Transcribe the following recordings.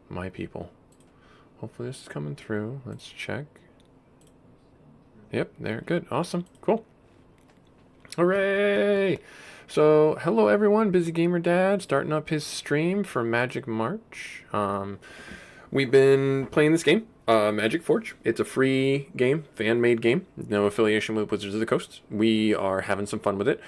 my people. Hopefully this is coming through. Let's check. Yep, there. Good. Awesome. Cool. Hooray! So, hello everyone. Busy Gamer Dad starting up his stream for Magic March. We've been playing this game, Magic Forge. It's a free game, fan-made game. No affiliation with Wizards of the Coast. We are having some fun with it.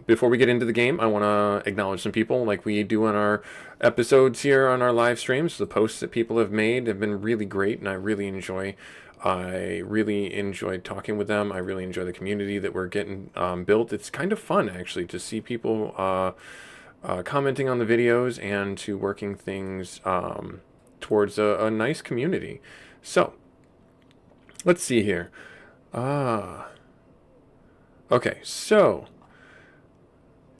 Before we get into the game, I want to acknowledge some people like we do on our episodes here on our live streams. The posts that people have made have been really great, and I really enjoyed talking with them. I really enjoy the community that we're getting built. It's kind of fun, actually, to see people commenting on the videos and to working things towards a nice community. So, let's see here. Okay, so,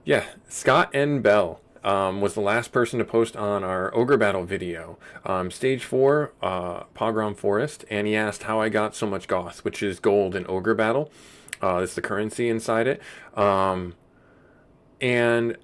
yeah, Scott N. Bell was the last person to post on our Ogre Battle video. Stage 4, Pogrom Forest, and he asked how I got so much Goth, which is gold in Ogre Battle. It's the currency inside it. And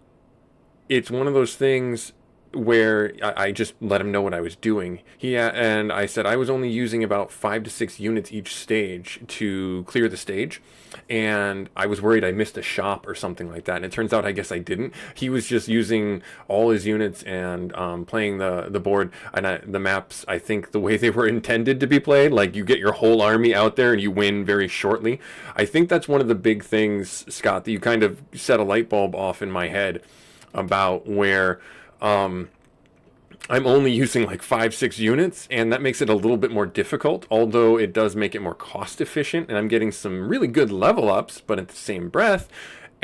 it's one of those things where I just let him know what I was doing. And I said I was only using about 5 to 6 units each stage to clear the stage, and I was worried I missed a shop or something like that, and it turns out I guess I didn't. He was just using all his units and playing the board and the maps, I think, the way they were intended to be played. Like, you get your whole army out there and you win very shortly. I think that's one of the big things, Scott, that you kind of set a light bulb off in my head about, where I'm only using like 5-6 units, and that makes it a little bit more difficult, although it does make it more cost efficient, and I'm getting some really good level ups. But at the same breath,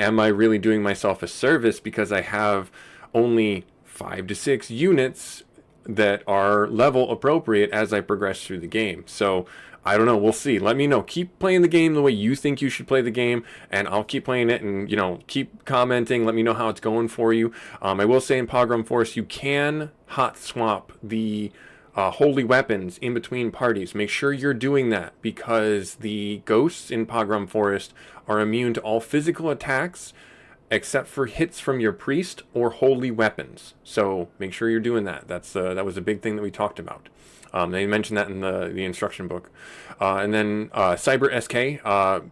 am I really doing myself a service because I have only 5 to 6 units that are level appropriate as I progress through the game? So I don't know. We'll see. Let me know. Keep playing the game the way you think you should play the game, and I'll keep playing it, and, keep commenting. Let me know how it's going for you. I will say in Pogrom Forest, you can hot swap the holy weapons in between parties. Make sure you're doing that, because the ghosts in Pogrom Forest are immune to all physical attacks except for hits from your priest or holy weapons. So make sure you're doing that. That was a big thing that we talked about. They mentioned that in the instruction book. And then Cyber SK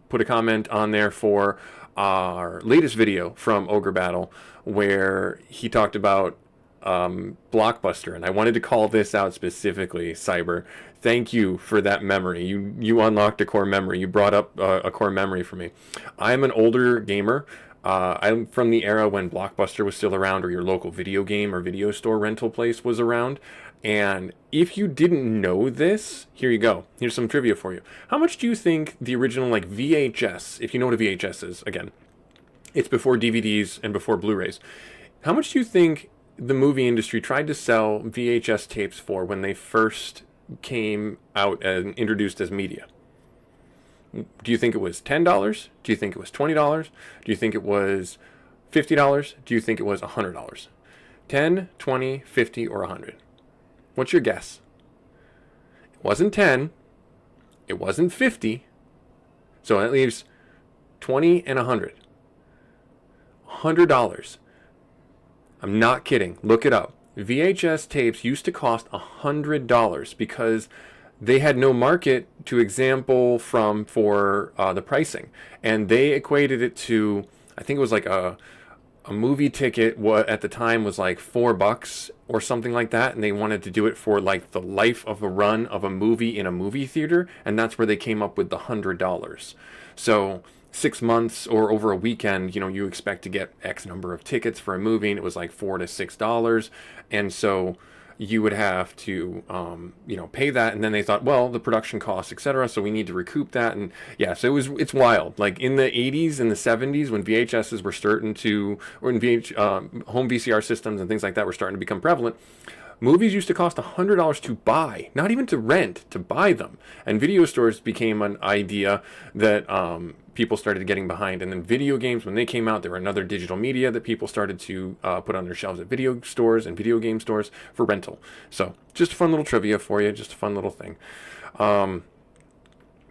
put a comment on there for our latest video from Ogre Battle, where he talked about Blockbuster, and I wanted to call this out specifically. Cyber, thank you for that memory. You unlocked a core memory. You brought up a core memory for me. I'm an older gamer. I'm from the era when Blockbuster was still around, or your local video game or video store rental place was around. And if you didn't know this, here you go. Here's some trivia for you. How much do you think the original, like, VHS, if you know what a VHS is, again, it's before DVDs and before Blu-rays. How much do you think the movie industry tried to sell VHS tapes for when they first came out and introduced as media? Do you think it was $10? Do you think it was $20? Do you think it was $50? Do you think it was $100? 10, 20, 50, or 100? What's your guess? It wasn't 10. It wasn't 50. So that leaves 20 and 100. $100. I'm not kidding. Look it up. VHS tapes used to cost $100 because they had no market to example from for the pricing. And they equated it to, I think it was like a movie ticket, what at the time was like $4 or something like that, and they wanted to do it for like the life of a run of a movie in a movie theater, and that's where they came up with the $100. So 6 months or over a weekend, you expect to get X number of tickets for a movie, and it was like $4 to $6, and so you would have to, pay that, and then they thought, well, the production costs, etc., so we need to recoup that, and yeah, so it's wild. Like in the 80s and the 70s, when VHSs were starting to, or in home VCR systems and things like that were starting to become prevalent, movies used to cost $100 to buy, not even to rent, to buy them. And video stores became an idea that people started getting behind. And then video games, when they came out, they were another digital media that people started to put on their shelves at video stores and video game stores for rental. So just a fun little trivia for you, just a fun little thing.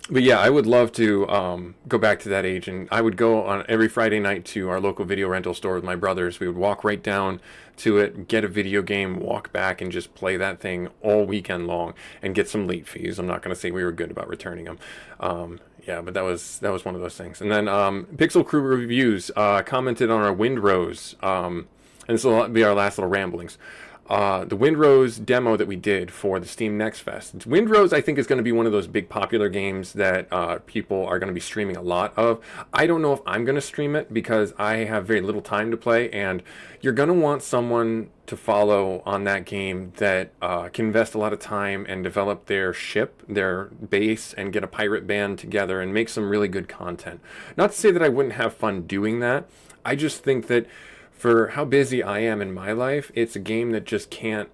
But yeah, I would love to go back to that age, and I would go on every Friday night to our local video rental store with my brothers. We would walk right down to it, get a video game, walk back, and just play that thing all weekend long, and get some late fees. I'm not going to say we were good about returning them. Yeah, but that was one of those things. And then Pixel Crew Reviews commented on our Windrose, and this will be our last little ramblings. The Windrose demo that we did for the Steam Next Fest. Windrose, I think, is going to be one of those big popular games that people are going to be streaming a lot of. I don't know if I'm going to stream it because I have very little time to play, and you're going to want someone to follow on that game that can invest a lot of time and develop their ship, their base, and get a pirate band together and make some really good content. Not to say that I wouldn't have fun doing that. I just think that for how busy I am in my life, it's a game that just can't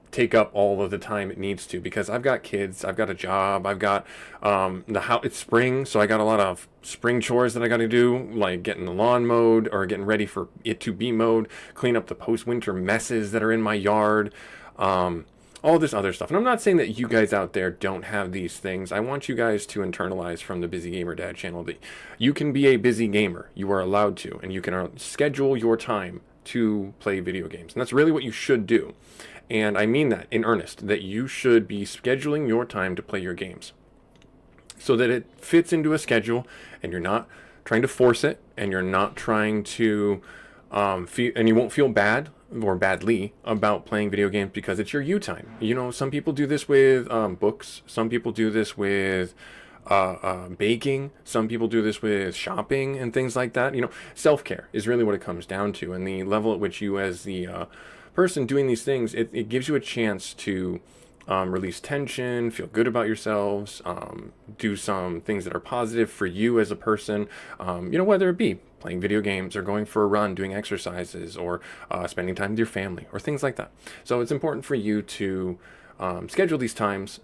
take up all of the time it needs to, because I've got kids, I've got a job, I've got the house. It's spring, so I got a lot of spring chores that I got to do, like getting the lawn mowed or getting ready for it to be mowed, clean up the post-winter messes that are in my yard. All this other stuff. And I'm not saying that you guys out there don't have these things. I want you guys to internalize from the Busy Gamer Dad channel that you can be a busy gamer. You are allowed to, and you can schedule your time to play video games. And that's really what you should do. And I mean that in earnest, that you should be scheduling your time to play your games so that it fits into a schedule, and you're not trying to force it, and you're not trying to feel, and you won't feel bad or badly about playing video games because it's your you time. You know, some people do this with books. Some people do this with baking. Some people do this with shopping and things like that. You know, self-care is really what it comes down to. And the level at which you, as the person doing these things, it gives you a chance to release tension, feel good about yourselves, do some things that are positive for you as a person, you know, whether it be playing video games or going for a run, doing exercises, or spending time with your family, or things like that. So it's important for you to schedule these times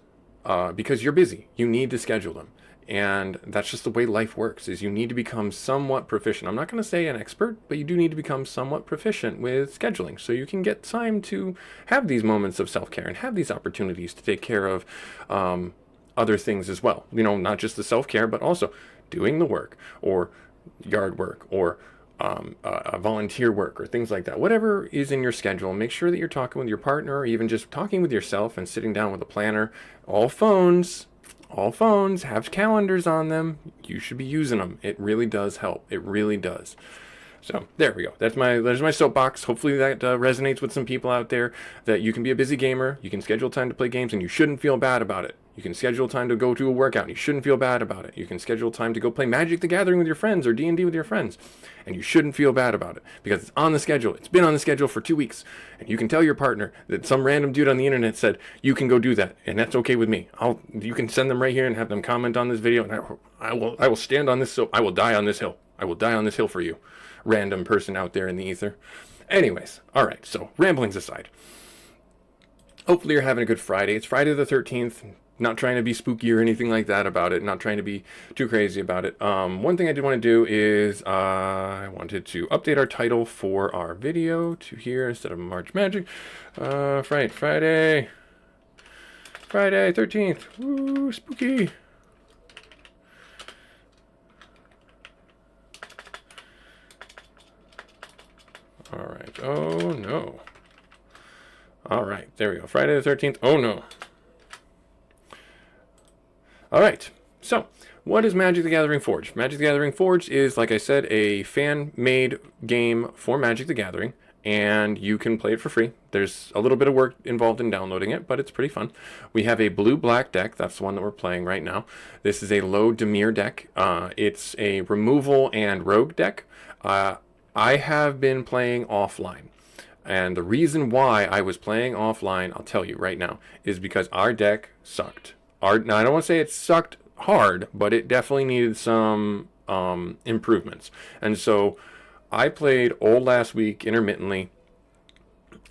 because you're busy. You need to schedule them. And that's just the way life works, is you need to become somewhat proficient. I'm not going to say an expert, but you do need to become somewhat proficient with scheduling so you can get time to have these moments of self-care and have these opportunities to take care of other things as well. You know, not just the self-care, but also doing the work, or yard work, or volunteer work, or things like that. Whatever is in your schedule, make sure that you're talking with your partner, or even just talking with yourself and sitting down with a planner. All phones have calendars on them. You should be using them. It really does help. It really does. So there we go. There's my soapbox. Hopefully that resonates with some people out there, that you can be a busy gamer. You can schedule time to play games, and you shouldn't feel bad about it. You can schedule time to go to a workout, and you shouldn't feel bad about it. You can schedule time to go play Magic the Gathering with your friends, or D&D with your friends, and you shouldn't feel bad about it because it's on the schedule. It's been on the schedule for 2 weeks, and you can tell your partner that some random dude on the internet said you can go do that, and that's okay with me. You can send them right here and have them comment on this video, and I will stand on this, so I will die on this hill. I will die on this hill for you, random person out there in the ether. Anyways, all right. So ramblings aside, hopefully you're having a good Friday. It's Friday the 13th. Not trying to be spooky or anything like that about it. Not trying to be too crazy about it. One thing I did want to do is I wanted to update our title for our video to here instead of March Magic. Friday 13th. Woo, spooky. All right. Oh no. All right. There we go. Friday the 13th. Oh no. All right, so what is Magic the Gathering Forge? Magic the Gathering Forge is, like I said, a fan-made game for Magic the Gathering, and you can play it for free. There's a little bit of work involved in downloading it, but it's pretty fun. We have a blue-black deck. That's the one that we're playing right now. This is a low Dimir deck. It's a removal and rogue deck. I have been playing offline. And the reason why I was playing offline, I'll tell you right now, is because our deck sucked. Now, I don't want to say it sucked hard, but it definitely needed some improvements. And so I played old last week intermittently,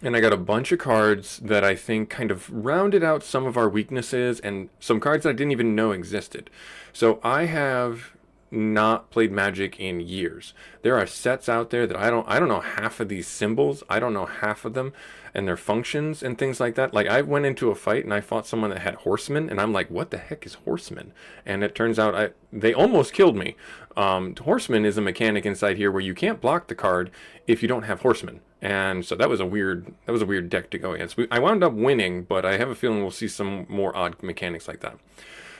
and I got a bunch of cards that I think kind of rounded out some of our weaknesses, and some cards that I didn't even know existed. So I have not played Magic in years. There are sets out there that I don't know half of these symbols. I don't know half of them and their functions and things like that. Like I went into a fight and I fought someone that had Horseman, and I'm like, what the heck is Horseman? And it turns out they almost killed me. Horseman is a mechanic inside here where you can't block the card if you don't have Horseman. And so that was a weird deck to go against. I wound up winning, but I have a feeling we'll see some more odd mechanics like that.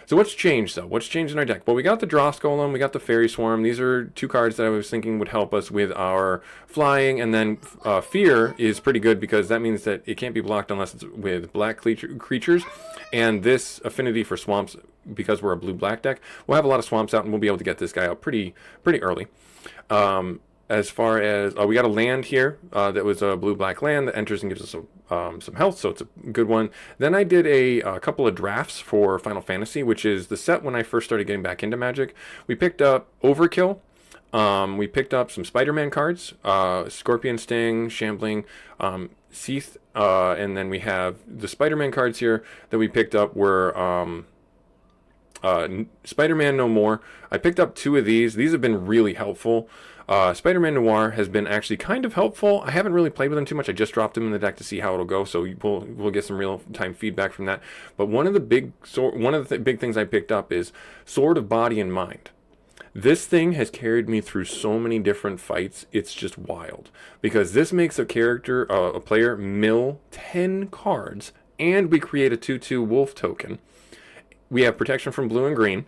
So what's changed, though? What's changed in our deck? Well, we got the Dross Golem, we got the Fairy Swarm. These are two cards that I was thinking would help us with our flying, and then Fear is pretty good because that means that it can't be blocked unless it's with black creatures. And this affinity for swamps, because we're a blue-black deck, we'll have a lot of swamps out, and we'll be able to get this guy out pretty early. As far as we got a land here that was a blue-black land that enters and gives us some health, so it's a good one. Then I did a couple of drafts for Final Fantasy, which is the set when I first started getting back into Magic. We picked up Overkill. We picked up some Spider-Man cards, Scorpion Sting, Shambling, Seath, and then we have the Spider-Man cards here that we picked up were Spider-Man No More. I picked up two of these. These have been really helpful. Spider-Man Noir has been actually kind of helpful. I haven't really played with him too much. I just dropped him in the deck to see how it'll go, so we'll get some real-time feedback from that. But one of the big things I picked up is Sword of Body and Mind. This thing has carried me through so many different fights. It's just wild because this makes a player mill 10 cards, and we create a 2/2 wolf token. We have protection from blue and green,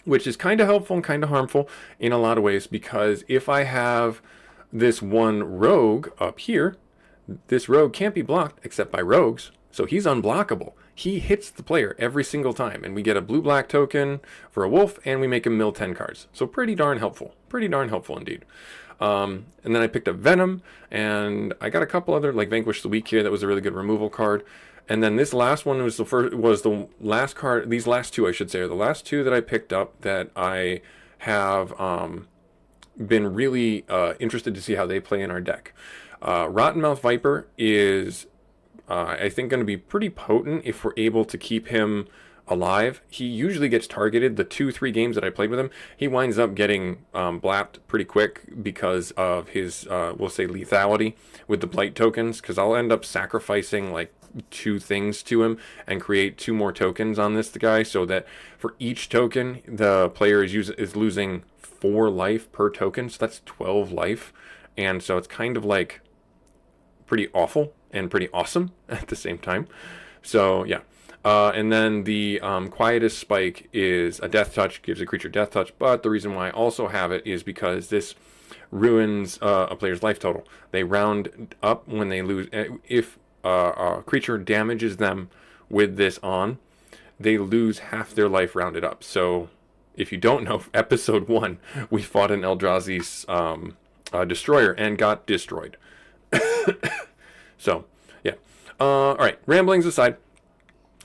which is kind of helpful and kind of harmful in a lot of ways, because if I have this one rogue up here, this rogue can't be blocked except by rogues, so he's unblockable. He hits the player every single time, and we get a blue-black token for a wolf, and we make him mill 10 cards. So pretty darn helpful indeed. And then I picked up Venom, and I got a couple other, like Vanquish the Weak here, that was a really good removal card. And then this last one was the last card. These last two, I should say, are the last two that I picked up that I have been really interested to see how they play in our deck. Rottenmouth Viper is, I think, going to be pretty potent if we're able to keep him alive. He usually gets targeted. The 2-3 games that I played with him, he winds up getting blapped pretty quick because of his, we'll say, lethality with the blight tokens, because I'll end up sacrificing like 2 things to him and create 2 more tokens on this guy, so that for each token the player is losing 4 life per token, so that's 12 life. And so it's kind of like pretty awful and pretty awesome at the same time. So yeah. And then the Quietest Spike is a death touch, gives a creature death touch, but the reason why I also have it is because this ruins a player's life total. They round up when they lose. If a creature damages them with this on, they lose half their life rounded up. So if you don't know, episode 1, we fought an Eldrazi's destroyer and got destroyed. So yeah. All right, ramblings aside,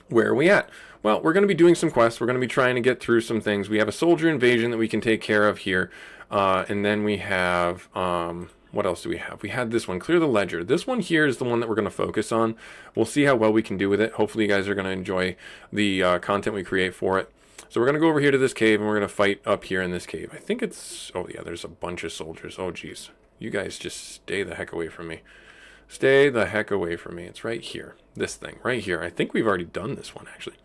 where are we at? Well, we're going to be doing some quests. We're going to be trying to get through some things. We have a soldier invasion that we can take care of here. And then we have, what else do we have? We had this one, Clear the Ledger. This one here is the one that we're going to focus on. We'll see how well we can do with it. Hopefully you guys are going to enjoy the content we create for it. So we're going to go over here to this cave, and we're going to fight up here in this cave. I think it's, oh yeah, there's a bunch of soldiers. Oh geez. You guys just stay the heck away from me. Stay the heck away from me. It's right here. This thing right here. I think we've already done this one actually.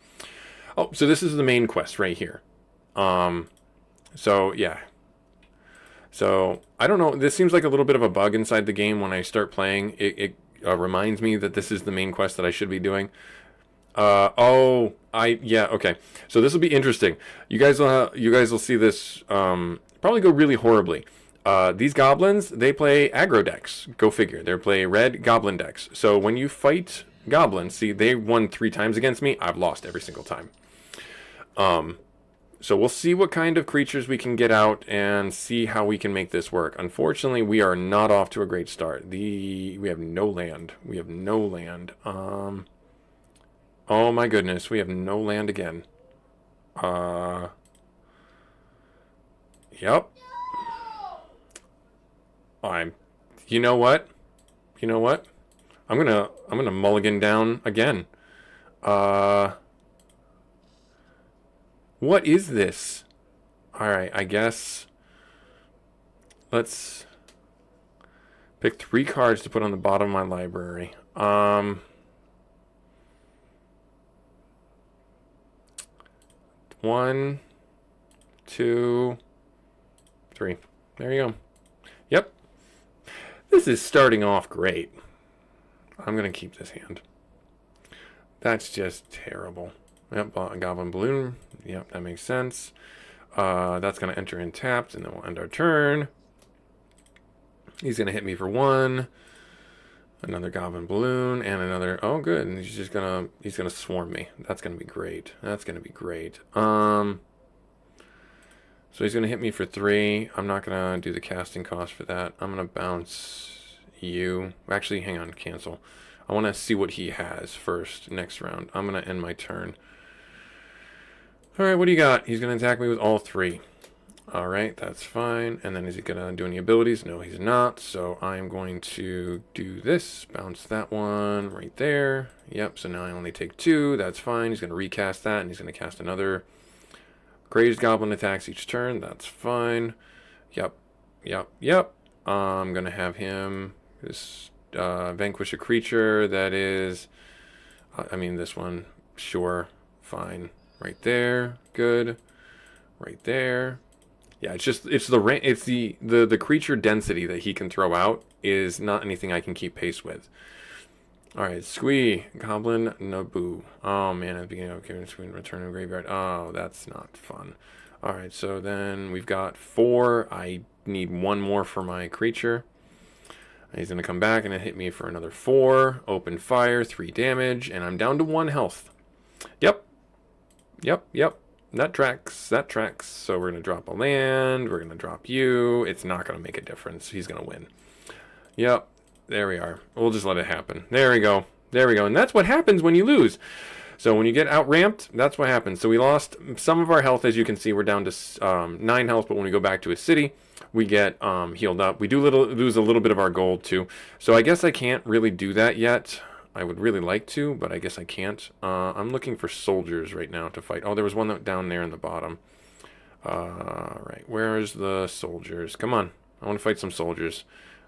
Oh, so this is the main quest right here. So yeah. So I don't know. This seems like a little bit of a bug inside the game. When I start playing, it reminds me that this is the main quest that I should be doing. Yeah, okay. So this will be interesting. You guys will see this probably go really horribly. These goblins, they play aggro decks. Go figure. They play red goblin decks. So when you fight goblins, see, they won 3 times against me. I've lost every single time. So we'll see what kind of creatures we can get out and see how we can make this work. Unfortunately, we are not off to a great start. We have no land. We have no land. Oh my goodness, we have no land again. Yep. You know what? I'm gonna mulligan down again. What is this? All right, I guess let's pick 3 cards to put on the bottom of my library. 1, 2, 3. There you go. Yep. This is starting off great. I'm going to keep this hand. That's just terrible. Yep, Goblin Balloon. Yep, that makes sense. That's going to enter in tapped, and then we'll end our turn. He's going to hit me for 1. Another Goblin Balloon, and another... Oh, good. And he's just going to... He's going to swarm me. That's going to be great. That's going to be great. So he's going to hit me for 3. I'm not going to do the casting cost for that. I'm going to bounce you. Actually, hang on. Cancel. I want to see what he has first next round. I'm going to end my turn. All right, what do you got? He's going to attack me with all 3. All right, that's fine. And then is he going to do any abilities? No, he's not. So I'm going to do this. Bounce that one right there. Yep, so now I only take 2. That's fine. He's going to recast that, and he's going to cast another. Crazed Goblin attacks each turn. That's fine. Yep, yep, yep. I'm going to have him vanquish a creature that is... I mean, this one. Sure, fine. Right there. Good. Right there. Yeah, it's the creature density that he can throw out is not anything I can keep pace with. All right, Squee, Goblin, Naboo. Oh man, at the beginning of the Squee, return to the graveyard. Oh, that's not fun. All right, so then we've got 4. I need 1 more for my creature. He's gonna come back and hit me for another 4. Open fire, 3 damage, and I'm down to 1 health. Yep. Yep, yep. That tracks. That tracks. So we're going to drop a land. We're going to drop you. It's not going to make a difference. He's going to win. Yep. There we are. We'll just let it happen. There we go. There we go. And that's what happens when you lose. So when you get out-ramped, that's what happens. So we lost some of our health. As you can see, we're down to 9 health. But when we go back to a city, we get healed up. We do lose a little bit of our gold, too. So I guess I can't really do that yet. I would really like to, but I guess I can't. I'm looking for soldiers right now to fight. Oh, there was one down there in the bottom. Right, where's the soldiers? Come on, I want to fight some soldiers.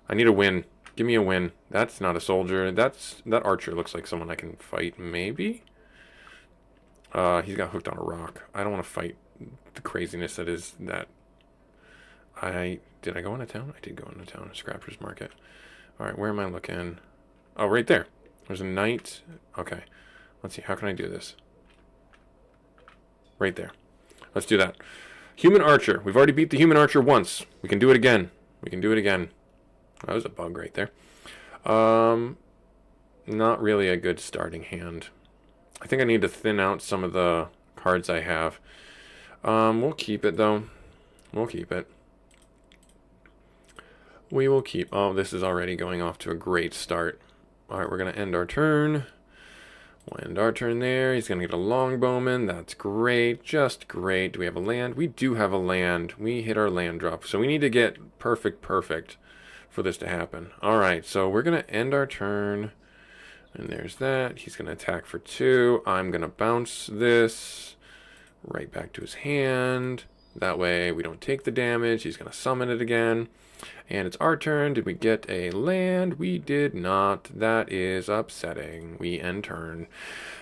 I need a win. Give me a win. That's not a soldier. That archer looks like someone I can fight, maybe? He's got hooked on a rock. I don't want to fight the craziness that is that. Did I go into town? I did go into town. Scrappers Market. All right, where am I looking? Oh, right there. There's a knight. Okay. Let's see. How can I do this? Right there. Let's do that. Human archer. We've already beat the human archer once. We can do it again. We can do it again. That was a bug right there. Not really a good starting hand. I think I need to thin out some of the cards I have. We'll keep it, though. We'll keep it. We will keep... Oh, this is already going off to a great start. All right, we're going to end our turn. We'll end our turn there. He's going to get a longbowman. That's great. Just great. Do we have a land? We do have a land. We hit our land drop. So we need to get perfect for this to happen. All right, so we're going to end our turn. And there's that. He's going to attack for 2. I'm going to bounce this right back to his hand. That way we don't take the damage. He's going to summon it again. And it's our turn. Did we get a land? We did not. That is upsetting. We end turn.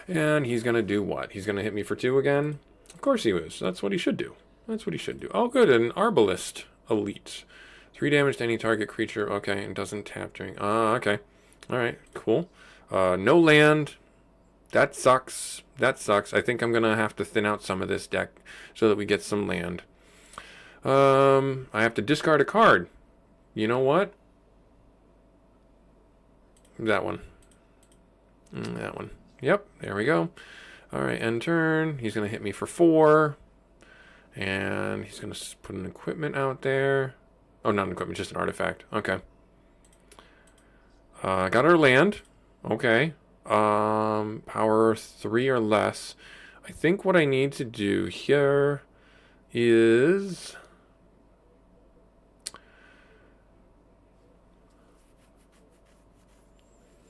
And he's going to do what? He's going to hit me for 2 again? Of course he was. That's what he should do. That's what he should do. Oh, good. An Arbalist Elite. 3 damage to any target creature. Okay. And doesn't tap during... okay. All right. Cool. No land. That sucks. That sucks. I think I'm going to have to thin out some of this deck so that we get some land. I have to discard a card. You know what? That one. That one. Yep, there we go. All right, end turn. He's going to hit me for 4. And he's going to put an equipment out there. Oh, not an equipment, just an artifact. Okay. Got our land. Okay. Power 3 or less. I think what I need to do here is...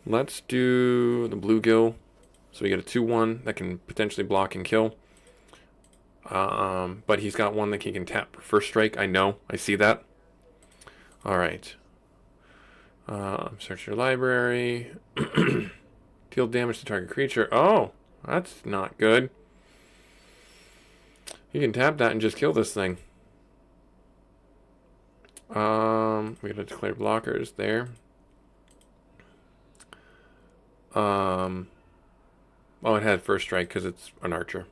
Let's do the bluegill. So we get a 2-1 that can potentially block and kill. But he's got one that he can tap. First strike, I know. I see that. All right. Search your library. Deal damage to target creature. Oh, that's not good. You can tap that and just kill this thing. We're gonna declare blockers there. Oh, it had first strike because it's an archer.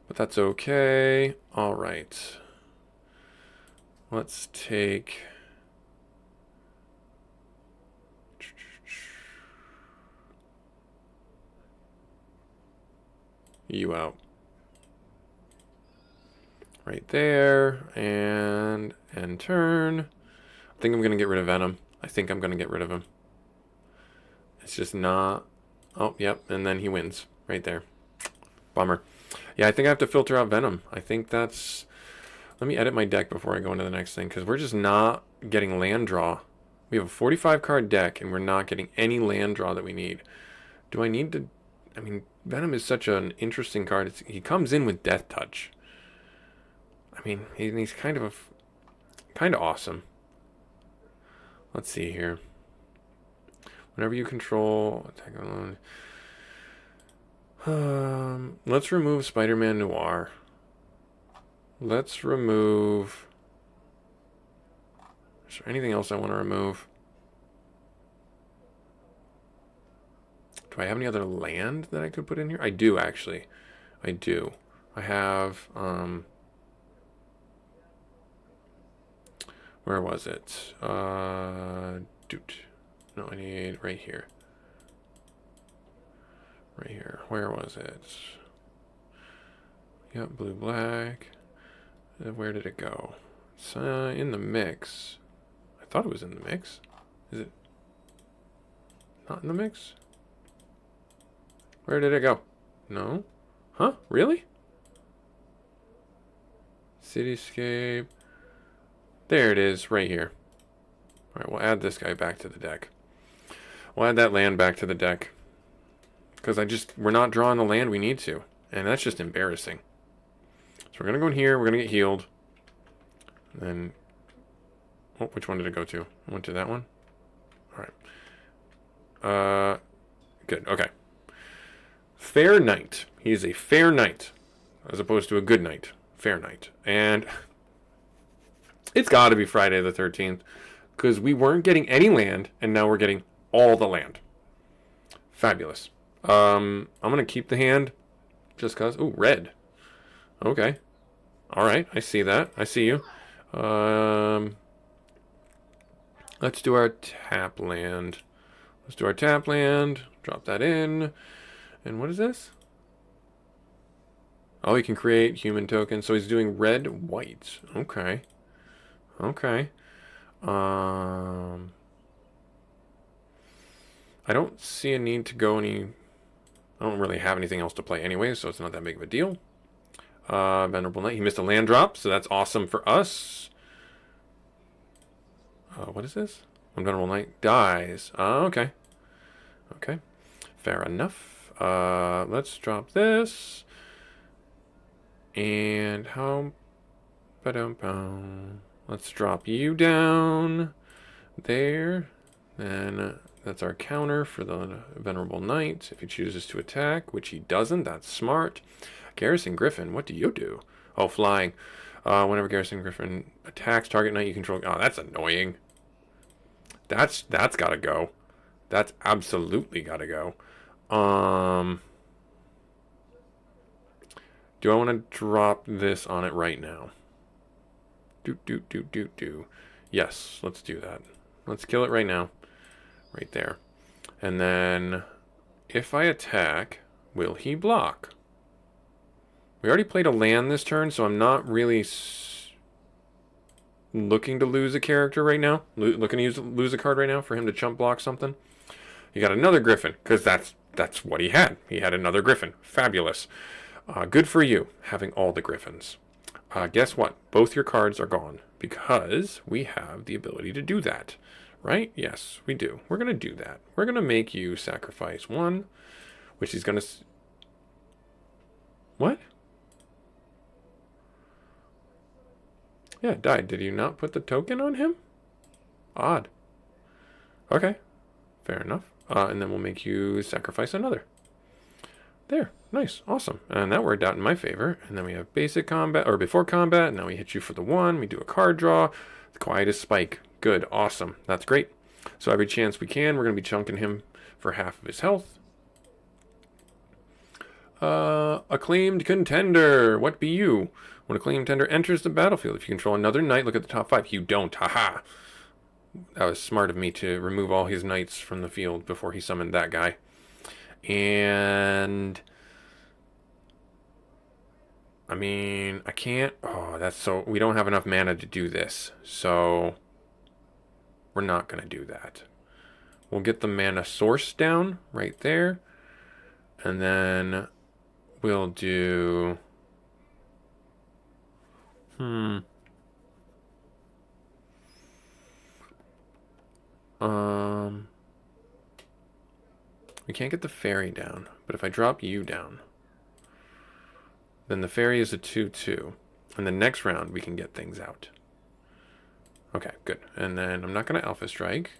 But that's okay. All right. Let's take... you out. Right there. And end turn. I think I'm going to get rid of Venom. I think I'm going to get rid of him. It's just not... oh, yep. And then he wins. Right there. Bummer. Yeah, I think I have to filter out Venom. I think that's... let me edit my deck before I go into the next thing, because we're just not getting land draw. We have a 45 card deck, and we're not getting any land draw that we need. Do I need to... I mean, Venom is such an interesting card. He comes in with Death Touch. I mean, he's kind of awesome. Let's see here. Whenever you control... attack alone. Let's remove Spider-Man Noir. Let's remove... is there anything else I want to remove? Do I have any other land that I could put in here? I do, actually. I do. I have... where was it? Doot. No, I need right here. Right here. Where was it? Yep, blue, black. Where did it go? It's in the mix. I thought it was in the mix. Is it not in the mix? Where did it go? No? Huh? Really? Cityscape. There it is, right here. Alright, we'll add this guy back to the deck. We'll add that land back to the deck. Because we're not drawing the land we need to. And that's just embarrassing. So we're going to go in here, we're going to get healed. And then... oh, which one did it go to? I went to that one? Alright. Good, okay. Fair Knight. He is a fair knight. As opposed to a good knight. Fair knight. And... it's got to be Friday the 13th. Because we weren't getting any land, and now we're getting all the land. Fabulous. I'm going to keep the hand. Just because. Ooh, red. Okay. Alright, I see that. I see you. Let's do our tap land. Let's do our tap land. Drop that in. And what is this? Oh, he can create human tokens. So he's doing red, white. Okay. Okay. I don't see a need to go any... I don't really have anything else to play anyway, so it's not that big of a deal. Venerable Knight. He missed a land drop, so that's awesome for us. What is this? When Venerable Knight dies. Okay. Okay. Fair enough. Let's drop this. And how... ba-dum-bum. Let's drop you down. There. And that's our counter for the Venerable Knight. If he chooses to attack, which he doesn't, that's smart. Garrison Griffin, what do you do? Oh, flying. Whenever Garrison Griffin attacks target knight you control... oh, that's annoying. That's gotta go. That's absolutely gotta go. Do I want to drop this on it right now? Do. Yes, let's do that. Let's kill it right now. Right there. And then, if I attack, will he block? We already played a land this turn, so I'm not really looking to lose a character right now. Looking to lose a card right now for him to chump block something. You got another Griffin, because that's what he had. He had another Griffin. Fabulous. Good for you, having all the Griffins. Guess what? Both your cards are gone, because we have the ability to do that. Right? Yes, we do. We're going to do that. We're going to make you sacrifice one, which is going to... what? Yeah, it died. Did you not put the token on him? Odd. Okay, fair enough. And then we'll make you sacrifice another. There, nice, awesome. And that worked out in my favor. And then we have basic combat, or before combat. Now we hit you for the 1. We do a card draw. The quietest spike. Good, awesome. That's great. So every chance we can, we're going to be chunking him for half of his health. Acclaimed contender. What be you? When a acclaimed contender enters the battlefield, if you control another knight, look at the top 5. You don't. Haha. That was smart of me to remove all his knights from the field before he summoned that guy. And I mean, I can't. Oh, that's so. We don't have enough mana to do this. So we're not going to do that. We'll get the mana source down right there. And then we'll do. We can't get the fairy down, but if I drop you down, then the fairy is a 2/2. And the next round we can get things out. Okay, good. And then I'm not going to Alpha Strike.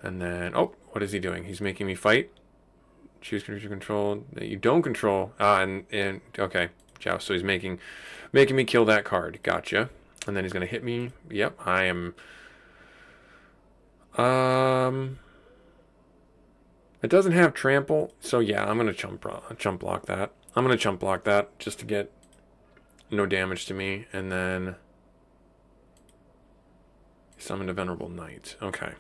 And then, oh, what is he doing? He's making me fight. Choose creature control that you don't control. And okay, Joust. So he's making me kill that card. Gotcha. And then he's going to hit me. Yep, I am. It doesn't have trample, so yeah, I'm gonna chump block that. I'm gonna chump block that just to get no damage to me, and then summon a venerable knight. Okay.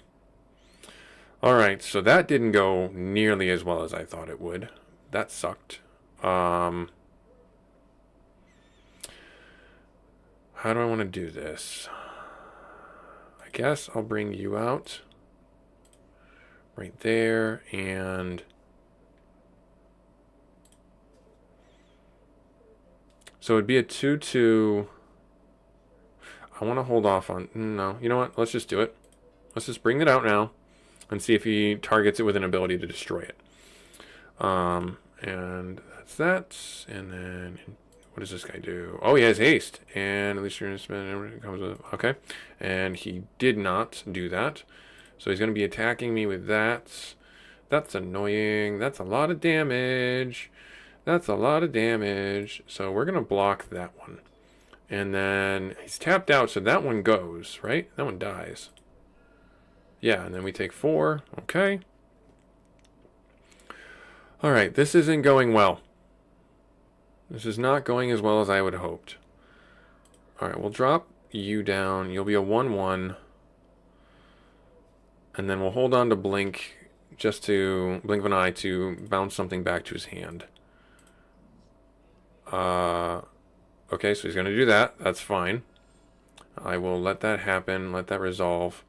All right, so that didn't go nearly as well as I thought it would. That sucked. How do I want to do this? I guess I'll bring you out. Right there, and so it'd be a 2/2. I want to hold off on, no, you know what, let's just do it. Let's just bring it out now and see if he targets it with an ability to destroy it. And that's that. And then what does this guy do? Oh, he has haste, and at least you're gonna spend comes with, okay, and he did not do that. So he's going to be attacking me with that. That's annoying. That's a lot of damage. That's a lot of damage. So we're going to block that one. And then he's tapped out, so that one goes, right? That one dies. Yeah, and then we take 4. Okay. All right, this isn't going well. This is not going as well as I would have hoped. All right, we'll drop you down. You'll be a 1/1. And then we'll hold on to Blink, just to blink of an eye to bounce something back to his hand. Okay, so he's going to do that. That's fine. I will let that happen, let that resolve.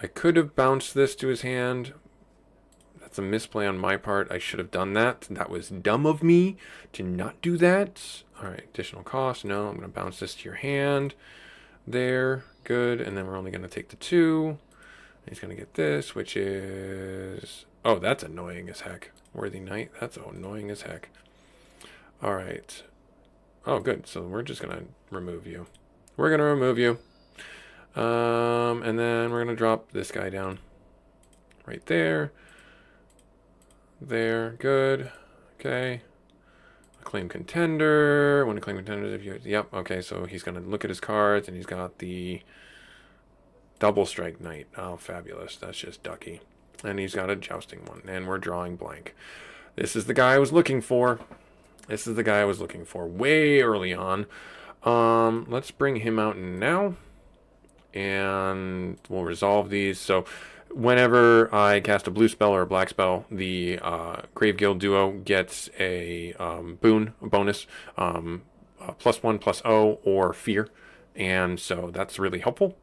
I could have bounced this to his hand. That's a misplay on my part. I should have done that. That was dumb of me to not do that. All right, additional cost. No, I'm going to bounce this to your hand. There, good. And then we're only going to take the 2. He's going to get this, which is... Oh, that's annoying as heck. Worthy Knight. That's annoying as heck. All right. Oh, good. So we're just going to remove you. We're going to remove you. And then we're going to drop this guy down. Right there. There. Good. Okay. Acclaim contender. When acclaim contenders, if you... Yep. Okay, so he's going to look at his cards, and he's got the... Double Strike Knight. Oh, fabulous. That's just ducky. And he's got a jousting one. And we're drawing blank. This is the guy I was looking for. This is the guy I was looking for way early on. Let's bring him out now. And we'll resolve these. So whenever I cast a blue spell or a black spell, the Grave Guild duo gets a bonus. +1/+0 or fear. And so that's really helpful.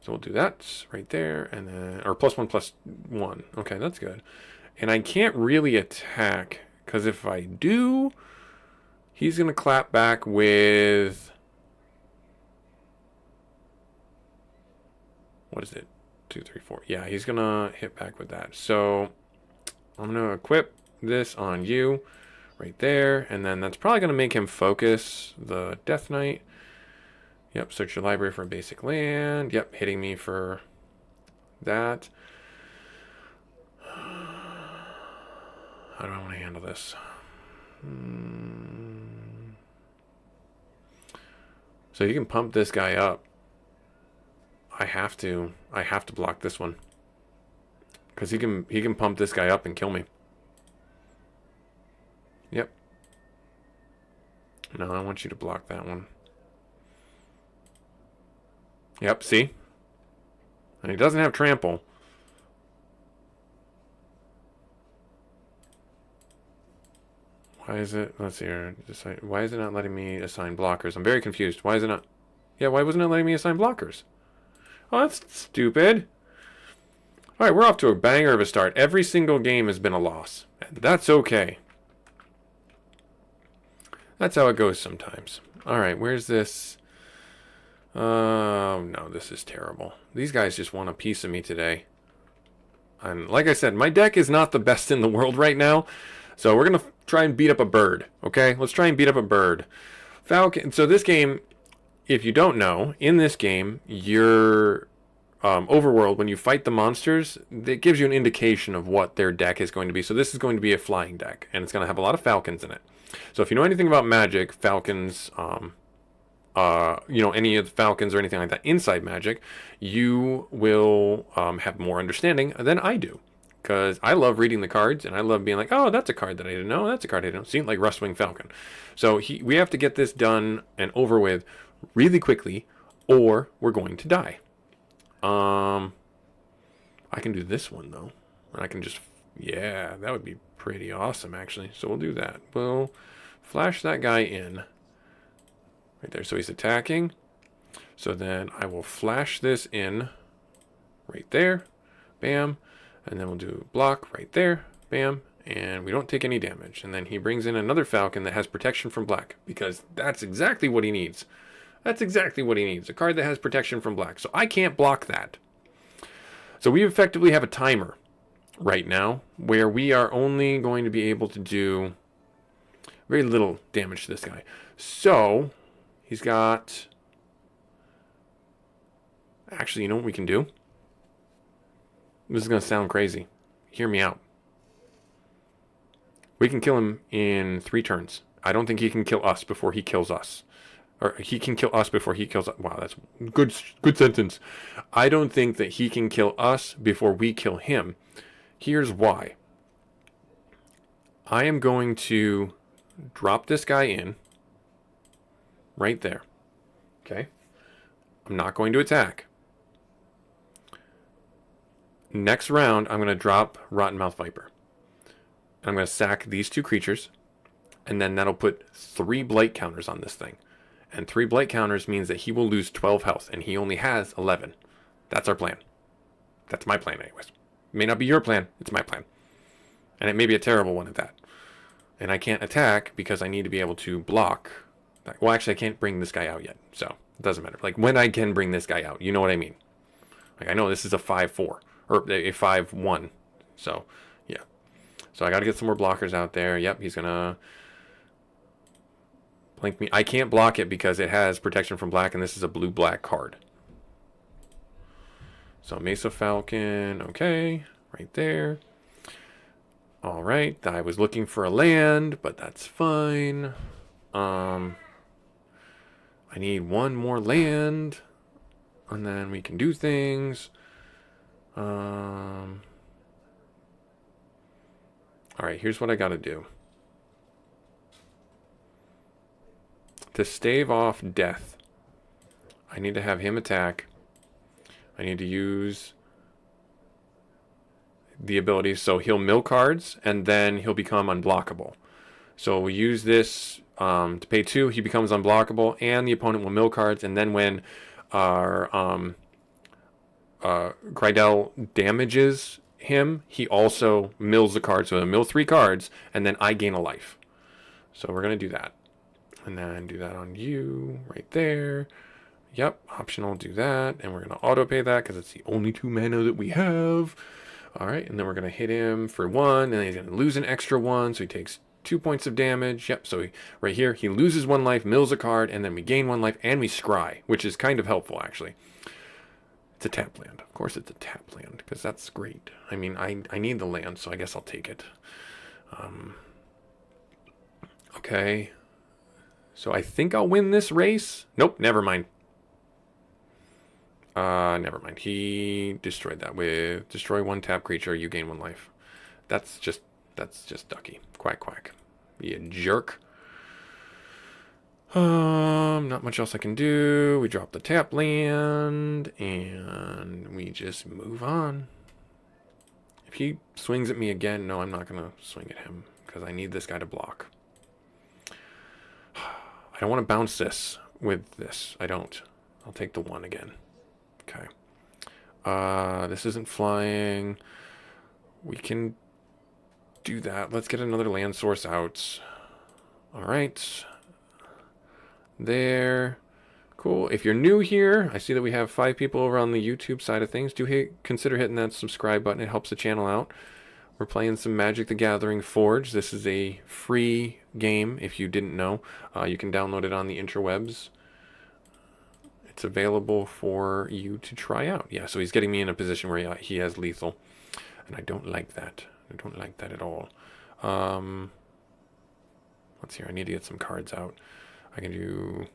So we'll do that right there, and then, or +1/+1. Okay, that's good. And I can't really attack, because if I do, he's going to clap back with, what is it? 2, 3, 4. Yeah, he's going to hit back with that. So I'm going to equip this on you right there, and then that's probably going to make him focus the Death Knight. Yep, search your library for a basic land. Yep, hitting me for that. How do I want to handle this? So you can pump this guy up. I have to block this one. Because he can pump this guy up and kill me. Yep. No, I want you to block that one. Yep, see? And he doesn't have trample. Why is it, let's see here, why is it not letting me assign blockers? I'm very confused. Why is it not, yeah, why wasn't it letting me assign blockers? Oh, that's stupid. Alright, we're off to a banger of a start. Every single game has been a loss. And that's okay. That's how it goes sometimes. Alright, where's this? Oh, no, this is terrible. These guys just want a piece of me today. And like I said, my deck is not the best in the world right now. So we're going to try and beat up a bird, okay? Let's try and beat up a bird. Falcon. So this game, if you don't know, in this game, your overworld, when you fight the monsters, it gives you an indication of what their deck is going to be. So this is going to be a flying deck, and it's going to have a lot of falcons in it. So if you know anything about Magic, falcons, any of the falcons or anything like that inside Magic, you will have more understanding than I do. Because I love reading the cards, and I love being like, oh, that's a card that I didn't know. That's a card I didn't know. See, like Rustwing Falcon. So we have to get this done and over with really quickly, or we're going to die. I can do this one, though. I can just, yeah, that would be pretty awesome, actually. So we'll do that. We'll flash that guy in. Right there. So he's attacking. So then I will flash this in right there. Bam. And then we'll do block right there. Bam. And we don't take any damage. And then he brings in another falcon that has protection from black. Because that's exactly what he needs. That's exactly what he needs. A card that has protection from black. So I can't block that. So we effectively have a timer right now where we are only going to be able to do very little damage to this guy. So he's got... Actually, you know what we can do? This is going to sound crazy. Hear me out. We can kill him in 3 turns. I don't think he can kill us before he kills us. Or he can kill us before he kills us. Wow, that's good sentence. I don't think that he can kill us before we kill him. Here's why. I am going to drop this guy in right there. Okay? I'm not going to attack. Next round, I'm going to drop Rottenmouth Viper. And I'm going to sack these 2 creatures. And then that'll put 3 blight counters on this thing. And 3 blight counters means that he will lose 12 health. And he only has 11. That's our plan. That's my plan anyways. It may not be your plan. It's my plan. And it may be a terrible one at that. And I can't attack because I need to be able to block. Well, actually, I can't bring this guy out yet. So it doesn't matter. Like when I can bring this guy out. You know what I mean? Like I know this is a 5-4. Or a 5-1. So, yeah. So I got to get some more blockers out there. Yep, he's going to blink me. I can't block it because it has protection from black, and this is a blue-black card. So Mesa Falcon, okay, right there. All right, I was looking for a land, but that's fine. I need one more land, and then we can do things. All right, here's what I got to do. To stave off death, I need to have him attack. I need to use the ability, so he'll mill cards, and then he'll become unblockable. So we use this to pay 2, he becomes unblockable, and the opponent will mill cards, and then when our Grydell damages him, he also mills the card. So he'll mill 3 cards, and then I gain a life. So we're going to do that. And then do that on you, right there. Yep, optional, do that. And we're going to auto pay that, because it's the only 2 mana that we have. Alright, and then we're going to hit him for 1, and then he's going to lose an extra 1, so he takes 2 points of damage. Yep, so right here, he loses 1 life, mills a card, and then we gain 1 life, and we scry, which is kind of helpful, actually. It's a tap land. Of course it's a tap land, because that's great. I mean, I need the land, so I guess I'll take it. Okay. So I think I'll win this race. Nope, never mind. Never mind. He destroyed that with destroy 1 tap creature, you gain 1 life. That's just ducky. Quack, quack. You jerk. Not much else I can do. We drop the tap land, and we just move on. If he swings at me again, no, I'm not going to swing at him, because I need this guy to block. I don't want to bounce this with this. I don't. I'll take the 1 again. Okay. This isn't flying. We can do that. Let's get another land source out. All right. There. Cool. If you're new here, I see that we have 5 people over on the YouTube side of things. Consider hitting that subscribe button. It helps the channel out. We're playing some Magic the Gathering Forge. This is a free game, if you didn't know. You can download it on the interwebs. It's available for you to try out. Yeah, so he's getting me in a position where he has lethal. And I don't like that. I don't like that at all. Let's see here. I need to get some cards out. I can do...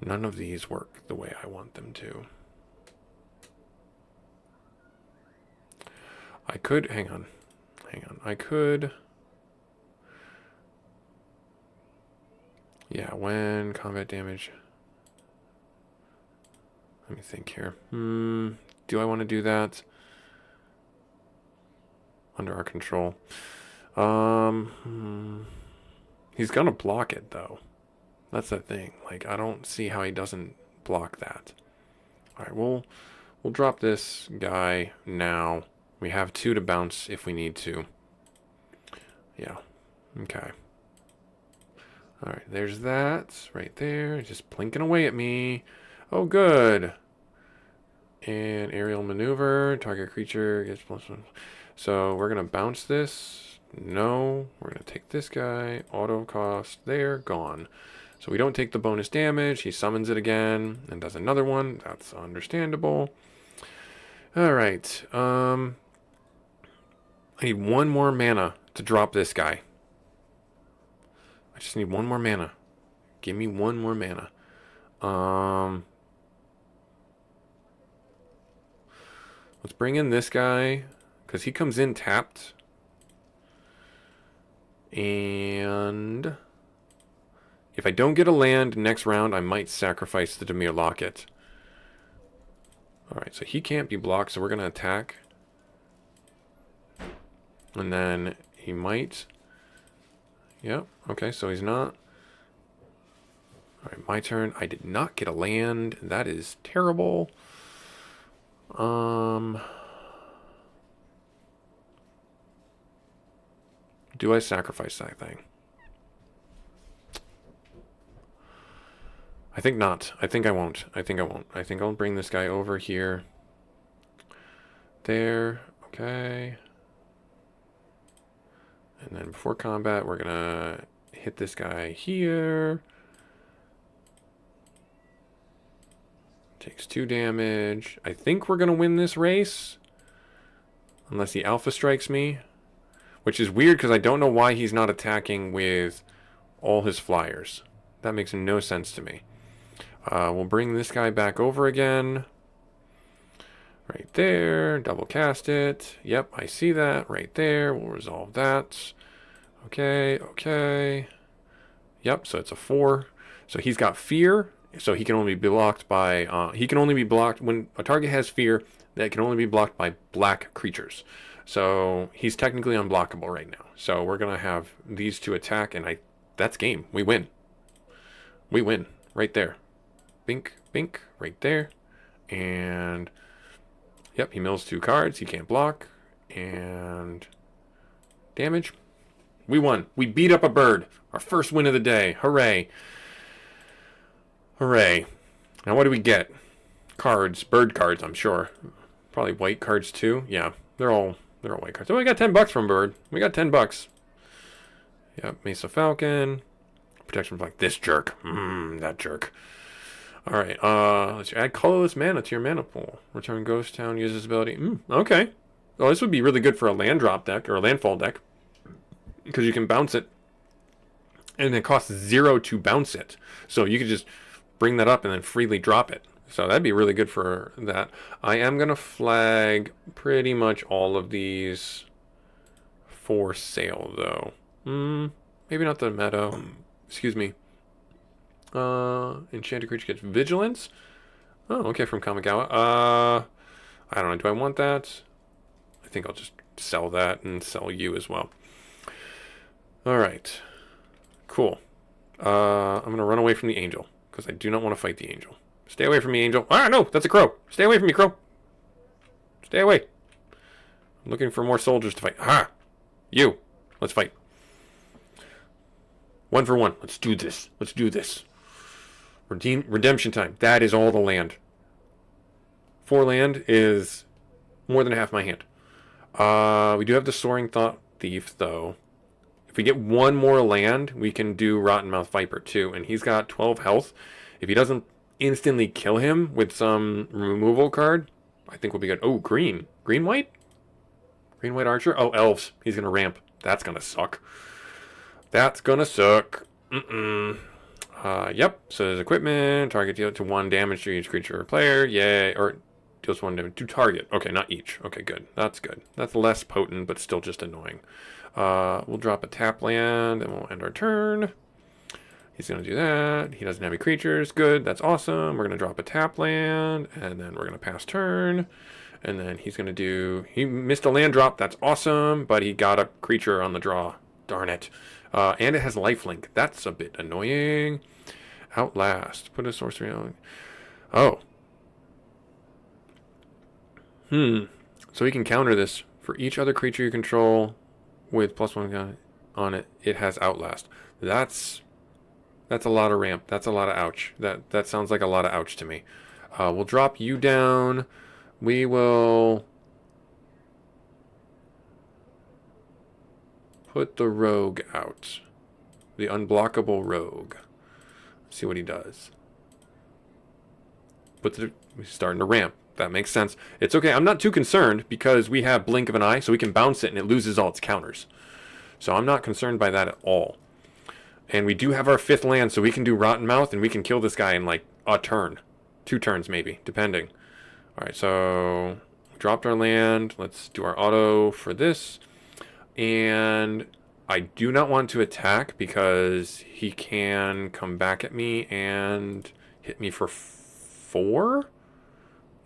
None of these work the way I want them to. I could... Hang on. I could... Yeah, when combat damage... Let me think here. Do I want to do that? Under our control. He's gonna block it though. That's the thing. Like, I don't see how he doesn't block that. Alright, we'll drop this guy now. We have 2 to bounce if we need to. Yeah. Okay. Alright, there's that. Right there. Just plinking away at me. Oh, good. And aerial maneuver. Target creature gets +1. So we're going to bounce this. No. We're going to take this guy. Auto cost. There. Gone. So we don't take the bonus damage. He summons it again and does another one. That's understandable. Alright. I need 1 more mana to drop this guy. I just need 1 more mana. Give me 1 more mana. Let's bring in this guy, because he comes in tapped. And if I don't get a land next round, I might sacrifice the Dimir Locket. Alright, so he can't be blocked, so we're going to attack. And then he might... Yep, okay, so he's not. Alright, my turn. I did not get a land. That is terrible. Do I sacrifice that thing? I think not. I think I won't. I think I'll bring this guy over here. There. Okay. And then before combat, we're gonna hit this guy here. Takes 2 damage. I think we're gonna win this race. Unless he alpha strikes me. Which is weird because I don't know why he's not attacking with all his flyers. That makes no sense to me. We'll bring this guy back over again. Right there. Double cast it. Yep, I see that. Right there. We'll resolve that. Okay, okay. Yep, so it's a 4. So he's got fear. So he can only be blocked by... he can only be blocked when a target has fear. That can only be blocked by black creatures. So he's technically unblockable right now. So we're going to have these 2 attack. And that's game. We win. We win. Right there. Bink, bink. Right there. And... Yep, he mills 2 cards. He can't block. And... Damage. We won. We beat up a bird. Our first win of the day. Hooray. Hooray. Now what do we get? Cards. Bird cards, I'm sure. Probably white cards too. Yeah, they're all They're all white cards. Oh, we got $10 from Bird. We got $10. Yep, Mesa Falcon. Protection from like this jerk. That jerk. Alright, let's add colorless mana to your mana pool. Return Ghost Town, uses ability. Okay. Oh, this would be really good for a land drop deck, or a landfall deck. Because you can bounce it. And it costs 0 to bounce it. So you could just bring that up and then freely drop it. So that'd be really good for that. I am going to flag pretty much all of these for sale, though. Maybe not the Meadow. Excuse me. Enchanted creature gets Vigilance. Oh, okay, from Kamigawa. I don't know. Do I want that? I think I'll just sell that and sell you as well. Alright. Cool. I'm going to run away from the Angel, because I do not want to fight the Angel. Stay away from me, Angel. Ah, no, that's a crow. Stay away from me, crow. Stay away. I'm looking for more soldiers to fight. Ah! You. Let's fight. 1 for 1. Let's do this. Let's do this. Redemption time. That is all the land. 4 land is more than half my hand. We do have the Soaring Thought Thief, though. If we get 1 more land, we can do Rottenmouth Viper, too. And he's got 12 health. If he doesn't instantly kill him with some removal card, I think we'll be good. Oh, green. Green-white? Green-white archer? Oh, elves. He's going to ramp. That's going to suck. That's going to suck. Yep. So there's equipment. Target deal to 1 damage to each creature or player. Yay. Or deals 1 damage to target. Okay, not each. Okay, good. That's good. That's less potent, but still just annoying. We'll drop a tap land, and we'll end our turn. He's going to do that. He doesn't have any creatures. Good. That's awesome. We're going to drop a tap land, and then we're going to pass turn. And then he's going to do... He missed a land drop. That's awesome, but he got a creature on the draw. Darn it. And it has lifelink. That's a bit annoying. Outlast. Put a sorcery on. Oh. So he can counter this. For each other creature you control with +1 on it, it has Outlast. That's a lot of ramp. That's a lot of ouch. That sounds like a lot of ouch to me. We'll drop you down. We will put the rogue out. The unblockable rogue. See what he does. He's starting to ramp. That makes sense. It's okay. I'm not too concerned because we have Blink of an Eye, so we can bounce it and it loses all its counters. So I'm not concerned by that at all. And we do have our 5th land, so we can do Rottenmouth and we can kill this guy in like a turn. 2 turns maybe, depending. Alright, so dropped our land. Let's do our auto for this. And I do not want to attack because he can come back at me and hit me for 4?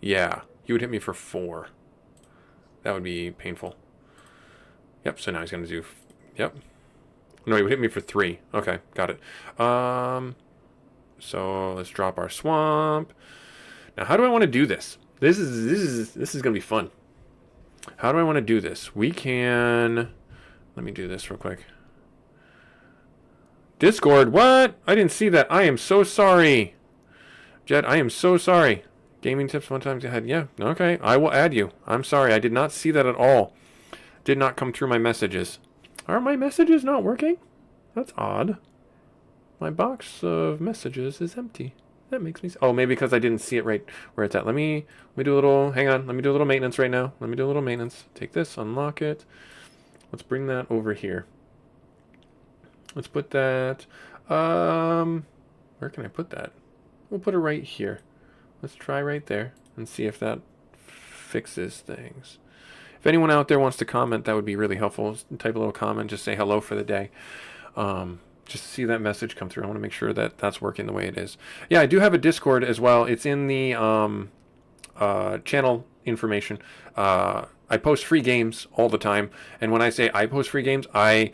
Yeah, he would hit me for 4. That would be painful. Yep, so now he's going to do... Yep. No, he would hit me for 3. Okay, got it. So let's drop our swamp. Now, how do I want to do this? This is going to be fun. How do I want to do this? We can... Let me do this real quick. Discord, what? I didn't see that. I am so sorry. Jed, I am so sorry. Gaming tips 1 time ahead. Yeah, okay. I will add you. I'm sorry. I did not see that at all. Did not come through my messages. Are my messages not working? That's odd. My box of messages is empty. That makes me... Oh, maybe because I didn't see it right where it's at. Let me do a little... Hang on. Let me do a little maintenance right now. Let me do a little maintenance. Take this. Unlock it. Let's bring that over here. Let's put that... Where can I put that? We'll put it right here. Let's try right there and see if that fixes things. If anyone out there wants to comment, that would be really helpful. Just type a little comment. Just say hello for the day. Just to see that message come through. I want to make sure that that's working the way it is. Yeah, I do have a Discord as well. It's in the channel information. I post free games all the time. And when I say I post free games, I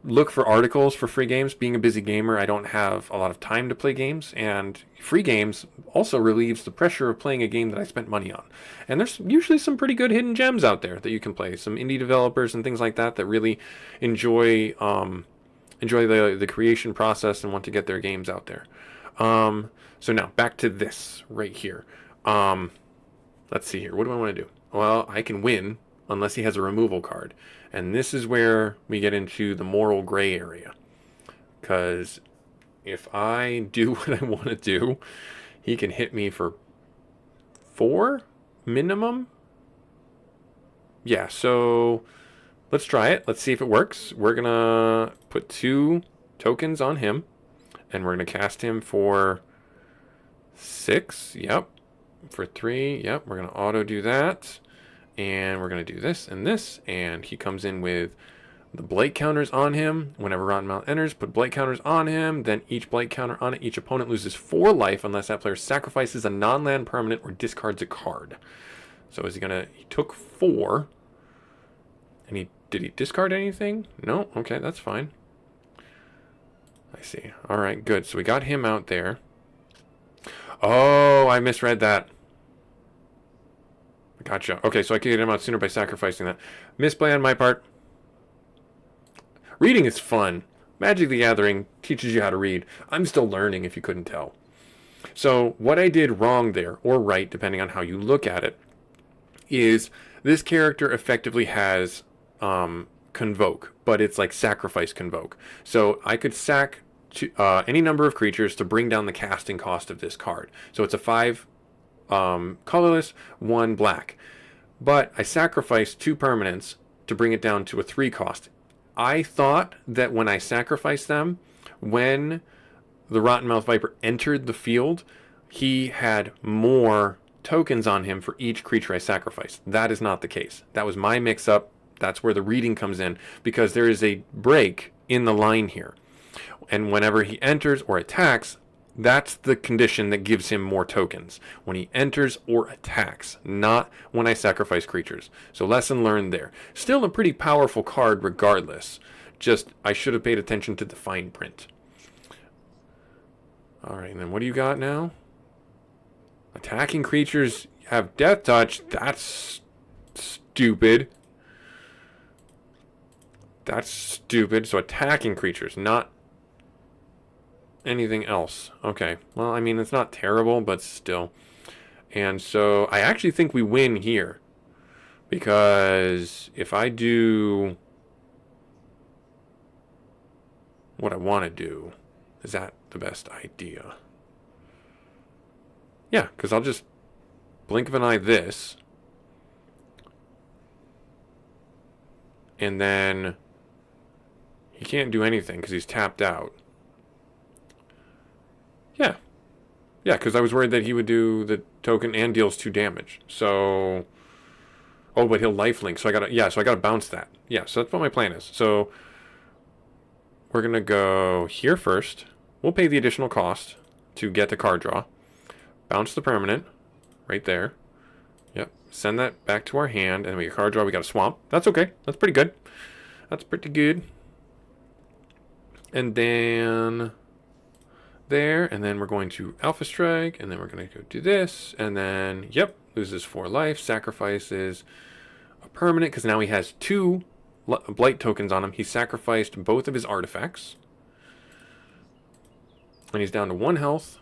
look for articles for free games. Being a busy gamer, I don't have a lot of time to play games. And free games also relieves the pressure of playing a game that I spent money on. And there's usually some pretty good hidden gems out there that you can play. Some indie developers and things like that that really enjoy the creation process and want to get their games out there. So now back to this right here. Let's see here. What do I want to do? Well, I can win unless he has a removal card. And this is where we get into the moral gray area. Because if I do what I want to do, he can hit me for 4 minimum. Yeah, so let's try it. Let's see if it works. We're going to put 2 tokens on him. And we're going to cast him for 6. Yep. For 3. Yep. We're going to auto do that. And we're going to do this and this. And he comes in with the blight counters on him. Whenever Rottenmouth enters, put blight counters on him. Then each blight counter on it, each opponent loses 4 life unless that player sacrifices a non-land permanent or discards a card. So is he going to... He took 4. And did he discard anything? No? Okay, that's fine. I see. All right, good. So we got him out there. Oh, I misread that. Gotcha. Okay, so I could get him out sooner by sacrificing that. Misplay on my part. Reading is fun. Magic the Gathering teaches you how to read. I'm still learning, if you couldn't tell. So what I did wrong there, or right, depending on how you look at it, is this character effectively has Convoke, but it's like sacrifice Convoke. So I could sack any number of creatures to bring down the casting cost of this card. So it's a 5 colorless, 1 black. But I sacrificed 2 permanents to bring it down to a 3 cost. I thought that when I sacrificed them, when the Rottenmouth Viper entered the field, he had more tokens on him for each creature I sacrificed. That is not the case. That was my mix-up. That's where the reading comes in, because there is a break in the line here. And whenever he enters or attacks, that's the condition that gives him more tokens. When he enters or attacks, not when I sacrifice creatures. So lesson learned there. Still a pretty powerful card regardless. Just, I should have paid attention to the fine print. Alright, and then what do you got now? Attacking creatures have death touch. That's stupid. That's stupid. So attacking creatures, not anything else. Okay. Well, I mean, it's not terrible, but still. And so I actually think we win here. Because if I do what I want to do, is that the best idea? Yeah, because I'll just blink of an eye this. And then he can't do anything because he's tapped out. Yeah. Yeah, because I was worried that he would do the token and deals 2 damage. So... Oh, but he'll lifelink. So I gotta bounce that. Yeah, so that's what my plan is. So we're gonna go here first. We'll pay the additional cost to get the card draw. Bounce the permanent. Right there. Yep. Send that back to our hand. And we get card draw. We got a swamp. That's okay. That's pretty good. That's pretty good. And then there. And then we're going to Alpha Strike. And then we're going to go do this. And then, yep. Loses 4 life. Sacrifices a permanent. Because now he has 2 blight tokens on him. He sacrificed both of his artifacts. And he's down to 1 health.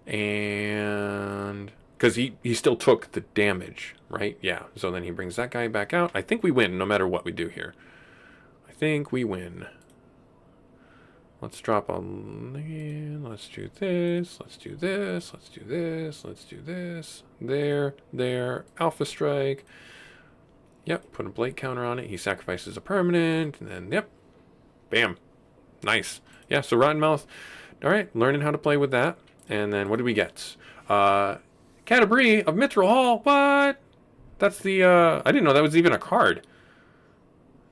And... because he still took the damage, right? Yeah. So then he brings that guy back out. I think we win no matter what we do here. I think we win. Let's drop a... Let's do this. Let's do this. Let's do this. Let's do this. There. Alpha Strike. Yep. Put a blight counter on it. He sacrifices a permanent. And then, yep. Bam. Nice. Yeah, so Rottenmouth. All right. Learning how to play with that. And then what do we get? Catabri of Mithril Hall. What? That's the... I didn't know that was even a card.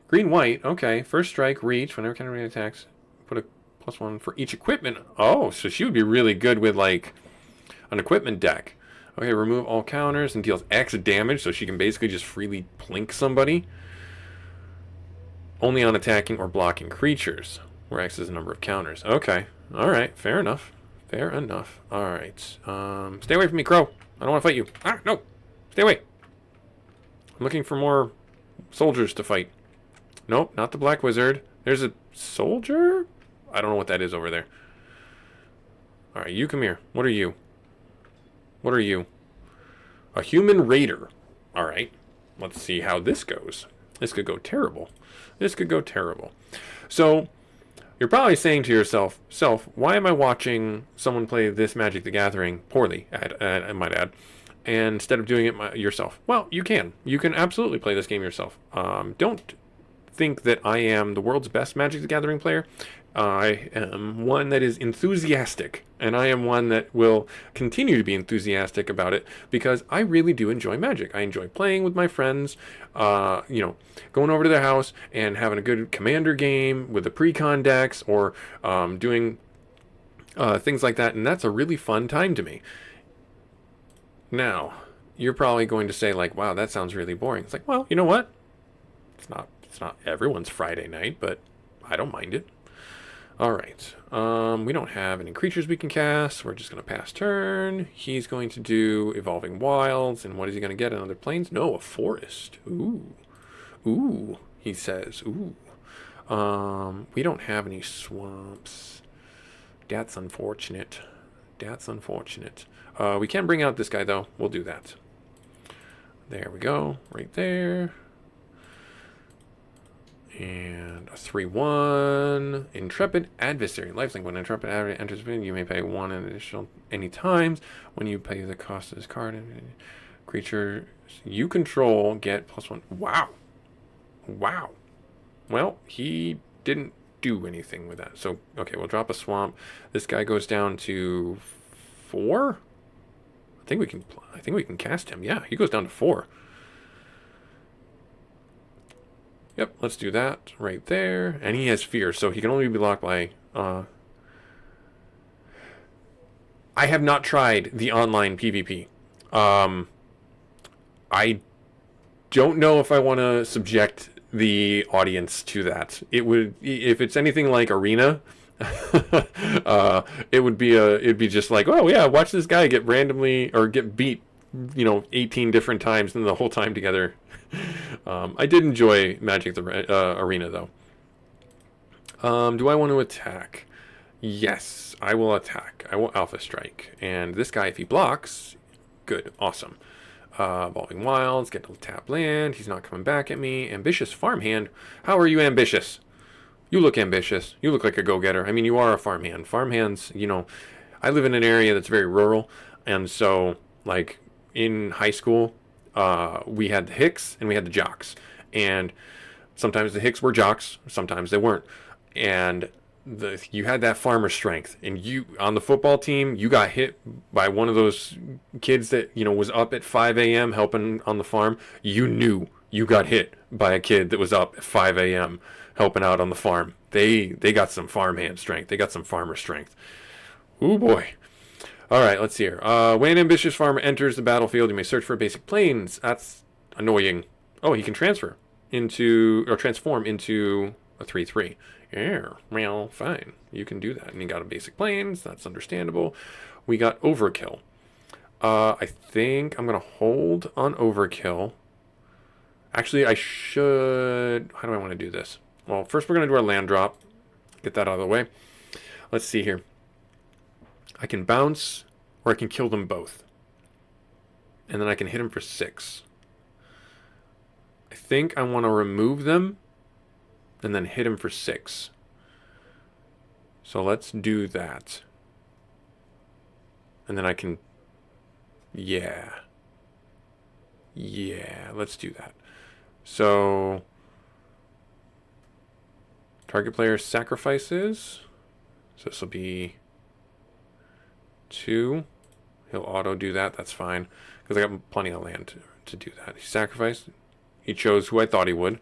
Green-white. Okay. First strike, reach. Whenever Catabri attacks, put a +1 for each equipment. Oh, so she would be really good with, like, an equipment deck. Okay, remove all counters and deals X damage, so she can basically just freely plink somebody. Only on attacking or blocking creatures, where X is the number of counters. Okay. All right. Fair enough. Fair enough. All right. Stay away from me, Crow. I don't want to fight you. Ah, no. Stay away. I'm looking for more soldiers to fight. Nope, not the Black Wizard. There's a soldier? I don't know what that is over there. All right, you come here. What are you? What are you? A human raider. All right. let's see how this goes. This could go terrible. This could go terrible. So you're probably saying to yourself, why am I watching someone play this Magic the Gathering poorly, I might add, and instead of doing it yourself? Well, you can. You can absolutely play this game yourself. Don't think that I am the world's best Magic the Gathering player. I am one that is enthusiastic, and I am one that will continue to be enthusiastic about it because I really do enjoy Magic. I enjoy playing with my friends, going over to their house and having a good Commander game with the pre-con decks, or doing things like that, and that's a really fun time to me. Now, you're probably going to say, like, wow, that sounds really boring. It's like, well, you know what? It's not everyone's Friday night, but I don't mind it. All right. We don't have any creatures we can cast. We're just going to pass turn. He's going to do Evolving Wilds. And what is he going to get? Another Plains? No, a Forest. Ooh. Ooh, he says. Ooh. We don't have any swamps. That's unfortunate. That's unfortunate. We can bring out this guy, though. We'll do that. There we go. Right there. And a 3/1 Intrepid Adversary. Lifelink. When Intrepid Adversary enters the field, you may pay 1 additional any times. When you pay the cost of this card, creature you control get +1. Wow. Wow. Well, he didn't do anything with that. So, okay, we'll drop a swamp. This guy goes down to 4. I think we can cast him. Yeah, he goes down to 4. Yep, let's do that right there. And he has fear, so he can only be blocked by... I have not tried the online PvP. I don't know if I want to subject the audience to that. It would, if it's anything like Arena, it'd be just like, oh yeah, watch this guy get randomly, or get beat, 18 different times and the whole time together. I did enjoy Magic the Arena, though. Do I want to attack? Yes, I will attack. I will Alpha Strike. And this guy, if he blocks, good, awesome. Evolving Wilds, get to tap land. He's not coming back at me. Ambitious Farmhand. How are you ambitious? You look ambitious. You look like a go-getter. I mean, you are a farmhand. Farmhands, I live in an area that's very rural. And so, like, in high school, we had the Hicks and we had the Jocks, and sometimes the Hicks were Jocks, sometimes they weren't, and you had that farmer strength, and you on the football team, you got hit by one of those kids that was up at 5 a.m. helping on the farm. You knew you got hit by a kid that was up at 5 a.m. helping out on the farm. They got some farmhand strength. They got some farmer strength. Ooh boy. All right, let's see here. When Ambitious Farmer enters the battlefield, you may search for basic planes. That's annoying. Oh, he can transform into a 3/3. Yeah, well, fine. You can do that. And you got a basic planes. That's understandable. We got Overkill. I think I'm going to hold on Overkill. Actually, I should... How do I want to do this? Well, first we're going to do our land drop. Get that out of the way. Let's see here. I can bounce, or I can kill them both. And then I can hit them for 6. I think I want to remove them, and then hit him for 6. So let's do that. And then I can... Yeah, let's do that. So... Target player sacrifices. So this will be... 2. He'll auto do that. That's fine, because I got plenty of land to do that. He sacrificed. He chose who I thought he would,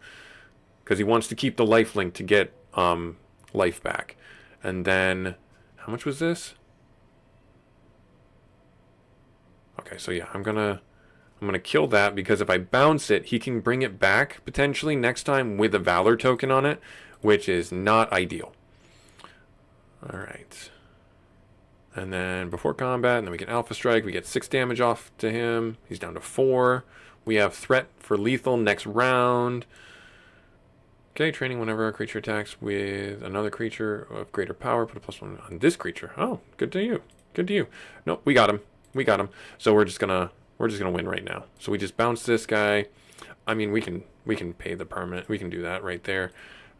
because he wants to keep the life link to get life back. And then, how much was this? Okay, so yeah, I'm gonna kill that, because if I bounce it, he can bring it back potentially next time with a Valor token on it, which is not ideal. All right. And then before combat, and then we get Alpha Strike. We get 6 damage off to him. He's down to 4. We have threat for lethal next round. Okay, training whenever a creature attacks with another creature of greater power. Put a +1 on this creature. Oh, good to you. Good to you. Nope, we got him. We got him. So we're just gonna win right now. So we just bounce this guy. I mean, we can pay the permanent. We can do that right there.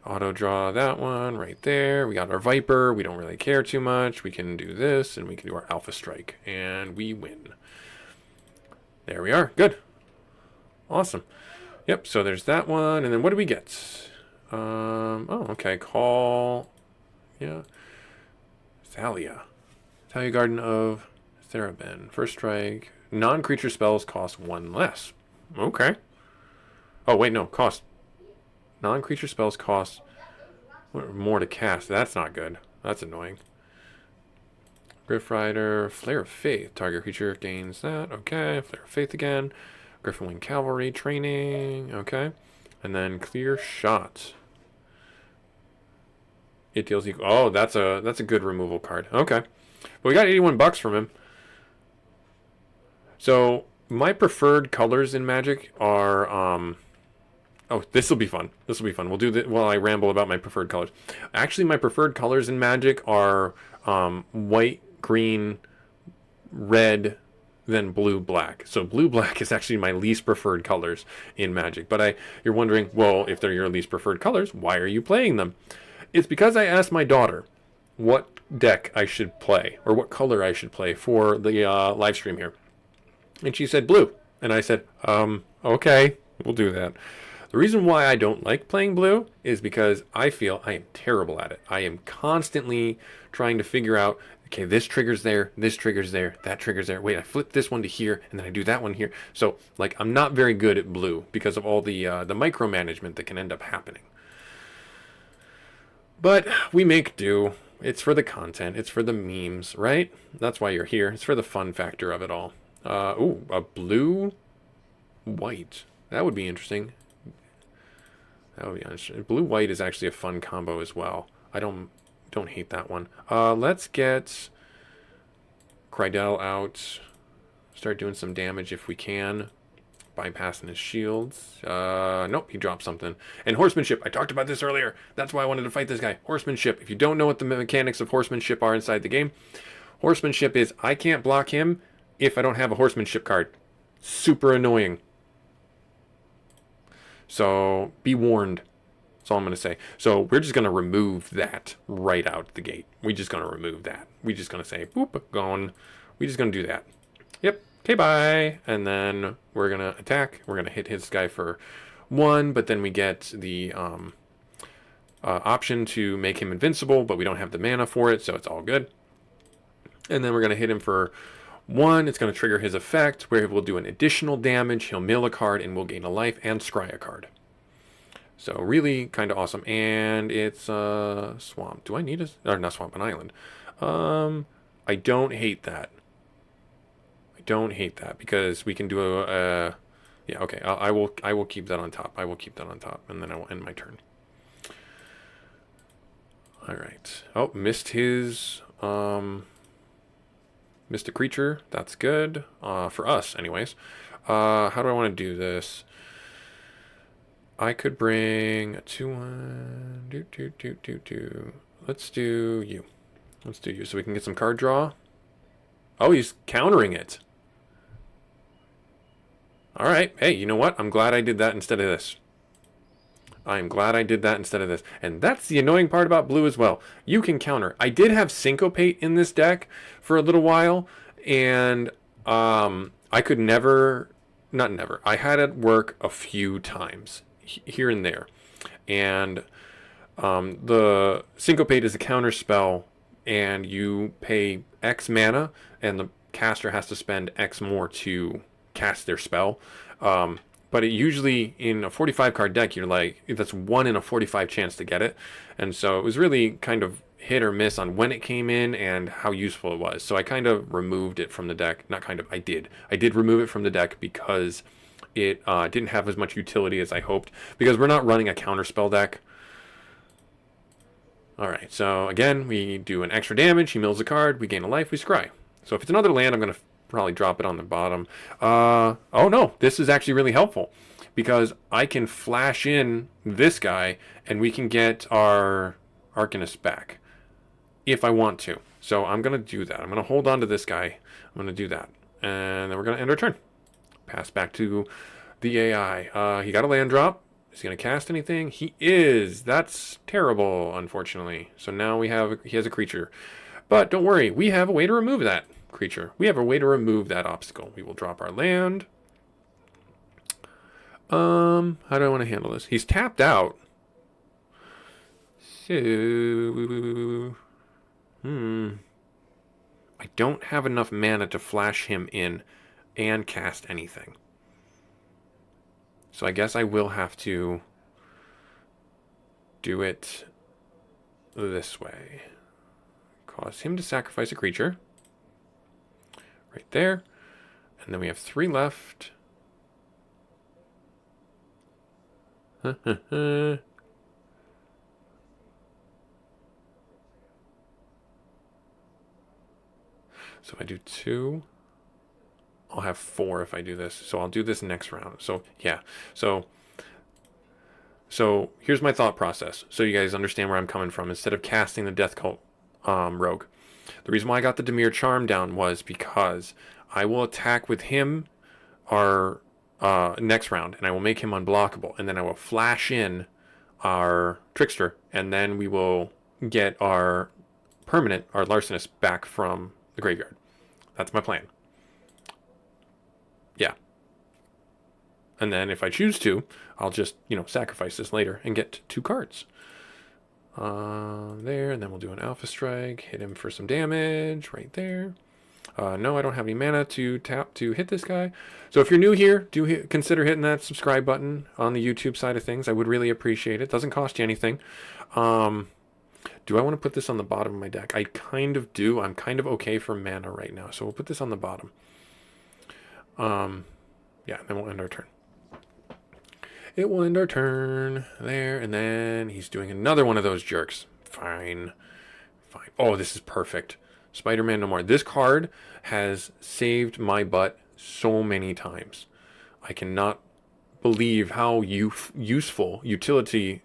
Auto draw that one right there. We got our Viper. We don't really care too much. We can do this, and we can do our Alpha Strike, and we win. There we are. Good. Awesome. Yep, so there's that one, and then what do we get? Oh, okay, call, yeah, Thalia. Thalia Garden of Theraben. First strike. Non-creature spells cost 1 less. Okay. Oh, wait, no, cost. Non-creature spells cost more to cast. That's not good. That's annoying. Griff Rider, Flare of Faith. Target creature gains that. Okay, Flare of Faith again. Griffin Wing Cavalry training. Okay. And then Clear Shot. It deals equal. Oh, that's a good removal card. Okay. But we got 81 bucks from him. So my preferred colors in Magic are oh, this will be fun. This will be fun. We'll do that while I ramble about my preferred colors. Actually, my preferred colors in Magic are white, green, red, then blue, black. So blue, black is actually my least preferred colors in Magic. But you're wondering, well, if they're your least preferred colors, why are you playing them? It's because I asked my daughter what deck I should play or what color I should play for the live stream here. And she said blue. And I said, okay, we'll do that. The reason why I don't like playing blue is because I feel I am terrible at it. I am constantly trying to figure out, okay, this trigger's there, this trigger's there, that trigger's there. Wait, I flip this one to here, and then I do that one here. So, like, I'm not very good at blue because of all the micromanagement that can end up happening. But we make do. It's for the content. It's for the memes, right? That's why you're here. It's for the fun factor of it all. Ooh, a blue, white. That would be interesting. That would be interesting. Blue white is actually a fun combo as well. I don't hate that one. Let's get Krydell out. Start doing some damage if we can. Bypassing his shields. Nope, he dropped something. And horsemanship. I talked about this earlier. That's why I wanted to fight this guy. Horsemanship. If you don't know what the mechanics of horsemanship are inside the game, horsemanship is I can't block him if I don't have a horsemanship card. Super annoying. So be warned. That's all I'm going to say. So we're just going to remove that right out the gate. We're just going to remove that. We're just going to say, boop, gone. We're just going to do that. Yep. Okay, bye. And then we're going to attack. We're going to hit his guy for 1, but then we get the option to make him invincible, but we don't have the mana for it, so it's all good. And then we're going to hit him for 1. It's going to trigger his effect, where we'll do an additional damage. He'll mill a card, and we'll gain a life and scry a card. So really kind of awesome. And it's swamp. Do I need a... Or not swamp, an island. I don't hate that. I don't hate that because we can do a yeah, okay. I will keep that on top. I will keep that on top, and then I will end my turn. All right. Oh, missed his missed a creature. That's good for us, anyways. How do I want to do this? I could bring a 2/1. Let's do you. Let's do you, so we can get some card draw. Oh, he's countering it. All right. Hey, you know what? I'm glad I did that instead of this. I'm glad I did that instead of this. And that's the annoying part about blue as well. You can counter. I did have Syncopate in this deck for a little while, and I could never, not never, I had it work a few times here and there. And the Syncopate is a counter spell, and you pay X mana, and the caster has to spend X more to cast their spell. But it usually, in a 45 card deck, you're like, that's 1 in a 45 chance to get it. And so it was really kind of hit or miss on when it came in and how useful it was. So I kind of removed it from the deck. Not kind of, I did. I did remove it from the deck because it didn't have as much utility as I hoped. Because we're not running a counterspell deck. Alright, so again, we do an extra damage. He mills a card. We gain a life. We scry. So if it's another land, I'm going to probably drop it on the bottom. Oh no, this is actually really helpful because I can flash in this guy and we can get our Arcanist back if I want to. So I'm going to do that. I'm going to hold on to this guy. I'm going to do that. And then we're going to end our turn. Pass back to the AI. He got a land drop. Is he going to cast anything? He is. That's terrible, unfortunately. So now he has a creature. But don't worry, we have a way to remove that creature. We have a way to remove that obstacle. We will drop our land. How do I want to handle this? He's tapped out. So, I don't have enough mana to flash him in and cast anything. So I guess I will have to do it this way. Cause him to sacrifice a creature. Right there. And then we have 3 left. So if I do 2, I'll have 4 if I do this. So I'll do this next round. So yeah. So here's my thought process. So you guys understand where I'm coming from. Instead of casting the Death Cult rogue, the reason why I got the Dimir Charm down was because I will attack with him our next round, and I will make him unblockable, and then I will flash in our Trickster, and then we will get our permanent, our Larcenist, back from the graveyard. That's my plan. Yeah. And then if I choose to, I'll just, sacrifice this later and get 2 cards. There, and then we'll do an Alpha Strike, hit him for some damage right there. No, I don't have any mana to tap to hit this guy. So if you're new here, consider hitting that subscribe button on the YouTube side of things. I would really appreciate it. Doesn't cost you anything. Do I want to put this on the bottom of my deck? I kind of do. I'm kind of okay for mana right now. So we'll put this on the bottom. Yeah, then we'll end our turn. It will end our turn there, and then he's doing another one of those jerks. Fine. Oh, this is perfect. Spider-Man No More. This card has saved my butt so many times. I cannot believe how useful the utility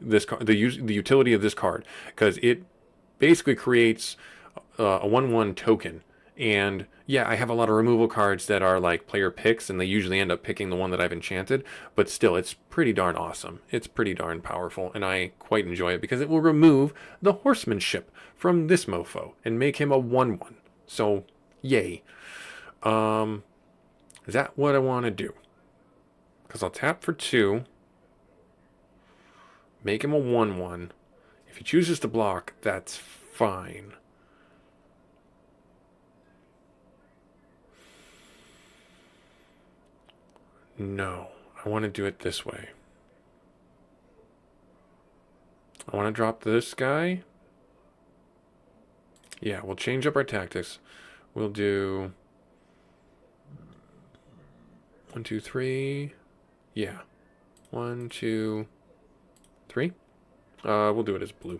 of this card, because it basically creates a 1/1 token. And yeah, I have a lot of removal cards that are like player picks, and they usually end up picking the one that I've enchanted, but still, it's pretty darn awesome. It's pretty darn powerful, and I quite enjoy it because it will remove the horsemanship from this mofo and make him a 1/1. So, yay. Is that what I want to do? Because I'll tap for 2, make him a 1/1. If he chooses to block, that's fine. No, I want to do it this way. I want to drop this guy. Yeah, we'll change up our tactics. We'll do 1, 2, 3. Yeah. 1, 2, 3. We'll do it as blue.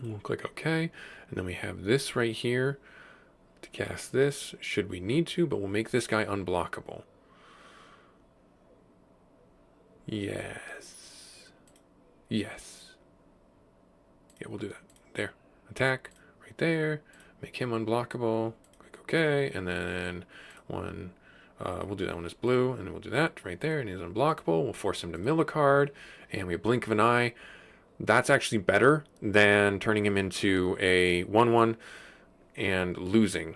We'll click OK. And then we have this right here to cast this, should we need to, but we'll make this guy unblockable. Yes. Yes. Yeah, we'll do that. There. Attack. Right there. Make him unblockable. Click OK. And then we'll do that one as blue. And then we'll do that right there. And he's unblockable. We'll force him to mill a card. And we blink of an eye. That's actually better than turning him into a 1/1 and losing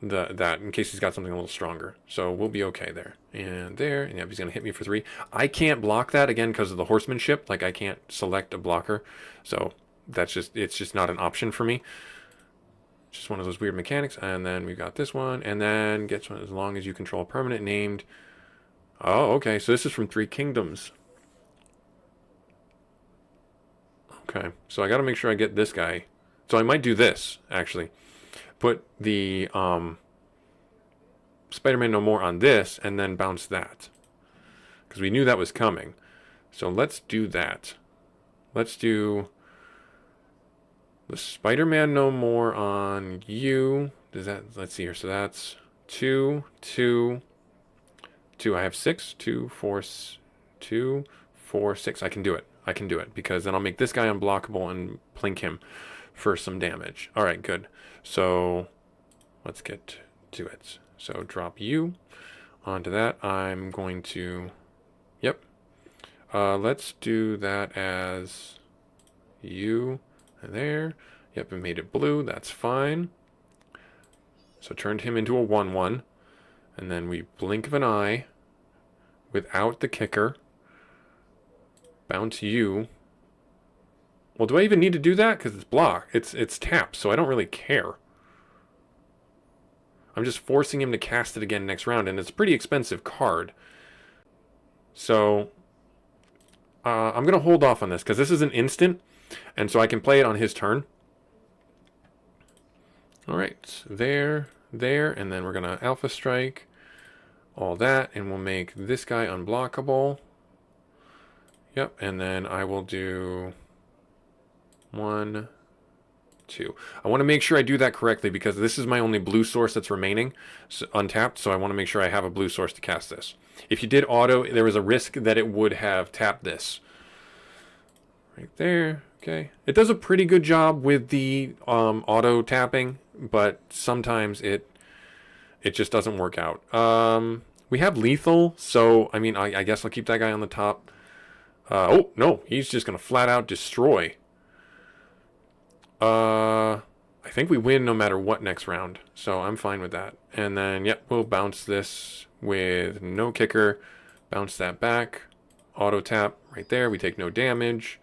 that in case he's got something a little stronger. So we'll be okay there. And there, and yeah, he's gonna hit me for 3. I can't block that again because of the horsemanship. Like, I can't select a blocker. So it's just not an option for me. Just one of those weird mechanics. And then we've got this one, and then gets one as long as you control a permanent named. Oh, okay. So this is from 3 Kingdoms. Okay, so I got to make sure I get this guy. So I might do this, actually. Put the Spider-Man No More on this, and then bounce that. Because we knew that was coming. So let's do that. Let's do the Spider-Man No More on you. Does that, let's see here. So that's 2, 2, 2. I have 6, 2, 4, 2, 4, 6. I can do it. I can do it, because then I'll make this guy unblockable and plink him for some damage. All right, good. So let's get to it. So drop you. Onto that, I'm going to, yep. Let's do that as you there. Yep, and made it blue. That's fine. So turned him into a 1/1. And then we blink of an eye without the kicker. Bounce you. Well, do I even need to do that? Because it's block. It's tap, so I don't really care. I'm just forcing him to cast it again next round, and it's a pretty expensive card. So I'm going to hold off on this, because this is an instant, and so I can play it on his turn. Alright, there, and then we're going to Alpha Strike, all that, and we'll make this guy unblockable. Yep, and then I will do 1, 2. I want to make sure I do that correctly because this is my only blue source that's remaining, so untapped, so I want to make sure I have a blue source to cast this. If you did auto, there was a risk that it would have tapped this. Right there, okay. It does a pretty good job with the auto tapping, but sometimes it just doesn't work out. We have lethal, so I mean, I guess I'll keep that guy on the top. Oh, no, he's just going to flat out destroy. I think we win no matter what next round, so I'm fine with that. And then, yep, we'll bounce this with no kicker. Bounce that back. Auto tap right there. We take no damage.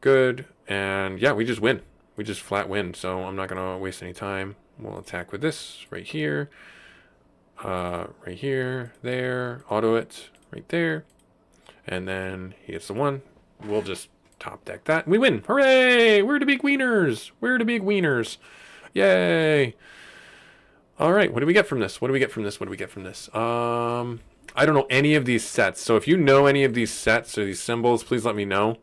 Good. And, yeah, we just win. We just flat win, so I'm not going to waste any time. We'll attack with this right here. Right here, there. Auto it right there. And then he gets the 1. We'll just top deck that. We win. Hooray! We're the big wieners. We're the big wieners. Yay! All right. What do we get from this? What do we get from this? What do we get from this? I don't know any of these sets. So if you know any of these sets or these symbols, please let me know.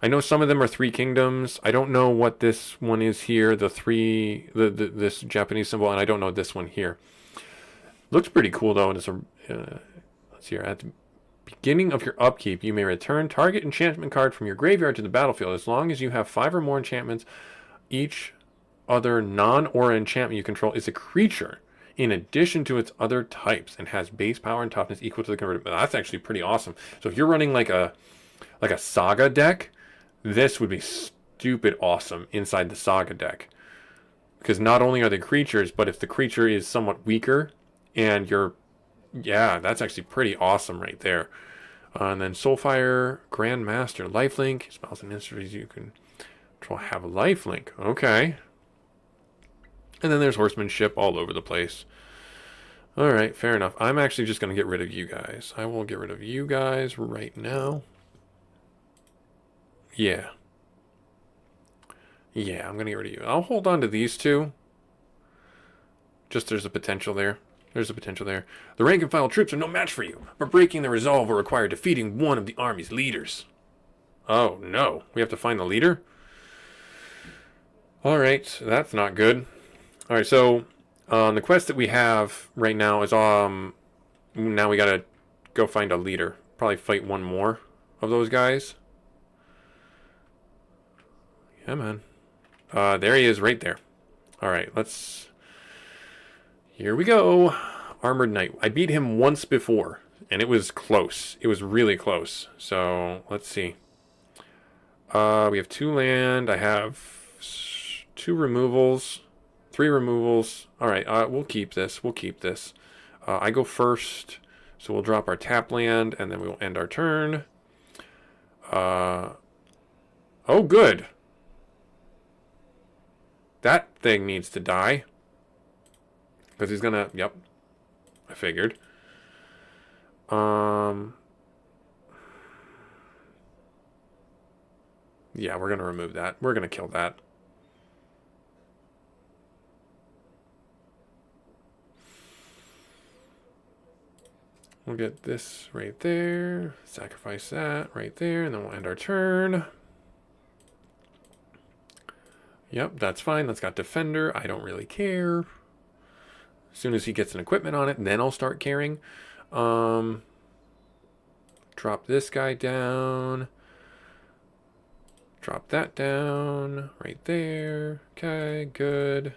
I know some of them are 3 kingdoms. I don't know what this one is here. This Japanese symbol, and I don't know this one here. Looks pretty cool though. And it's a let's see here. At the beginning of your upkeep, you may return target enchantment card from your graveyard to the battlefield as long as you have 5 or more enchantments. Each other non-aura enchantment you control is a creature in addition to its other types and has base power and toughness equal to the converted. That's actually pretty awesome. So if you're running like a Saga deck, this would be stupid awesome inside the Saga deck. Because not only are they creatures, but if the creature is somewhat weaker and you're, yeah, that's actually pretty awesome right there. And then Soulfire, Grandmaster, Lifelink, spells and instruments you can control have a lifelink. Okay. And then there's Horsemanship all over the place. Alright, fair enough. I'm actually just going to get rid of you guys. I will get rid of you guys right now. Yeah. Yeah, I'm going to get rid of you. I'll hold on to these 2. Just there's a potential there. There's a potential there. The rank and file troops are no match for you, but breaking the resolve will require defeating one of the army's leaders. Oh, no. We have to find the leader? Alright, that's not good. Alright, so the quest that we have right now is now we gotta go find a leader. Probably fight one more of those guys. Yeah, man. There he is right there. Alright, let's... Here we go. Armored Knight. I beat him once before, and it was close. It was really close. So, let's see. We have 2 land. I have 2 removals. 3 removals. Alright, we'll keep this. We'll keep this. I go first, so we'll drop our tap land, and then we'll end our turn. Oh, good. That thing needs to die. Because he's gonna... Yep. I figured. Yeah, we're gonna remove that. We're gonna kill that. We'll get this right there. Sacrifice that right there. And then we'll end our turn. Yep, that's fine. That's got Defender. I don't really care. As soon as he gets an equipment on it, then I'll start caring. Drop this guy down. Drop that down. Right there. Okay, good.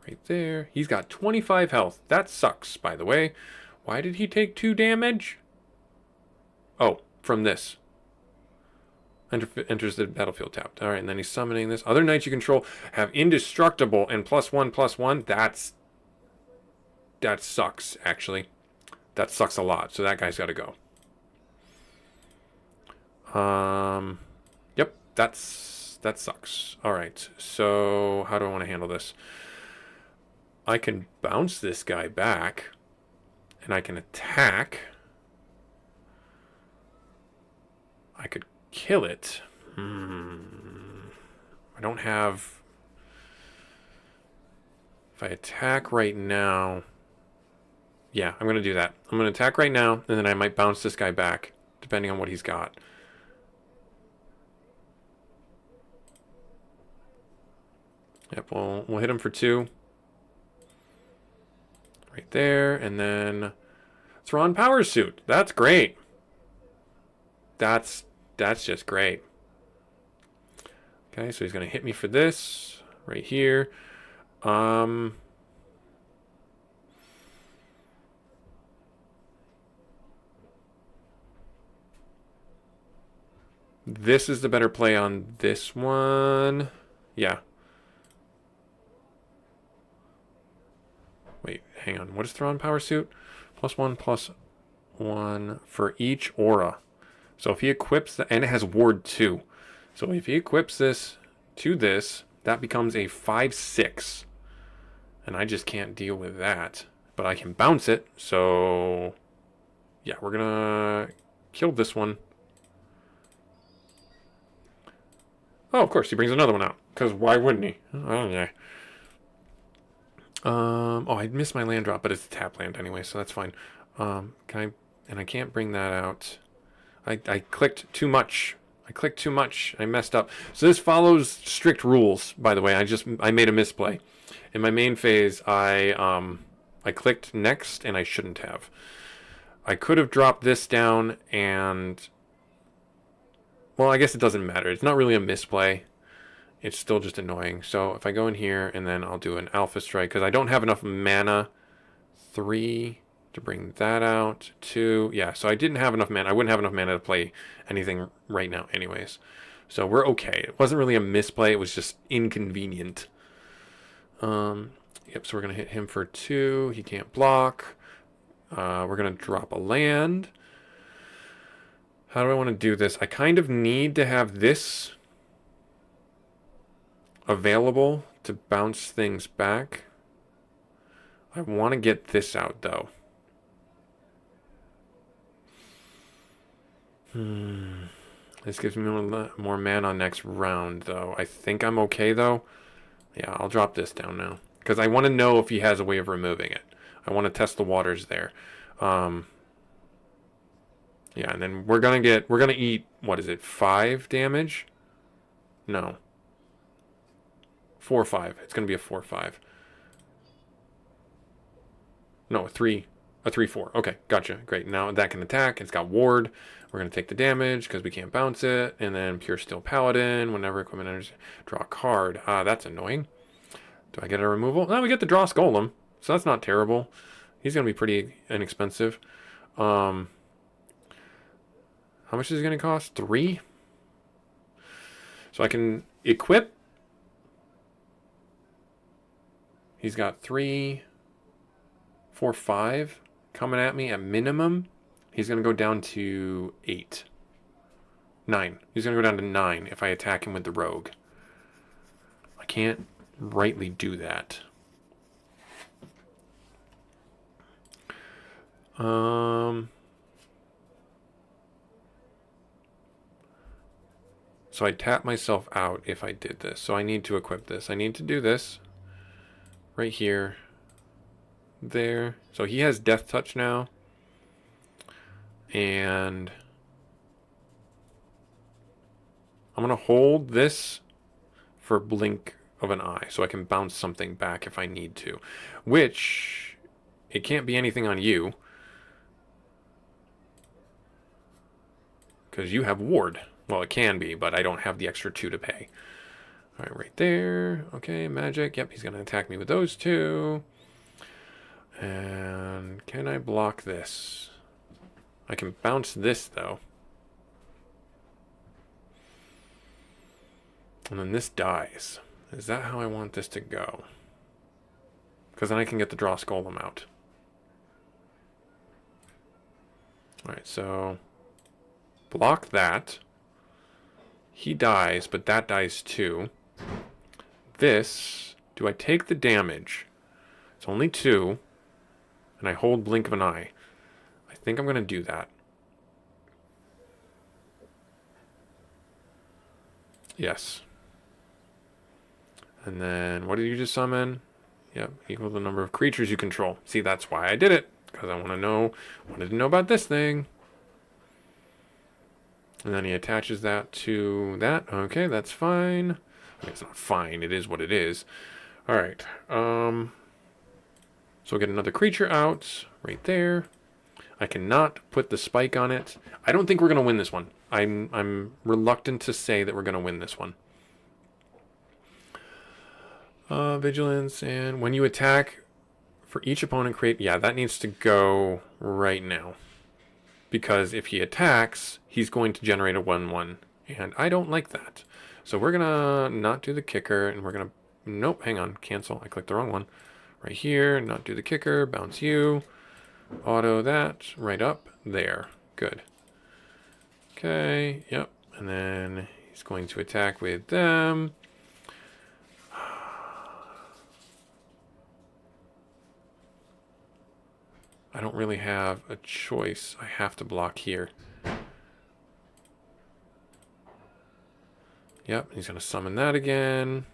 Right there. He's got 25 health. That sucks, by the way. Why did he take 2 damage? Oh, from this. Enters the battlefield tapped. Alright, and then he's summoning this. Other knights you control have indestructible and +1/+1. That sucks, actually. That sucks a lot. So that guy's got to go. Yep, that sucks. Alright, so how do I want to handle this? I can bounce this guy back. And I can attack. I could kill it. I don't have... If I attack right now... Yeah, I'm going to do that. I'm going to attack right now, and then I might bounce this guy back, depending on what he's got. Yep, we'll hit him for 2. Right there, and then Thrawn Power Suit. That's great. That's just great. Okay, so he's going to hit me for this right here. This is the better play on this one. Yeah. Wait, hang on. What is Thrawn Power Suit? +1/+1 for each aura. So if he equips and it has Ward 2. So if he equips this to this, that becomes a 5/6. And I just can't deal with that. But I can bounce it, so yeah, we're gonna kill this one. Oh, of course, he brings another one out. Because why wouldn't he? Oh, yeah. Oh, I missed my land drop, but it's a tap land anyway, so that's fine. Can I... And I can't bring that out. I clicked too much. I messed up. So this follows strict rules, by the way. I made a misplay. In my main phase, I clicked next, and I shouldn't have. I could have dropped this down, and... Well, I guess it doesn't matter. It's not really a misplay. It's still just annoying. So if I go in here, and then I'll do an Alpha Strike, because I don't have enough mana. 3 to bring that out. 2. Yeah, so I didn't have enough mana. I wouldn't have enough mana to play anything right now anyways. So we're okay. It wasn't really a misplay. It was just inconvenient. Yep, so we're going to hit him for 2. He can't block. We're going to drop a land. How do I want to do this? I kind of need to have this available to bounce things back. I want to get this out, though. This gives me more mana next round, though. I think I'm okay, though. Yeah, I'll drop this down now. Because I want to know if he has a way of removing it. I want to test the waters there. Yeah, and then we're gonna eat, what is it, 5 damage? No. 4/5. It's gonna be a 4/5. No, a 3/4. Okay, gotcha. Great. Now that can attack. It's got ward. We're gonna take the damage because we can't bounce it. And then Pure Steel Paladin. Whenever equipment enters, draw a card. That's annoying. Do I get a removal? No, we get the Dross Golem, so that's not terrible. He's gonna be pretty inexpensive. How much is it going to cost? 3? So I can equip. He's got 3, 4, 5 coming at me at minimum. He's going to go down to 8. 9. He's going to go down to 9 if I attack him with the rogue. I can't rightly do that. So I'd tap myself out if I did this. So I need to equip this. I need to do this. Right here. There. So he has Death Touch now. And I'm going to hold this for blink of an eye. So I can bounce something back if I need to. Which, it can't be anything on you. Because you have ward. Well, it can be, but I don't have the extra 2 to pay. All right, right there. Okay, magic. Yep, he's going to attack me with those 2. And can I block this? I can bounce this, though. And then this dies. Is that how I want this to go? Because then I can get the Dross Golem out. Alright, so block that. He dies, but that dies too. This, do I take the damage? It's only 2. And I hold Blink of an Eye. I think I'm going to do that. Yes. And then, what did you just summon? Yep, equal the number of creatures you control. See, that's why I did it. Because I wanted to know about this thing. And then he attaches that to that. Okay, that's fine. I mean, it's not fine. It is what it is. All right. So we'll get another creature out right there. I cannot put the spike on it. I don't think we're going to win this one. I'm reluctant to say that we're going to win this one. Vigilance, and when you attack, for each opponent create... Yeah, that needs to go right now. Because if he attacks, he's going to generate a 1/1. And I don't like that. So we're going to not do the kicker, and we're going to... Nope, hang on, cancel. I clicked the wrong one. Right here, not do the kicker, bounce you. Auto that, right up, there. Good. Okay, yep. And then he's going to attack with them. I don't really have a choice. I have to block here. Yep, he's going to summon that again.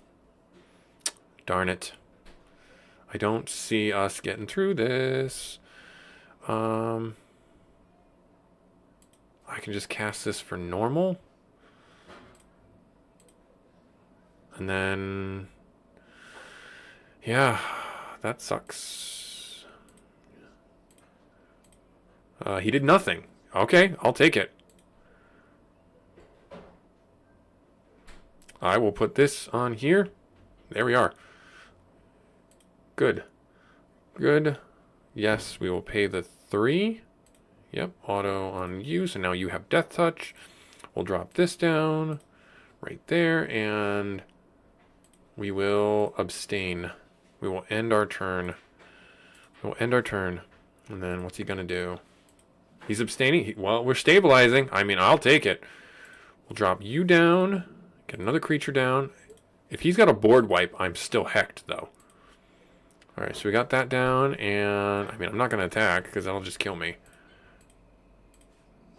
Darn it. I don't see us getting through this. I can just cast this for normal. And then... Yeah, that sucks. He did nothing. Okay, I'll take it. I will put this on here. There we are. Good. Good. Yes, we will pay the 3. Yep, auto on you. So now you have Death Touch. We'll drop this down right there, and we will abstain. We will end our turn. We'll end our turn. And then what's he going to do? He's abstaining. Well, we're stabilizing. I mean, I'll take it. We'll drop you down. Get another creature down. If he's got a board wipe, I'm still hecked, though. Alright, so we got that down, and... I mean, I'm not going to attack, because that'll just kill me.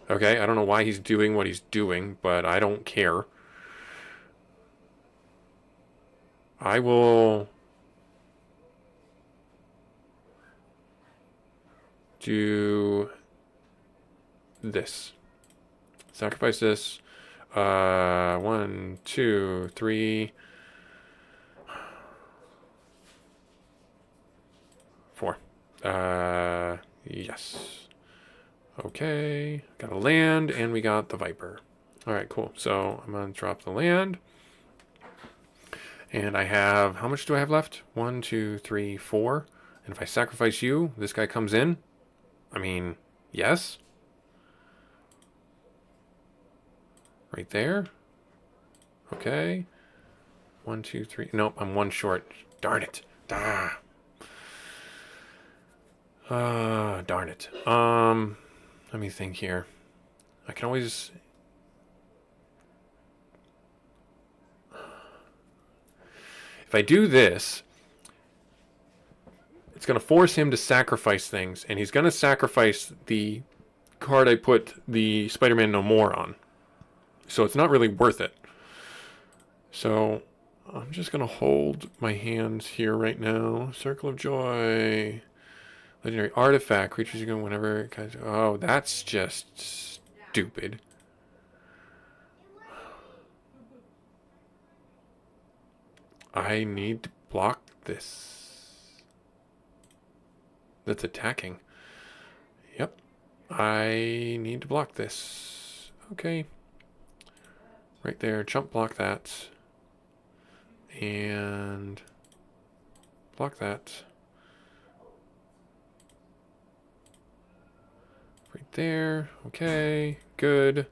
Okay, I don't know why he's doing what he's doing, but I don't care. I will... do... this. Sacrifice this. 1, 2, 3... 4. Yes. Okay. Got a land, and we got the Viper. Alright, cool. So, I'm going to drop the land. And I have... How much do I have left? 1, 2, 3, 4. And if I sacrifice you, this guy comes in. I mean, yes. Right there. Okay. 1, 2, 3. Nope, I'm 1 short. Darn it. Ah. Darn it. Let me think here. I can always... If I do this, it's going to force him to sacrifice things, and he's going to sacrifice the card I put the Spider-Man No More on. So it's not really worth it. So I'm just going to hold my hands here right now. Circle of Joy. Legendary artifact. Creatures you can whenever... Oh, that's just stupid. I need to block this. That's attacking. Yep. I need to block this. Okay. Right there. Jump block that. And block that. there. Okay, good.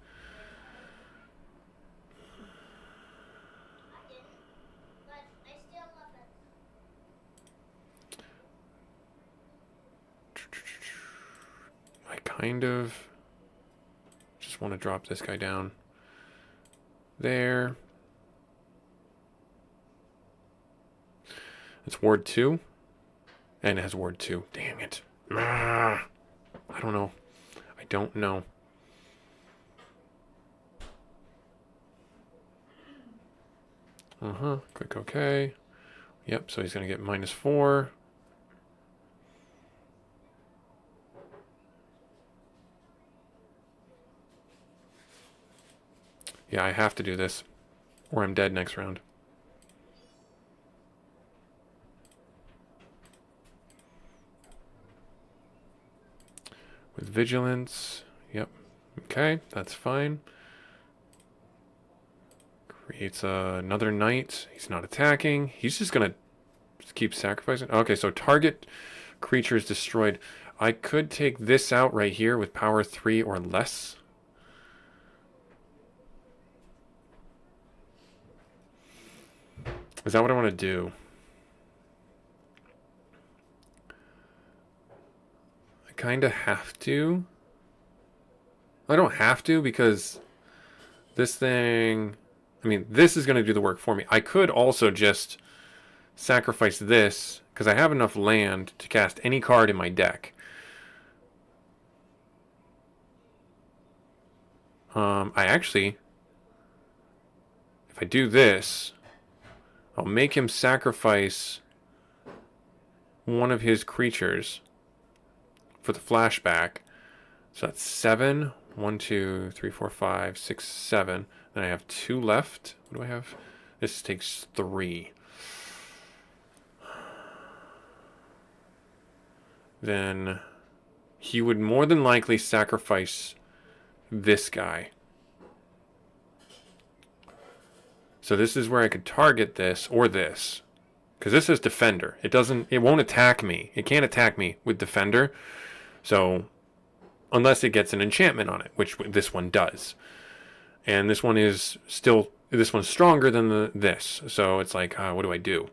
I kind of just want to drop this guy down there. It's Ward 2. And it has Ward 2. Dang it. I don't know. I don't know. Click OK. Yep, so he's going to get -4. Yeah, I have to do this, or I'm dead next round. With vigilance, yep. Okay, that's fine. Creates another knight. He's not attacking. He's just gonna keep sacrificing. Okay, so target creature is destroyed. I could take this out right here with power 3 or less. Is that what I want to do? I kind of have to. I don't have to because this thing... I mean, this is going to do the work for me. I could also just sacrifice this because I have enough land to cast any card in my deck. I actually... If I do this... I'll make him sacrifice one of his creatures for the flashback. So that's 7. 1, 2, 3, 4, 5, 6, 7. Then I have 2 left. What do I have? This takes 3. Then he would more than likely sacrifice this guy. So this is where I could target this or this. Because this is Defender. It won't attack me. It can't attack me with Defender. So, unless it gets an enchantment on it, which this one does. And this one is still, this one's stronger than this. So it's like, what do I do?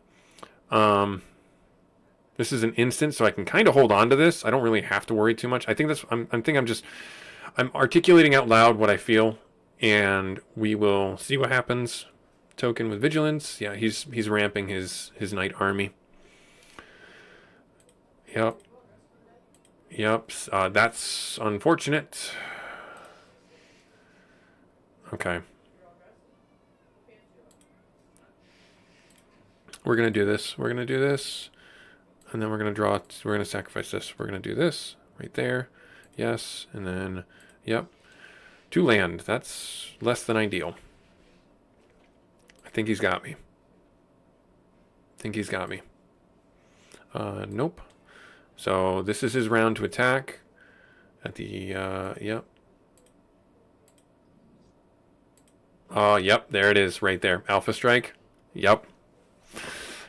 This is an instant, so I can kind of hold on to this. I don't really have to worry too much. I think I'm articulating out loud what I feel. And we will see what happens. Token with vigilance. Yeah, he's ramping his knight army. Yep. That's unfortunate. Okay. We're gonna do this. And then we're gonna sacrifice this. We're gonna do this right there. Yes, and then yep. 2 land. That's less than ideal. I think he's got me. Nope. So this is his round to attack. At the, yep. Yep, there it is, right there. Alpha Strike. Yep.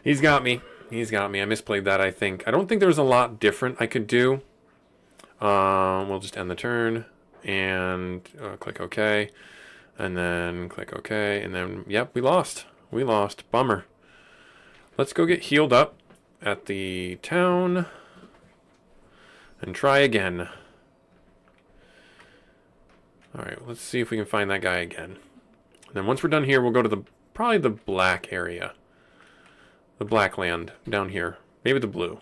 He's got me. I misplayed that, I think. I don't think there was a lot different I could do. We'll just end the turn. And click OK. And then click OK. And then, yep, we lost. Bummer. Let's go get healed up at the town. And try again. Alright, let's see if we can find that guy again. And then once we're done here, we'll go to probably the black area. The black land down here. Maybe the blue.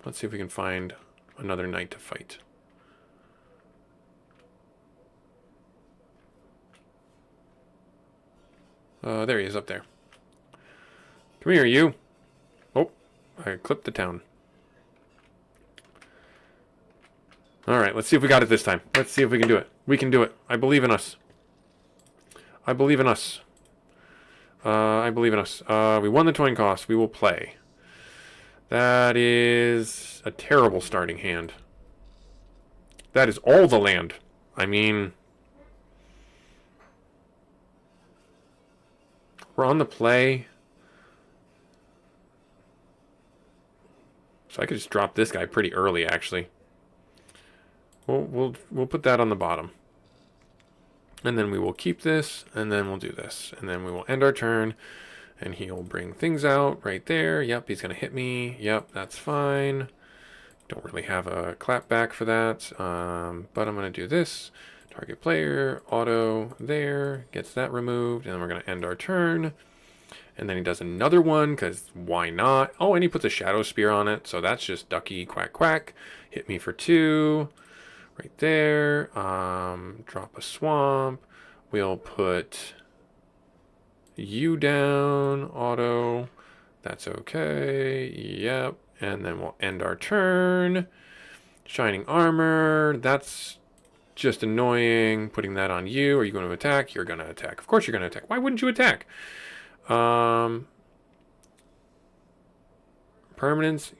Let's see if we can find another knight to fight. There he is up there. Come here, you. Oh, I clipped the town. Alright, let's see if we got it this time. Let's see if we can do it. We can do it. I believe in us. We won the coin cost. We will play. That is a terrible starting hand. That is all the land. I mean... We're on the play. So I could just drop this guy pretty early, actually. We'll put that on the bottom. And then we will keep this, and then we'll do this. And then we will end our turn, and he'll bring things out right there. Yep, he's going to hit me. Yep, that's fine. Don't really have a clap back for that, but I'm going to do this. Target player, auto there, gets that removed, and then we're going to end our turn. And then he does another one, because why not? Oh, and he puts a Shadow Spear on it, so that's just ducky, quack, quack. Hit me for 2. Right there. Drop a swamp. We'll put you down. Auto. That's okay. Yep. And then we'll end our turn. Shining Armor. That's just annoying. Putting that on you. Are you going to attack? You're going to attack. Of course you're going to attack. Why wouldn't you attack? Permanents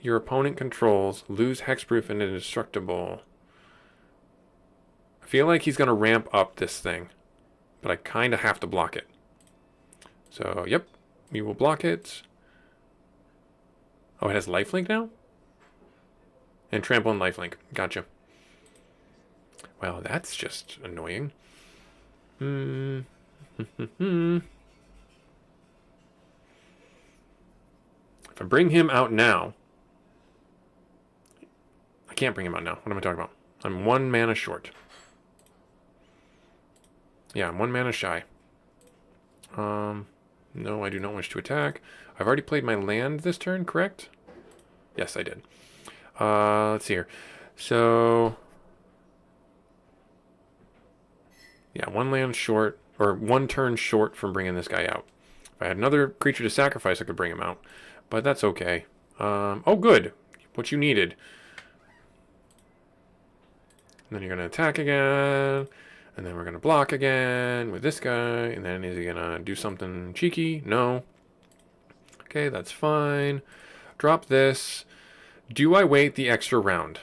your opponent controls lose hexproof and indestructible. I feel like he's going to ramp up this thing, but I kind of have to block it. So, yep, we will block it. Oh, it has lifelink now? And trample and lifelink. Gotcha. Well, that's just annoying. If I bring him out now... I can't bring him out now. What am I talking about? I'm 1 mana short. Yeah, I'm 1 mana shy. No, I do not wish to attack. I've already played my land this turn, correct? Yes, I did. Let's see here. So... yeah, 1 land short, or 1 turn short from bringing this guy out. If I had another creature to sacrifice, I could bring him out. But that's okay. Oh, good. What you needed. And then you're going to attack again. And then we're going to block again with this guy. And then is he going to do something cheeky? No. Okay, that's fine. Drop this. Do I wait the extra round?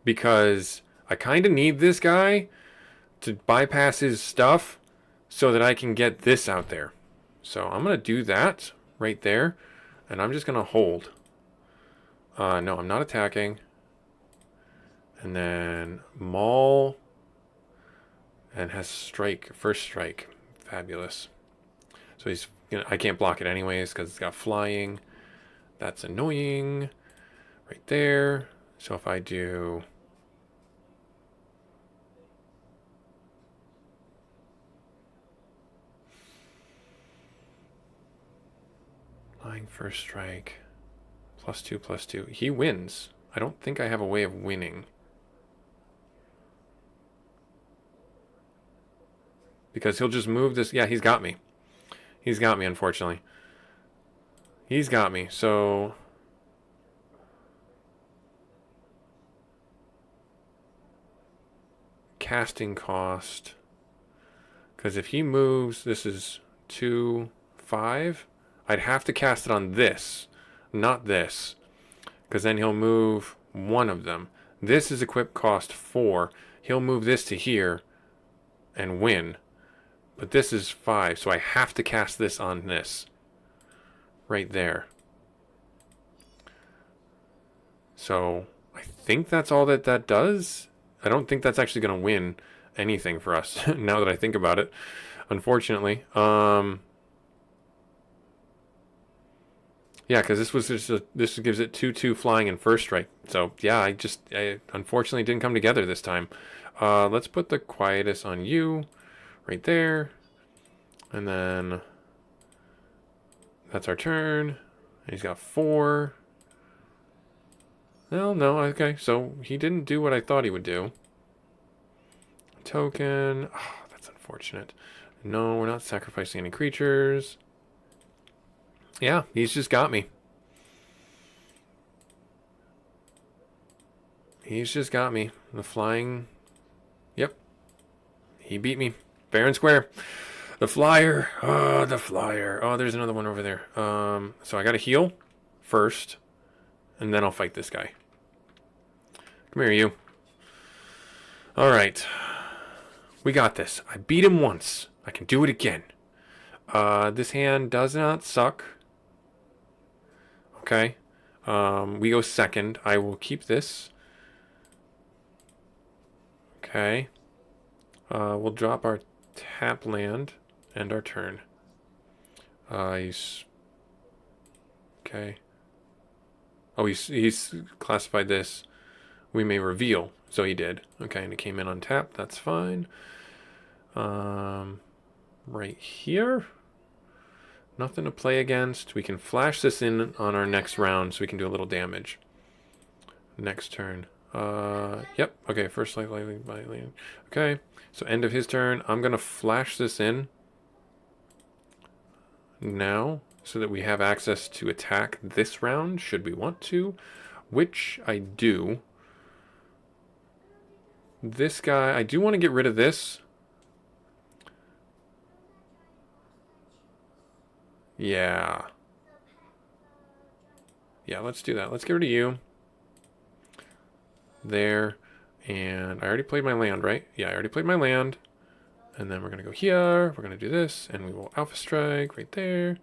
Because I kind of need this guy to bypass his stuff so that I can get this out there. So I'm going to do that right there. And I'm just going to hold. No, I'm not attacking. And then maul. And has strike. First strike. Fabulous. So he's I can't block it anyways because it's got flying. That's annoying. Right there. So if I do... flying first strike. +2/+2. He wins. I don't think I have a way of winning. Because he'll just move this. Yeah, he's got me. He's got me, unfortunately. He's got me, so... casting cost. Because if he moves, this is 2, 5. I'd have to cast it on this, not this. Because then he'll move one of them. This is equip cost 4. He'll move this to here and win. But this is 5, so I have to cast this on this. Right there. So, I think that's all that does. I don't think that's actually going to win anything for us, now that I think about it. Unfortunately. Yeah, because this was just this gives it 2/2 flying and first strike. So, yeah, I unfortunately didn't come together this time. Let's put the quietus on you. Right there. And then that's our turn. He's got 4. Well, no, okay. So he didn't do what I thought he would do. Token. Oh, that's unfortunate. No, we're not sacrificing any creatures. Yeah, he's just got me. He's just got me. The flying. Yep. He beat me. Fair and square. The flyer. Oh, the flyer. Oh, there's another one over there. So I gotta heal first. And then I'll fight this guy. Come here, you. Alright. We got this. I beat him once. I can do it again. This hand does not suck. Okay. We go second. I will keep this. Okay. We'll drop our tap land and our turn. He's... Okay. Oh, he's classified this. We may reveal. So he did. Okay, and it came in on tap. That's fine. Right here. Nothing to play against. We can flash this in on our next round so we can do a little damage. Next turn. Yep. Okay, first life by land. Okay, so end of his turn. I'm going to flash this in now so that we have access to attack this round should we want to, which I do. This guy, I do want to get rid of this. Yeah. Yeah, let's do that. Let's get rid of you. There. And I already played my land, right? Yeah, I already played my land. And then we're going to go here. We're going to do this. And we will Alpha Strike right there.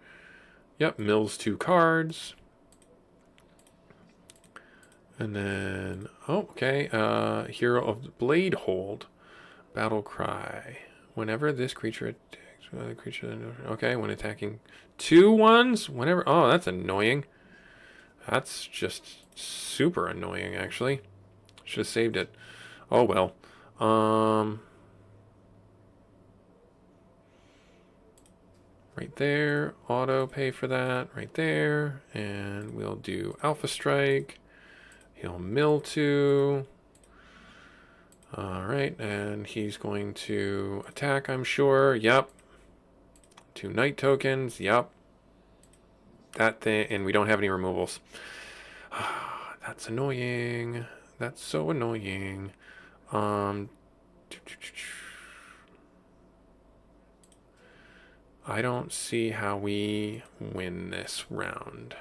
Yep, mills 2 cards. And then, oh, okay. Hero of the Blade Hold. Battle Cry. Whenever this creature attacks another creature. Okay, when attacking 2/1s. Whenever. Oh, that's annoying. That's just super annoying, actually. Should have saved it. Oh, well. Right there. Auto pay for that. Right there. And we'll do Alpha Strike. He'll mill 2. Alright, and he's going to attack, I'm sure. Yep. 2 night tokens. Yep. That thing. And we don't have any removals. That's annoying. That's so annoying. I don't see how we win this round.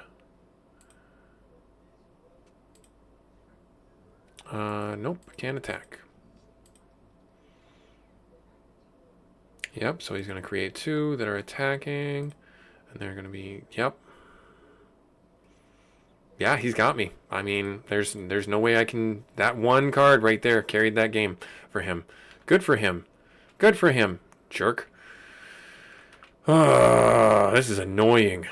Nope, can't attack. Yep, so he's going to create 2 that are attacking. And they're going to be, yep. Yeah, he's got me. I mean, there's no way I can... That one card right there carried that game for him. Good for him. Good for him, jerk. This is annoying.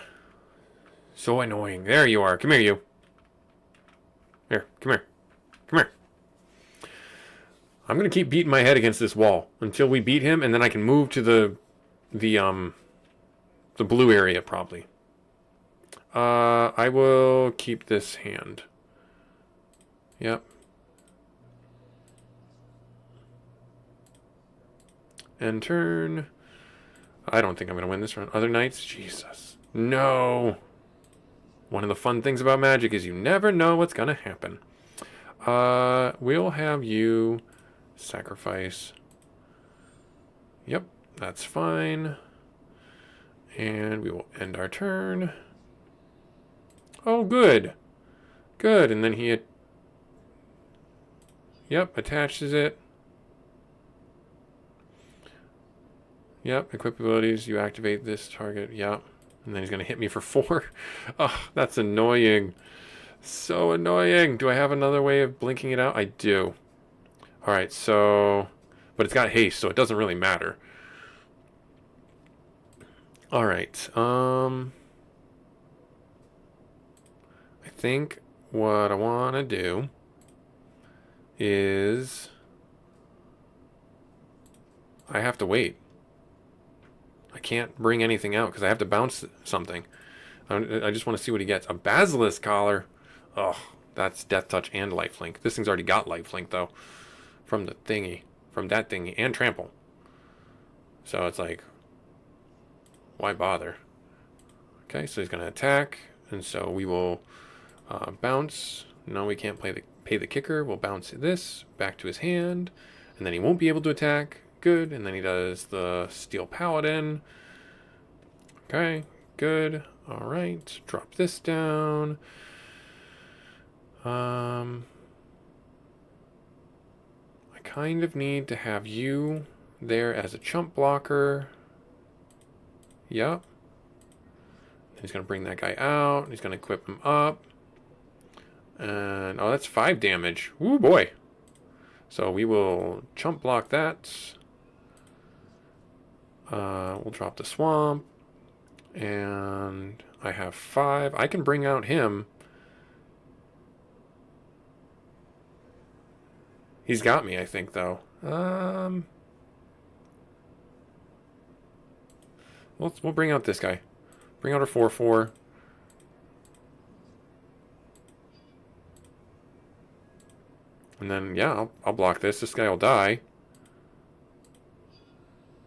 So annoying. There you are. Come here, you. Here, come here. Come here. I'm going to keep beating my head against this wall until we beat him, and then I can move to the blue area, probably. I will keep this hand. Yep. End turn. I don't think I'm going to win this round. Other knights? Jesus. No. One of the fun things about Magic is you never know what's going to happen. We'll have you sacrifice. Yep, that's fine. And we will end our turn. Oh, good. Good, and then he... Yep, attaches it. Yep, equip abilities. You activate this target. Yep. And then he's going to hit me for 4. Oh, that's annoying. So annoying. Do I have another way of blinking it out? I do. Alright, so... But it's got haste, so it doesn't really matter. Alright, I think what I want to do is... I have to wait. I can't bring anything out because I have to bounce something. I just want to see what he gets. A Basilisk Collar. Oh, that's Death Touch and Lifelink. This thing's already got Lifelink, though. From the thingy. From that thingy. And Trample. So it's like... Why bother? Okay, so he's going to attack. And so we will bounce. No, we can't pay the kicker. We'll bounce this back to his hand. And then he won't be able to attack. Good. And then he does the Steel Paladin. Okay, good. Alright, drop this down. I kind of need to have you there as a chump blocker. Yep. He's going to bring that guy out. He's going to equip him up. And, oh, that's 5 damage. Ooh, boy. So we will chump block that. We'll drop the swamp. And I have 5. I can bring out him. He's got me, I think, though. We'll bring out this guy. Bring out our 4/4. And then, yeah, I'll block this. This guy will die.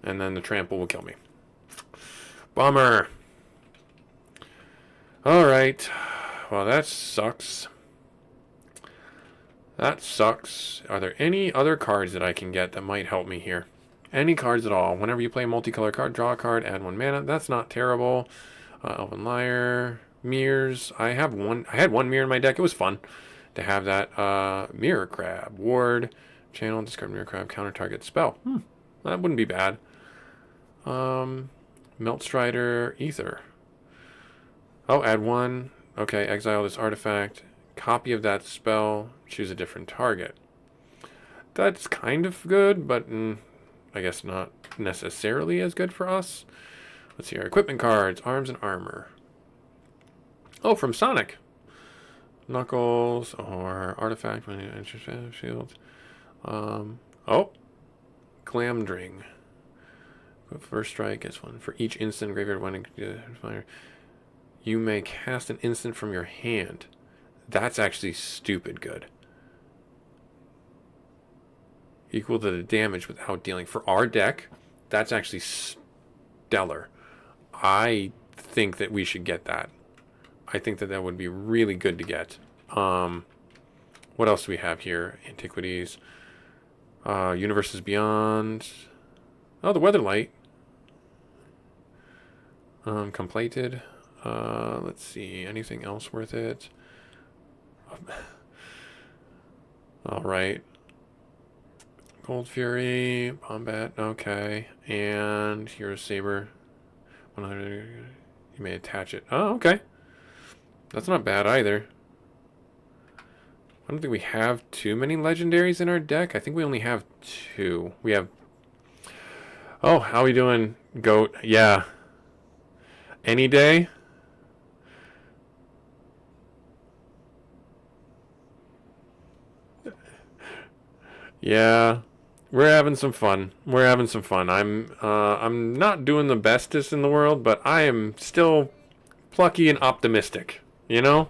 And then the trample will kill me. Bummer. Alright. Well, that sucks. That sucks. Are there any other cards that I can get that might help me here? Any cards at all. Whenever you play a multicolor card, draw a card, add 1 mana. That's not terrible. Elven Lyre. Mirrors. I had one mirror in my deck. It was fun to have that. Mirror Crab. Ward. Channel. Discard Mirror Crab. Counter target spell. That wouldn't be bad. Melt Strider. Ether. Oh, add 1. Okay, exile this artifact. Copy of that spell. Choose a different target. That's kind of good, but I guess not necessarily as good for us. Let's see our equipment cards. Arms and armor. Oh, from Sonic. Knuckles or artifact when you enter shield. Oh. Glamdring. First strike gets 1. For each instant graveyard when you may cast an instant from your hand. That's actually stupid good. Equal to the damage without dealing. For our deck, that's actually stellar. I think that we should get that. I think that that would be really good to get. What else do we have here? Antiquities. Universes Beyond. Oh, the Weatherlight. Completed. Let's see. Anything else worth it? Alright. Gold Fury, Bombat, okay. And Hero Saber. 100. You may attach it. Oh, okay. That's not bad either. I don't think we have too many legendaries in our deck. I think we only have 2. We have... Oh, how are we doing, Goat? Yeah. Any day? Yeah, we're having some fun. We're having some fun. I'm not doing the bestest in the world, but I am still plucky and optimistic. You know.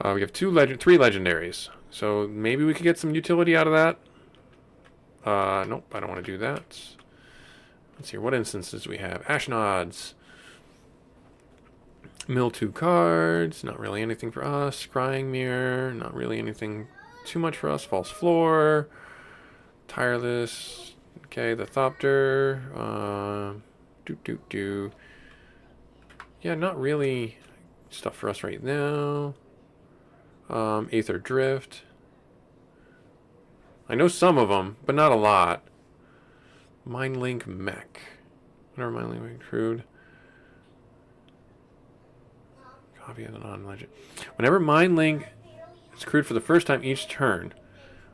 We have 3 legendaries, so maybe we could get some utility out of that. Nope, I don't want to do that. Let's see, what instances do we have? Ashnods. Mill 2 cards. Not really anything for us. Scrying Mirror. Not really anything too much for us. False Floor. Tireless. Okay, the Thopter. Yeah, not really stuff for us right now. Aether Drift. I know some of them, but not a lot. Mindlink Mech. Whatever Mindlink Crude. Copy of the non-legend. Whenever Mindlink is crewed for the first time each turn,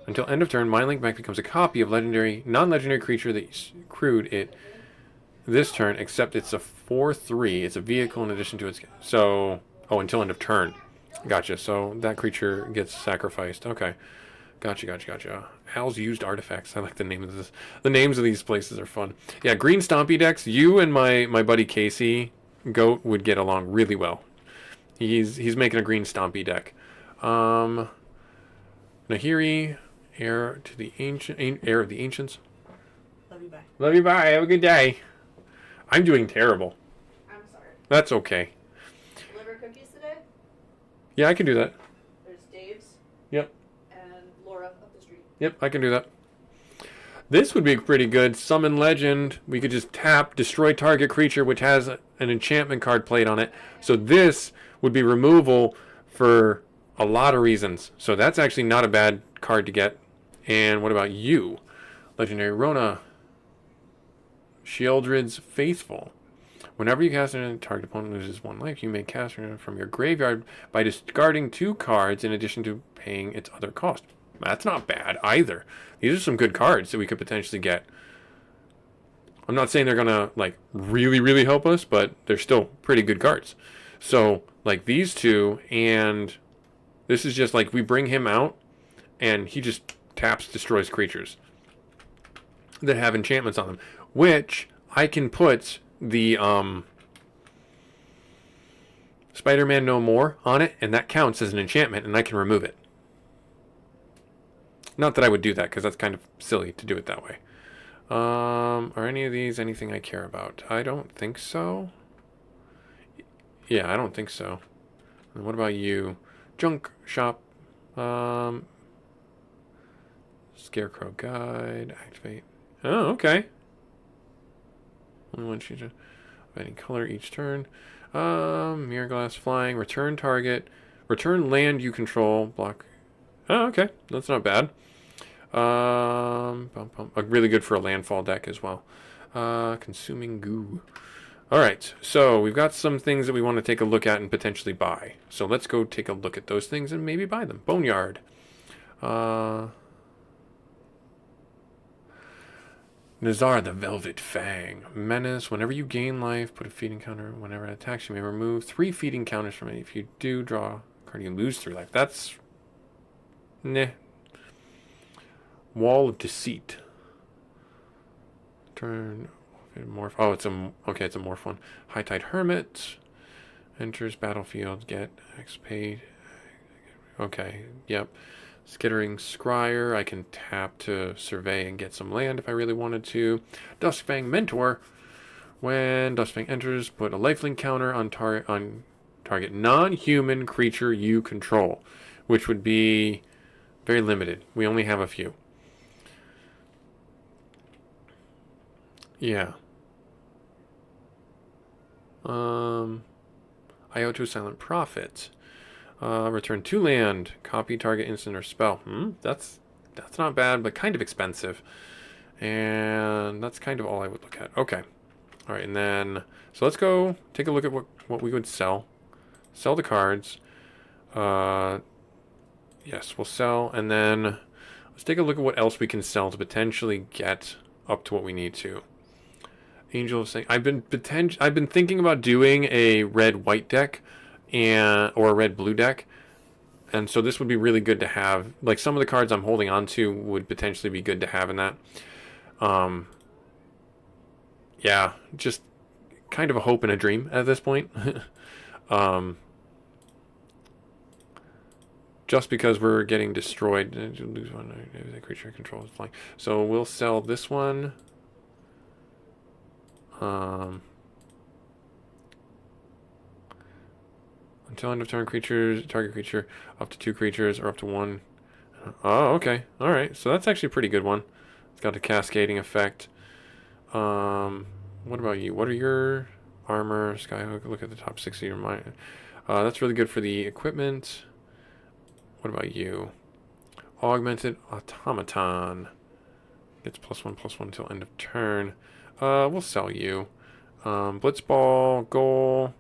until end of turn, Mindlink Mech becomes a copy of non-legendary creature that crewed it this turn, except it's a 4/3. It's a vehicle in addition to its... So... Oh, until end of turn. Gotcha. So that creature gets sacrificed. Okay. Gotcha. Al's Used Artifacts. I like the name of this. The names of these places are fun. Yeah, green Stompy decks. You and my buddy Casey, Goat, would get along really well. He's making a green Stompy deck. Nahiri, heir of the ancients. Love you, bye. Love you, bye. Have a good day. I'm doing terrible. I'm sorry. That's okay. Deliver cookies today? Yeah, I can do that. There's Dave's. Yep. And Laura up the street. Yep, I can do that. This would be pretty good. Summon Legend. We could just tap, destroy target creature, which has an enchantment card played on it. So this would be removal for a lot of reasons. So that's actually not a bad card to get. And what about you? Legendary Rona. Sheoldred's Faithful. Whenever you cast it, target opponent loses 1 life. You may cast it from your graveyard by discarding 2 cards in addition to paying its other cost. That's not bad either. These are some good cards that we could potentially get. I'm not saying they're gonna like really, really help us, but they're still pretty good cards. So like these two, and this is just like we bring him out, and he just taps, destroys creatures that have enchantments on them, which I can put the Spider-Man No More on it, and that counts as an enchantment, and I can remove it. Not that I would do that, because that's kind of silly to do it that way. Are any of these anything I care about? I don't think so. Yeah, I don't think so. And what about you? Junk shop. Scarecrow guide. Activate. Oh, okay. Only one sheet of any color each turn. Mirror glass flying. Return target. Return land you control. Block. Oh, okay. That's not bad. Really good for a landfall deck as well. Consuming goo. Alright, so we've got some things that we want to take a look at and potentially buy. So let's go take a look at those things and maybe buy them. Boneyard. Nazar the Velvet Fang. Menace. Whenever you gain life, put a feeding counter. Whenever it attacks, you may remove 3 feeding counters from it. If you do draw a card, you lose 3 life. That's... Nah. Wall of Deceit. Turn... Morph. Oh, it's a... Okay, it's a morph one. High Tide Hermit. Enters battlefield. Get X paid. Okay, yep. Skittering Scryer. I can tap to survey and get some land if I really wanted to. Duskfang Mentor. When Duskfang enters, put a lifelink counter on target non-human creature you control, which would be very limited. We only have a few. Yeah. I owe to a Silent Prophet. Return 2 land. Copy target instant or spell. That's not bad, but kind of expensive. And that's kind of all I would look at. Okay. All right, and then so let's go take a look at what we would sell. Sell the cards. Yes, we'll sell, and then let's take a look at what else we can sell to potentially get up to what we need to. Angel of Saying, I've been thinking about doing a red-white deck or a red-blue deck, and so this would be really good to have. Like some of the cards I'm holding on to would potentially be good to have in that. Yeah, just kind of a hope and a dream at this point. Just because we're getting destroyed, lose one. Maybe the creature control is flying. So we'll sell this one. Until end of turn, target creature, up to 2 creatures or up to 1. Oh, okay. All right. So that's actually a pretty good one. It's got a cascading effect. What about you? What are your armor? Skyhook. Look at the top 6 of your mind. That's really good for the equipment. What about you? Augmented Automaton. Gets +1/+1 until end of turn. We'll sell you. Blitzball, goal.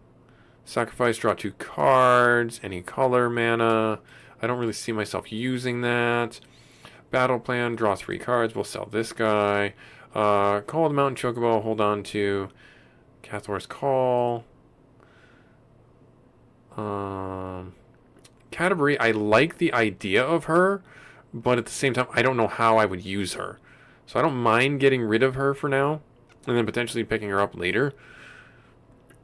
Sacrifice, draw 2 cards. Any color mana. I don't really see myself using that. Battle plan, draw 3 cards. We'll sell this guy. Call the Mountain Chocobo, hold on to. Cathor's Call. Canterbury, I like the idea of her, but at the same time, I don't know how I would use her. So I don't mind getting rid of her for now, and then potentially picking her up later.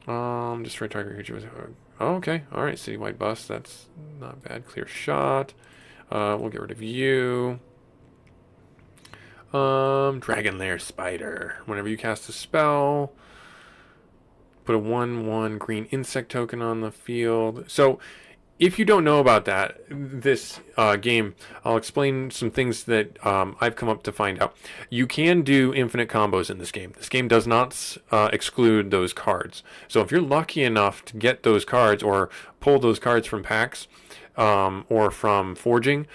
Destroy target creature. Oh, okay. Alright, Citywide Bust. That's not bad. Clear Shot. We'll get rid of you. Dragon Lair Spider. Whenever you cast a spell, put a 1/1 green insect token on the field. So, if you don't know about that, this game, I'll explain some things that I've come up to find out. You can do infinite combos in this game. This game does not exclude those cards. So if you're lucky enough to get those cards or pull those cards from packs or from forging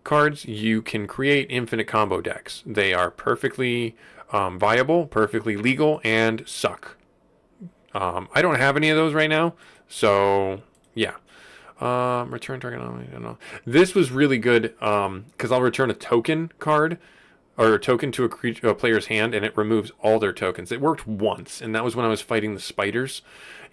cards, you can create infinite combo decks. They are perfectly viable, perfectly legal, and suck. I don't have any of those right now, so yeah. Return target. I don't know. This was really good because I'll return a token card or a token to a player's hand, and it removes all their tokens. It worked once, and that was when I was fighting the spiders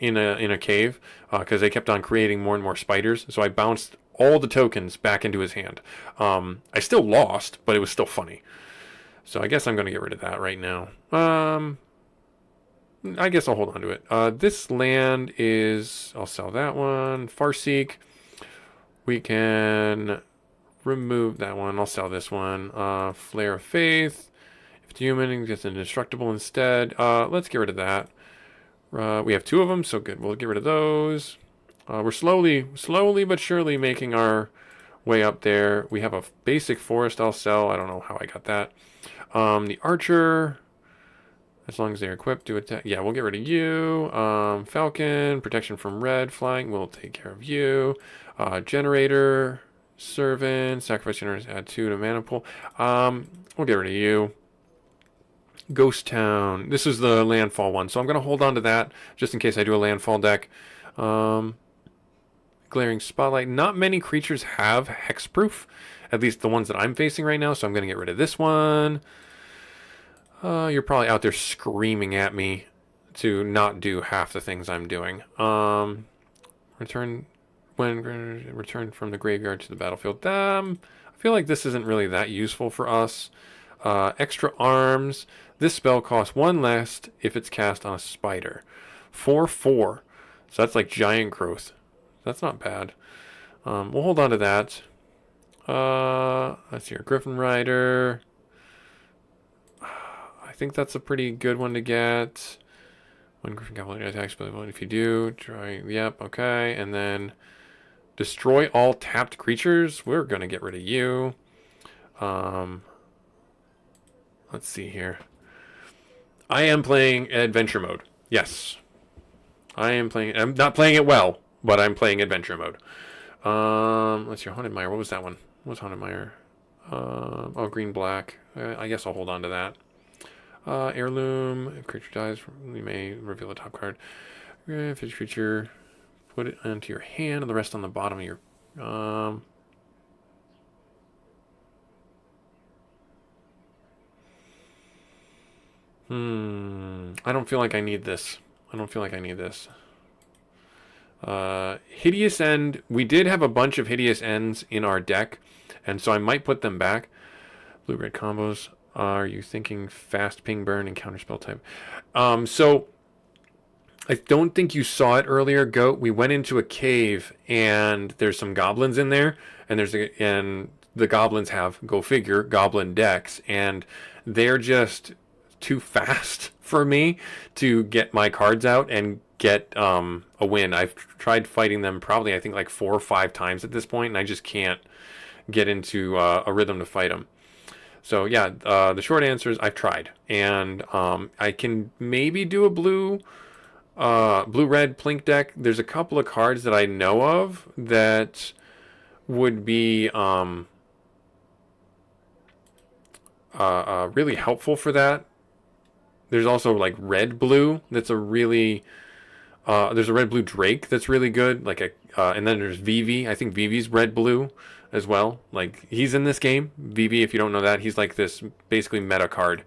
in a cave because they kept on creating more and more spiders. So I bounced all the tokens back into his hand. I still lost, but it was still funny. So I guess I'm going to get rid of that right now. I guess I'll hold on to it. This land is... I'll sell that one. Farseek. We can remove that one. I'll sell this one. Flare of Faith. If it's human, it gets indestructible instead. Let's get rid of that. We have 2 of them, so good. We'll get rid of those. We're slowly but surely making our way up there. We have a basic forest I'll sell. I don't know how I got that. The archer... As long as they're equipped to attack. Yeah, we'll get rid of you. Falcon, protection from red, flying. We'll take care of you. Generator, servant, sacrifice generators, add 2 to mana pool. We'll get rid of you. Ghost Town. This is the landfall one, so I'm going to hold on to that just in case I do a landfall deck. Glaring Spotlight. Not many creatures have hexproof, at least the ones that I'm facing right now, so I'm going to get rid of this one. You're probably out there screaming at me to not do half the things I'm doing. Return from the graveyard to the battlefield. I feel like this isn't really that useful for us. Extra arms. This spell costs 1 less if it's cast on a spider. 4/4. So that's like giant growth. That's not bad. We'll hold on to that. Let's see here. Griffin Rider. I think that's a pretty good one to get. When Griffin Goblin attacks, but if you do, try. Yep, okay. And then destroy all tapped creatures. We're going to get rid of you. Let's see here. I am playing adventure mode. Yes. I am playing. I'm not playing it well, but I'm playing adventure mode. Let's see. Haunted Mire. What was that one? What was Haunted Mire? Oh, green, black. I guess I'll hold on to that. Heirloom. If creature dies, we may reveal a top card. If each creature, put it onto your hand, and the rest on the bottom of your. I don't feel like I need this. Hideous End. We did have a bunch of Hideous Ends in our deck, and so I might put them back. Blue-red combos. Are you thinking fast ping burn and counterspell type? So I don't think you saw it earlier, Goat. We went into a cave and there's some goblins in there, and the goblins have, go figure, goblin decks, and they're just too fast for me to get my cards out and get a win. I've tried fighting them probably I think like 4 or 5 times at this point, and I just can't get into a rhythm to fight them. So yeah, the short answer is I've tried, and I can maybe do a blue-red plink deck. There's a couple of cards that I know of that would be really helpful for that. There's also like red-blue. That's a really there's a red-blue Drake that's really good. And then there's Vivi. I think Vivi's red-blue as well. Like, he's in this game. Vivi, if you don't know that, he's like this basically meta card.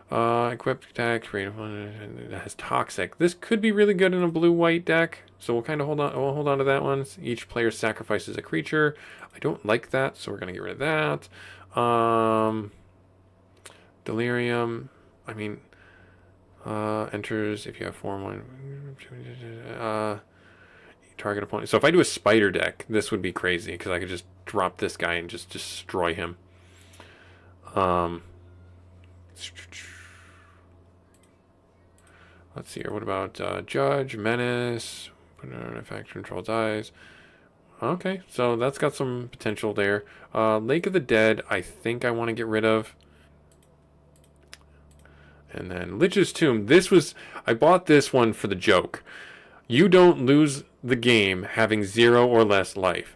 Equipped attack, creative one that has toxic. This could be really good in a blue-white deck, so we'll kind of hold on to that one. Each player sacrifices a creature. I don't like that, so we're gonna get rid of that. Delirium. I mean, enters if you have form 1. Target opponent. So if I do a spider deck, this would be crazy because I could just drop this guy and just destroy him. Let's see here. What about Judge, Menace, put an artifact, control dies. Okay, so that's got some potential there. Lake of the Dead, I think I want to get rid of. And then Lich's Tomb. I bought this one for the joke. You don't lose the game having 0 or less life.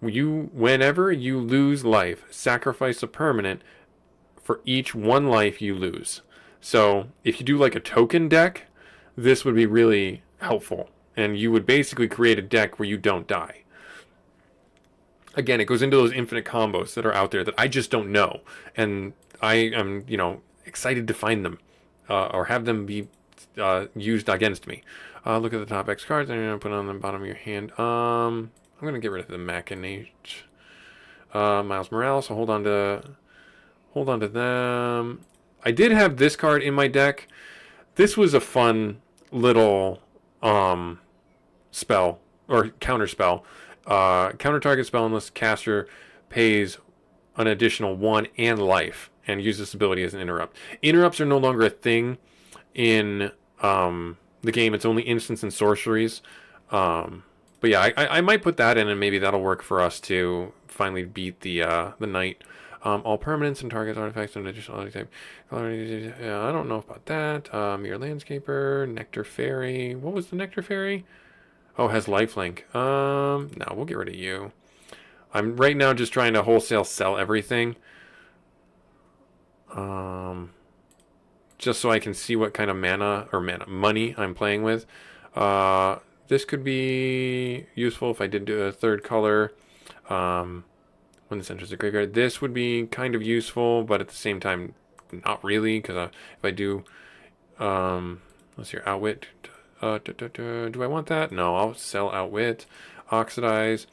Whenever you lose life, sacrifice a permanent for each 1 life you lose. So if you do like a token deck, this would be really helpful. And you would basically create a deck where you don't die. again, it goes into those infinite combos that are out there that I just don't know, and I am, excited to find them, or have them be used against me. Look at the top X cards, and you're gonna put it on the bottom of your hand. I'm gonna get rid of the Machinate, Miles Morales. So hold on to them. I did have this card in my deck. This was a fun little spell or counter spell. Counter target spell unless caster pays an additional 1 and life and use this ability as an interrupt. Interrupts are no longer a thing in the game. It's only instants and sorceries. But yeah, I might put that in, and maybe that'll work for us to finally beat the knight. All permanents and targets, artifacts, and additional type. Yeah, I don't know about that. Mirror Landscaper, Nectar Fairy. What was the Nectar Fairy? Oh, it has lifelink. No, we'll get rid of you. I'm right now just trying to wholesale sell everything. Just so I can see what kind of money I'm playing with. This could be useful if I did do a third color. When this enters the graveyard, this would be kind of useful, but at the same time, not really, because if I do, let's see, Outwit. Do I want that? No, I'll sell Outwit. Oxidize.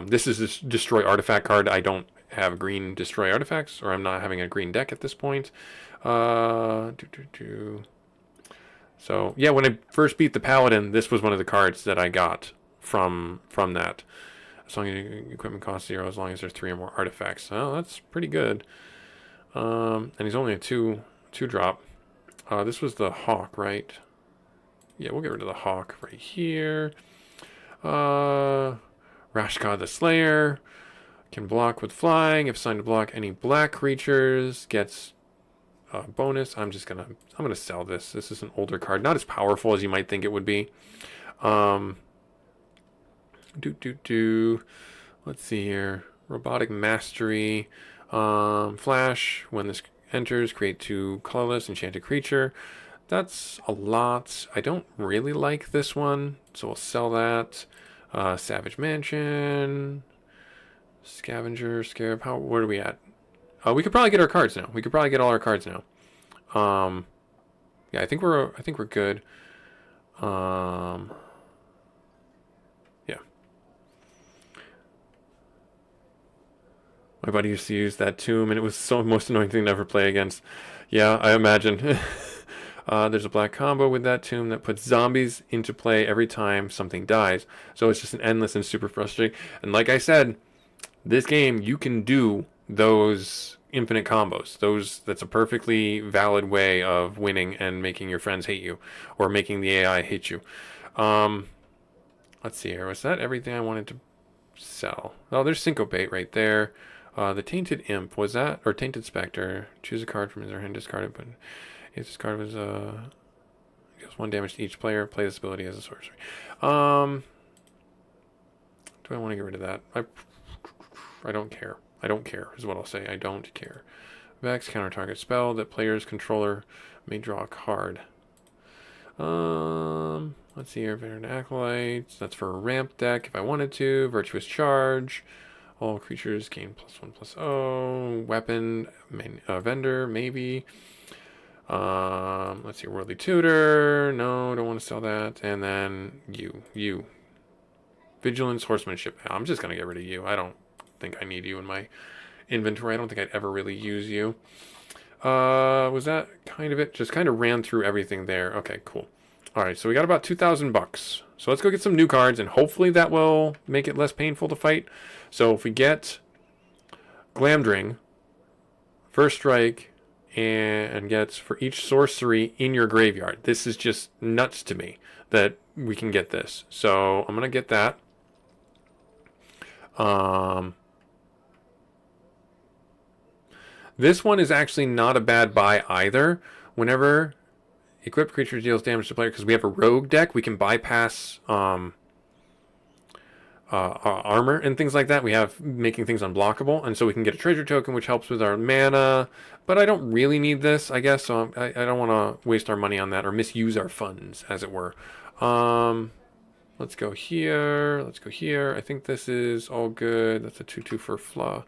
This is this destroy artifact card. I don't have green destroy artifacts, or I'm not having a green deck at this point. So yeah, when I first beat the Paladin, this was one of the cards that I got from that. As long as equipment costs 0, as long as there's 3 or more artifacts. Oh, that's pretty good. And he's only a 2-drop. This was the Hawk, right? Yeah, we'll get rid of the Hawk right here. Rashka the Slayer can block with flying. If assigned to block any black creatures, gets a bonus. I'm gonna sell this. This is an older card, not as powerful as you might think it would be. Let's see here. Robotic Mastery. Flash. When this enters, create 2 colorless enchanted creature. That's a lot. I don't really like this one, so we'll sell that. Savage Mansion. Scavenger, Scarab. Where are we at? We could probably get our cards now. We could probably get all our cards now. Yeah, I think we're good. Yeah. My buddy used to use that tomb, and it was the most annoying thing to ever play against. Yeah, I imagine. There's a black combo with that tomb that puts zombies into play every time something dies. So it's just an endless and super frustrating. And like I said, this game, you can do those infinite combos. That's a perfectly valid way of winning and making your friends hate you, or making the AI hate you. Let's see here. Was that everything I wanted to sell? Oh, there's Syncopate right there. The Tainted Imp, was that? Or Tainted Spectre. Choose a card from his or hand, discard it, but if this card was deals 1 damage to each player, play this ability as a sorcery. Do I want to get rid of that? I don't care. I don't care is what I'll say. I don't care. Vex, counter target spell that player's controller may draw a card. Let's see here. Veteran Acolytes. That's for a ramp deck if I wanted to. Virtuous Charge. All creatures gain +1/+0. Weapon vendor, maybe. Let's see. Worldly Tutor. No, don't want to sell that. And then you. Vigilance, Horsemanship. I'm just going to get rid of you. I don't think I need you in my inventory. I don't think I'd ever really use you. Was that kind of it? Just kind of ran through everything there. Okay, cool. All right, so we got about $2,000. So let's go get some new cards, and hopefully that will make it less painful to fight. So if we get Glamdring, First Strike, and gets for each sorcery in your graveyard. This is just nuts to me that we can get this. So I'm going to get that. This one is actually not a bad buy either. Whenever equipped creature deals damage to player, because we have a rogue deck, we can bypass armor and things like that. We have making things unblockable, and so we can get a treasure token, which helps with our mana. But I don't really need this, I guess, so I don't want to waste our money on that or misuse our funds, as it were. Let's go here. Let's go here. I think this is all good. That's a 2/2 for flaw.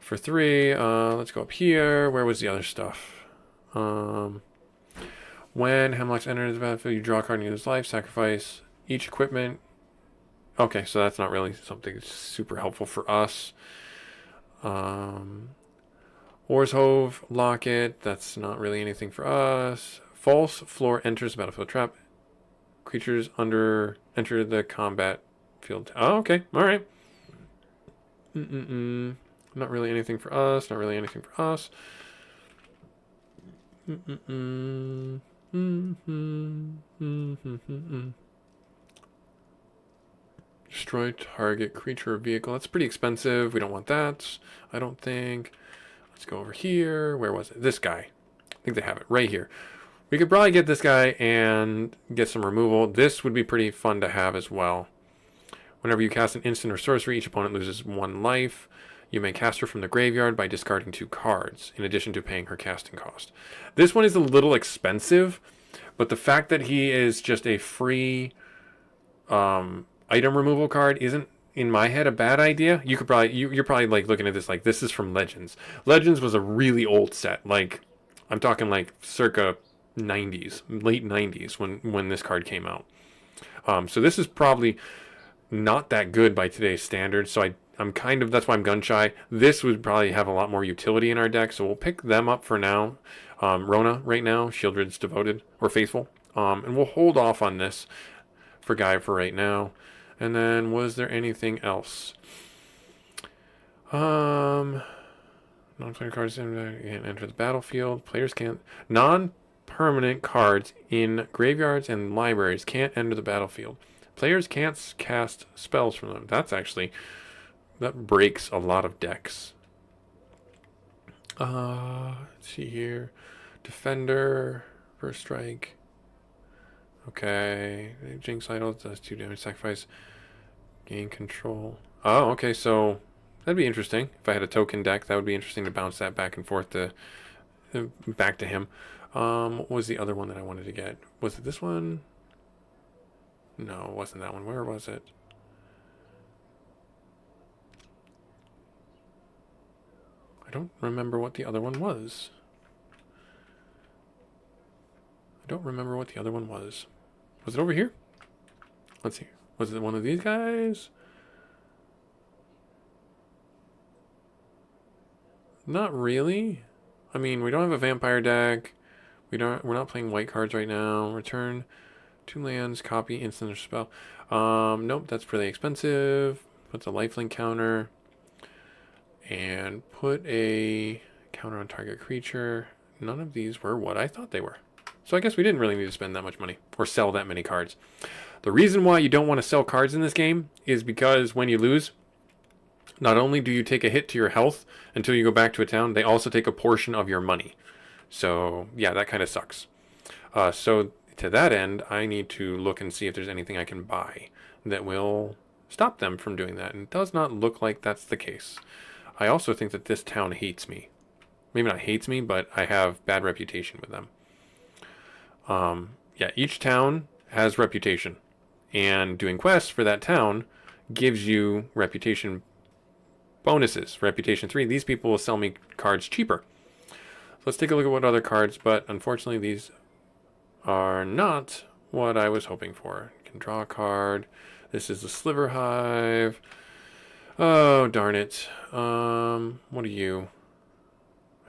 For 3, let's go up here. Where was the other stuff? When Hemlock's enters the battlefield, you draw a card and use life. Sacrifice each equipment. Okay, so that's not really something super helpful for us. Oars Hove, Locket. That's not really anything for us. False floor enters the battlefield trap. Creatures enter the combat field. Oh, okay. All right. Not really anything for us. Not really anything for us. Destroy target creature or vehicle. That's pretty expensive. We don't want that, I don't think. Let's go over here. Where was it? This guy. I think they have it right here. We could probably get this guy and get some removal. This would be pretty fun to have as well. Whenever you cast an instant or sorcery, each opponent loses 1 life. You may cast her from the graveyard by discarding 2 cards, in addition to paying her casting cost. This one is a little expensive, but the fact that he is just a free item removal card isn't, in my head, a bad idea. You could probably, you're probably like looking at this like, this is from Legends. Legends was a really old set. Like, I'm talking like circa 90s, late 90s when this card came out. So this is probably not that good by today's standards. So I'm kind of, that's why I'm gun shy. This would probably have a lot more utility in our deck. So we'll pick them up for now. Rona right now, Shieldred's Devoted or Faithful. And we'll hold off on this for Guy for right now. And then was there anything else? Non-player cards can't enter the battlefield. Players can't. Non-permanent cards in graveyards and libraries can't enter the battlefield. Players can't cast spells from them. That's actually, that breaks a lot of decks. Let's see here. Defender, First Strike. Okay. Jinx Idol does 2 damage. Sacrifice. Gain control. Oh, okay. So that'd be interesting. If I had a token deck, that would be interesting to bounce that back and forth to back to him. What was the other one that I wanted to get? Was it this one? No, it wasn't that one. Where was it? I don't remember what the other one was. I don't remember what the other one was. Was it over here? Let's see. Was it one of these guys? Not really. I mean, we don't have a vampire deck. We're not playing white cards right now. Return 2 lands, copy instant or spell. Nope, that's pretty expensive. Puts a lifelink counter. And put a counter on target creature. None of these were what I thought they were. So I guess we didn't really need to spend that much money or sell that many cards. The reason why you don't want to sell cards in this game is because when you lose, not only do you take a hit to your health until you go back to a town, they also take a portion of your money. So yeah, that kind of sucks. So to that end, I need to look and see if there's anything I can buy that will stop them from doing that. And it does not look like that's the case. I also think that this town hates me. Maybe not hates me, but I have bad reputation with them. Yeah, each town has reputation. And doing quests for that town gives you reputation bonuses. Reputation 3, these people will sell me cards cheaper. So let's take a look at what other cards, but unfortunately these are not what I was hoping for. You can draw a card. This is the Sliver Hive. Oh, darn it. What are you?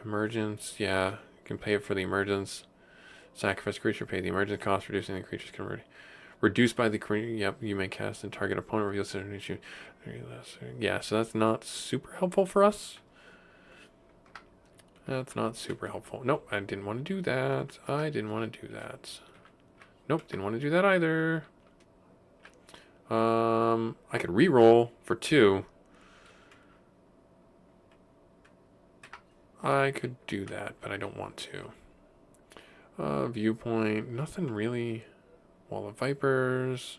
Emergence, yeah. You can pay it for the emergence. Sacrifice creature, pay the emergence cost, reducing the creature's conversion. Reduced by the creature, yep, you may cast and target opponent, reveal certain issue. Yeah, so that's not super helpful for us. That's not super helpful. Nope, I didn't want to do that. I didn't want to do that. Nope, didn't want to do that either. I could re-roll for 2. I could do that, but I don't want to. Viewpoint, nothing really. Wall of Vipers.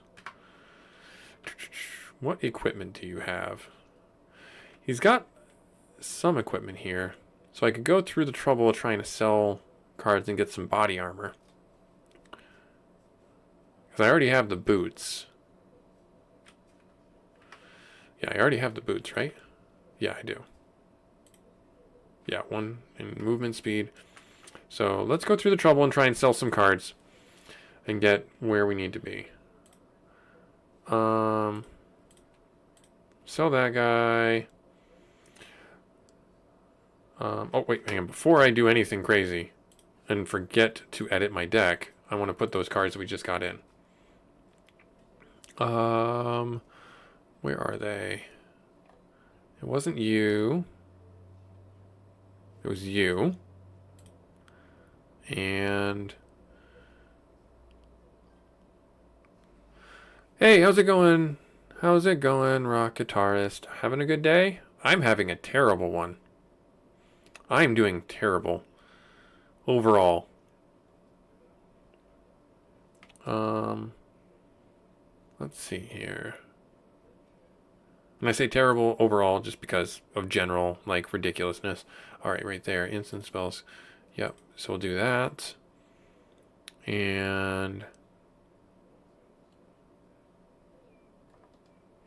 What equipment do you have? He's got some equipment here. So I could go through the trouble of trying to sell cards and get some body armor. Because I already have the boots. Yeah, I already have the boots, right? Yeah, I do. Yeah, 1 in movement speed. So let's go through the trouble and try and sell some cards and get where we need to be. Sell that guy. Oh, wait, hang on. Before I do anything crazy and forget to edit my deck, I want to put those cards that we just got in. Where are they? It wasn't you. It was you. And... Hey, how's it going? How's it going, rock guitarist? Having a good day? I'm having a terrible one. I'm doing terrible. Overall. Let's see here. And I say terrible overall just because of general, like, ridiculousness. Alright, right there. Instant spells. Yep, so we'll do that. And...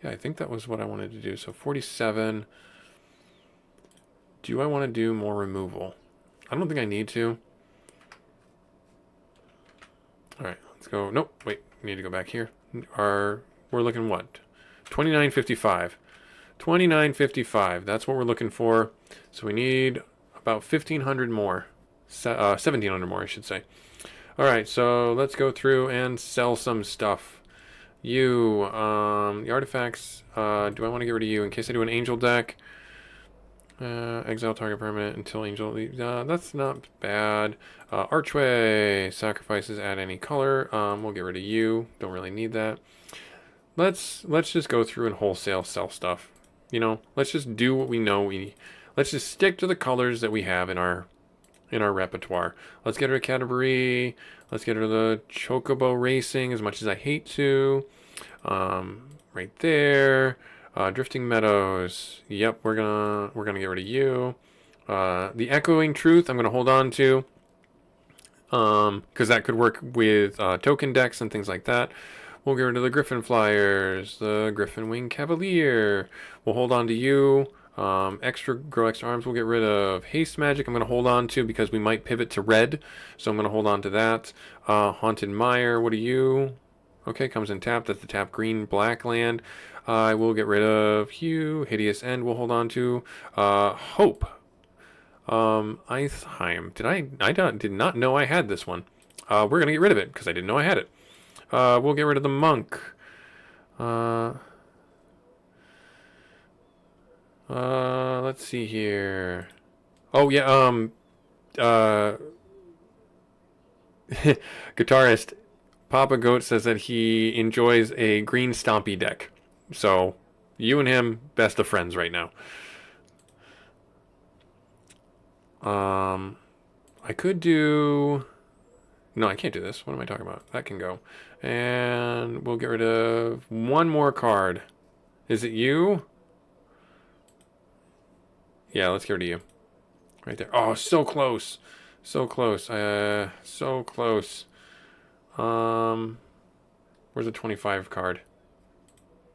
yeah, I think that was what I wanted to do. So 47. Do I want to do more removal? I don't think I need to. Alright, let's go. Nope, wait. We need to go back here. We're looking what? 29.55. 29.55. That's what we're looking for. So we need about 1,500 more. 1,700 more, I should say. Alright, so let's go through and sell some stuff. You, the artifacts, do I want to get rid of you in case I do an angel deck? Exile target permanent until angel leaves. That's not bad. Archway, sacrifices, add any color. We'll get rid of you. Don't really need that. Let's just go through and wholesale sell stuff. You know, let's just do what we know let's just stick to the colors that we have in our repertoire. Let's get rid of Category. Let's get rid of the Chocobo Racing, as much as I hate to. Right there. Drifting Meadows. Yep, we're gonna get rid of you. The Echoing Truth, I'm gonna hold on to. Because that could work with token decks and things like that. We'll get rid of the Griffin Flyers, the Griffin Wing Cavalier. We'll hold on to you. Grow extra arms. We'll get rid of Haste Magic. I'm going to hold on to because we might pivot to red. So I'm going to hold on to that. Haunted Mire. What are you? Okay, comes in tap. That's the tap green black land. I will get rid of Hue. Hideous End. We'll hold on to. Hope. Eisheim. Did not know I had this one. We're going to get rid of it because I didn't know I had it. We'll get rid of the Monk. Let's see here. Oh, yeah, guitarist Papa Goat says that he enjoys a green stompy deck. So, you and him, best of friends right now. I could do... No, I can't do this. What am I talking about? That can go. And we'll get rid of one more card. Is it you? Yeah, let's get rid of you. Right there. Oh, so close. So close. So close. Where's the 25 card?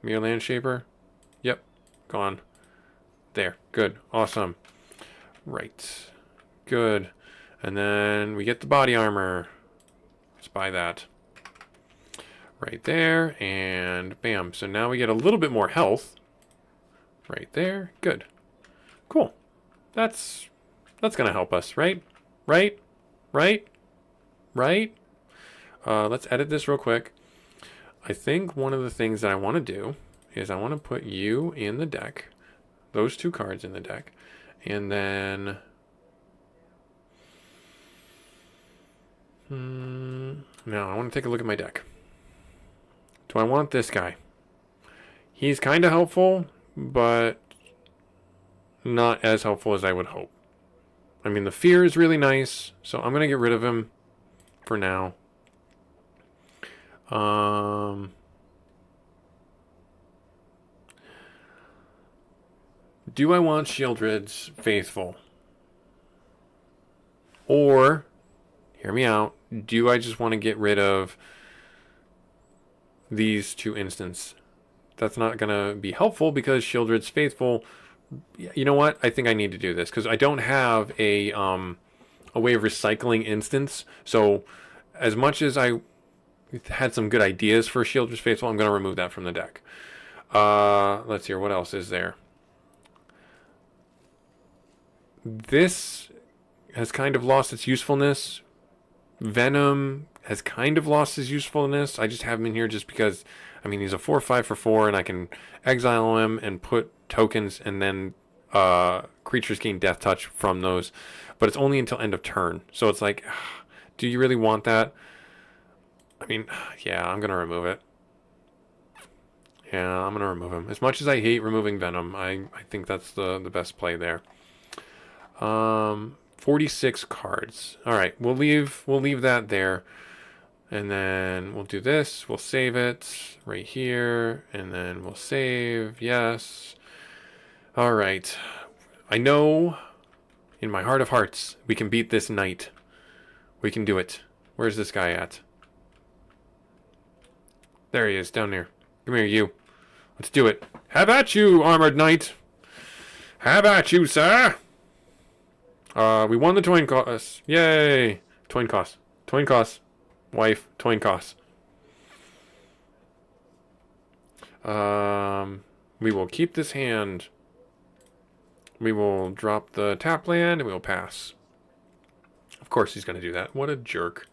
Mere Landshaper? Yep. Gone. There. Good. Awesome. Right. Good. And then we get the body armor. Let's buy that. Right there. And bam. So now we get a little bit more health. Right there. Good. Cool. That's gonna help us, right? Right? Right? Right? Let's edit this real quick. I think one of the things that I want to do is I want to put you in the deck. Those two cards in the deck. And then... now, I want to take a look at my deck. Do I want this guy? He's kind of helpful, but not as helpful as I would hope. I mean, the fear is really nice, so I'm going to get rid of him for now. Do I want Shieldred's Faithful? Or, hear me out, do I just want to get rid of these two instants? that's not going to be helpful because Shieldred's Faithful... You know what? I think I need to do this because I don't have a way of recycling instance. So as much as I had some good ideas for Shieldred's Faithful, I'm going to remove that from the deck. Let's see here. What else is there? This has kind of lost its usefulness. Venom has kind of lost his usefulness. I just have him in here just because, I mean, he's a 4/5 for 4, and I can exile him and put tokens, and then creatures gain death touch from those. But it's only until end of turn. So it's like, do you really want that? I mean, yeah, I'm going to remove it. Yeah, I'm going to remove him. As much as I hate removing Venom, I think that's the best play there. 46 cards. All right, we'll leave that there. And then we'll do this. We'll save it right here. And then we'll save. Yes. All right. I know in my heart of hearts we can beat this knight. We can do it. Where's this guy at? There he is, down there. Come here, you. Let's do it. Have at you, armored knight. Have at you, sir. We won the coin toss. Yay. Coin toss. Coin toss. Wife. Coin toss. We will keep this hand. We will drop the tap land and we will pass. Of course he's going to do that. What a jerk.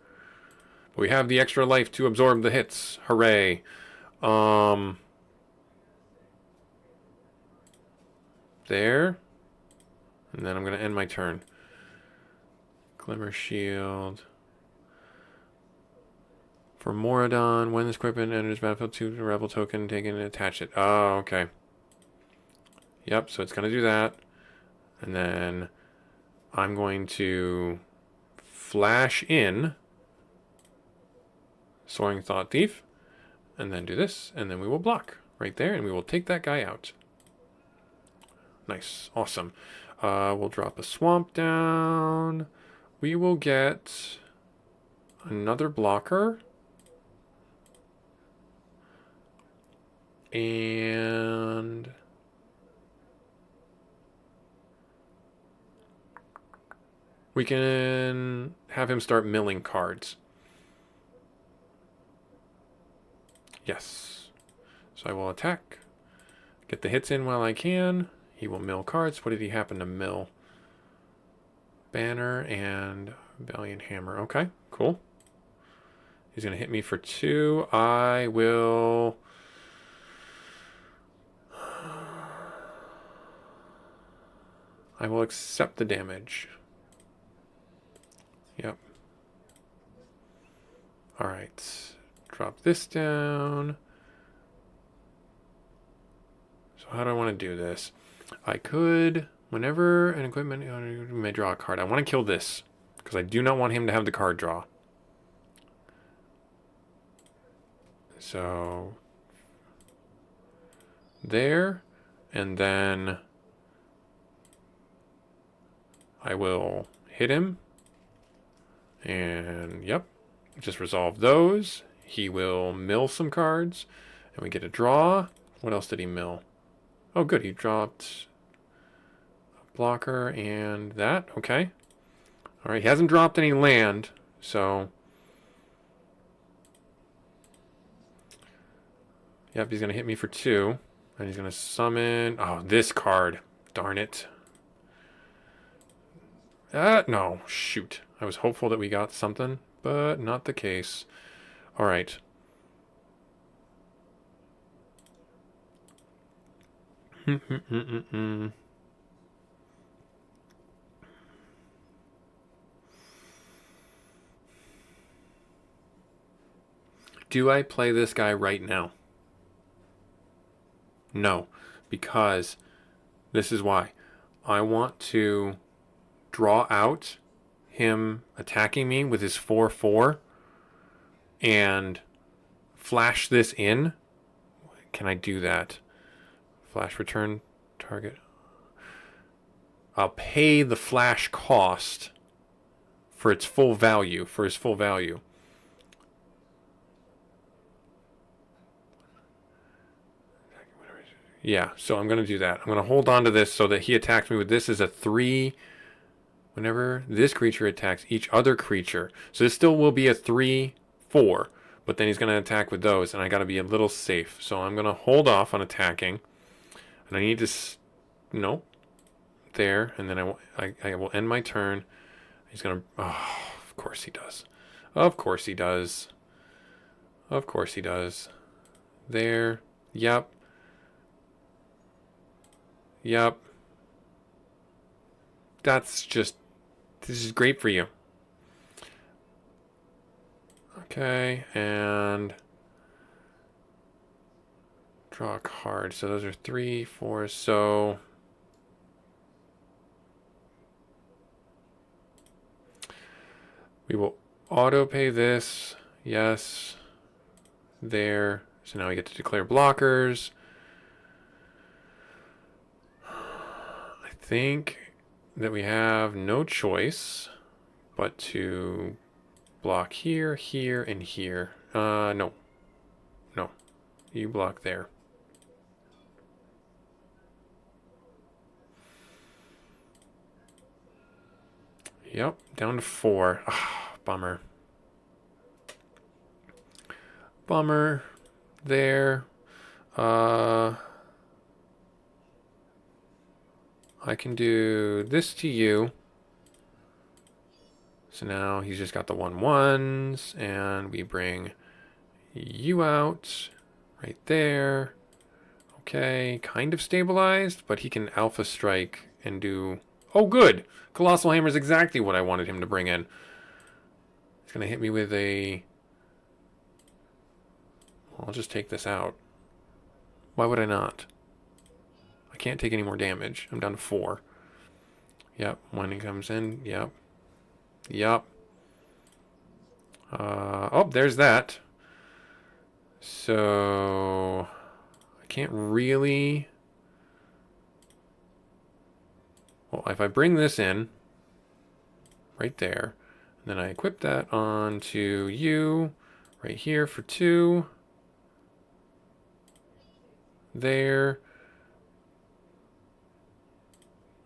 We have the extra life to absorb the hits. Hooray. There. And then I'm going to end my turn. Glimmer Shield. For Moradon, when this equipment enters battlefield, 2 rebel token, take it and attach it. Oh, okay. Yep, so it's going to do that. And then I'm going to flash in Soaring Thought Thief. And then do this. And then we will block right there. And we will take that guy out. Nice. Awesome. We'll drop a swamp down. We will get another blocker. And we can have him start milling cards. Yes. So I will attack. Get the hits in while I can. He will mill cards. What did he happen to mill? Banner and Valiant Hammer. Okay, cool. He's going to hit me for 2. I will... accept the damage. Yep. Alright. Drop this down. So how do I want to do this? I could, whenever an equipment owner may draw a card, I want to kill this because I do not want him to have the card draw. So there, and then I will hit him, and yep, just resolve those. He will mill some cards, and we get a draw. What else did he mill? Oh, good. He dropped a blocker and that. Okay. All right. He hasn't dropped any land, so... Yep, he's going to hit me for 2. And he's going to summon... Oh, this card. Darn it. No. Shoot. I was hopeful that we got something, but not the case. All right. Do I play this guy right now? No, because this is why. I want to draw out him attacking me with his 4/4 and flash this in. Can I do that? Flash return target. I'll pay the flash cost for its full value, for his full value. Yeah, so I'm going to do that. I'm going to hold on to this so that he attacks me with this as a 3 whenever this creature attacks each other creature. So this still will be a 3/4, but then he's going to attack with those, and I got to be a little safe. So I'm going to hold off on attacking, and I need to, nope, there, and then I will end my turn. He's going to, oh, of course he does. Of course he does. Of course he does. There, yep. Yep. That's just, this is great for you. Okay, and draw a card. So those are 3, 4. So we will auto pay this. Yes. There. So now we get to declare blockers. I think that we have no choice but to block here, here, and here. No. No. You block there. Yep, down to 4. Ah, bummer. Bummer. There. I can do this to you. So now he's just got the 1/1s, and we bring you out right there. Okay, kind of stabilized, but he can Alpha Strike and do... Oh, good! Colossal Hammer is exactly what I wanted him to bring in. He's going to hit me with a... I'll just take this out. Why would I not? I can't take any more damage. I'm down to 4. Yep, when he comes in, yep. Yep. Oh, there's that. So... I can't really... Well, if I bring this in, right there, and then I equip that onto you, right here for 2. There.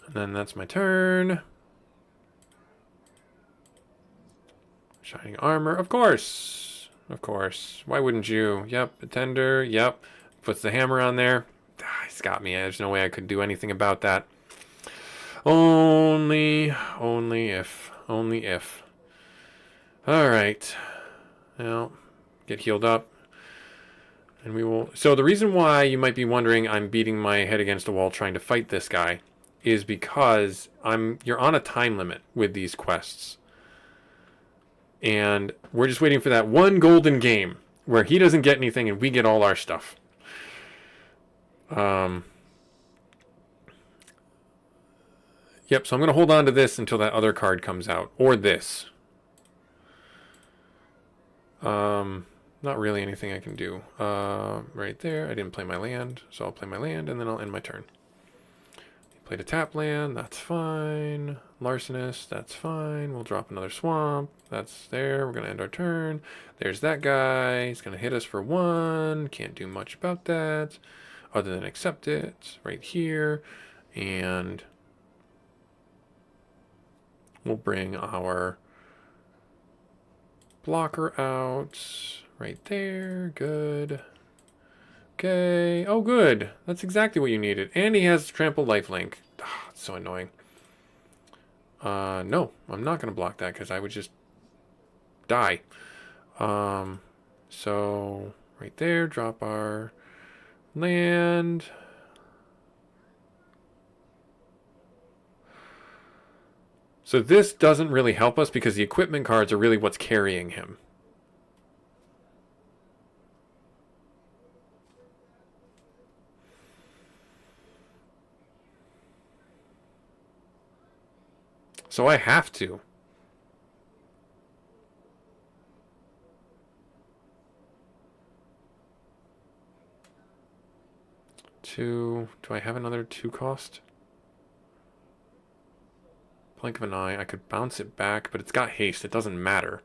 And then that's my turn. Shining Armor, of course. Of course. Why wouldn't you? Yep, Attender, yep. Puts the hammer on there. Ah, he's got me. There's no way I could do anything about that. Only if. Alright. Now, get healed up. And we will... So the reason why you might be wondering I'm beating my head against a wall trying to fight this guy is because you're on a time limit with these quests. And we're just waiting for that one golden game where he doesn't get anything and we get all our stuff. Yep, so I'm going to hold on to this until that other card comes out. Or this. Not really anything I can do. Right there, I didn't play my land, so I'll play my land and then I'll end my turn. Played a tap land, that's fine. Larcenist, that's fine. We'll drop another swamp. That's there. We're going to end our turn. There's that guy. He's going to hit us for 1. Can't do much about that other than accept it right here. And we'll bring our blocker out right there. Good. Okay. Oh, good. That's exactly what you needed. And he has trample lifelink. Ah, it's so annoying. No, I'm not going to block that because I would just die. So right there, drop our land. So this doesn't really help us because the equipment cards are really what's carrying him. So I have to. Do I have another 2 cost? Blink of an eye. I could bounce it back, but it's got haste. It doesn't matter.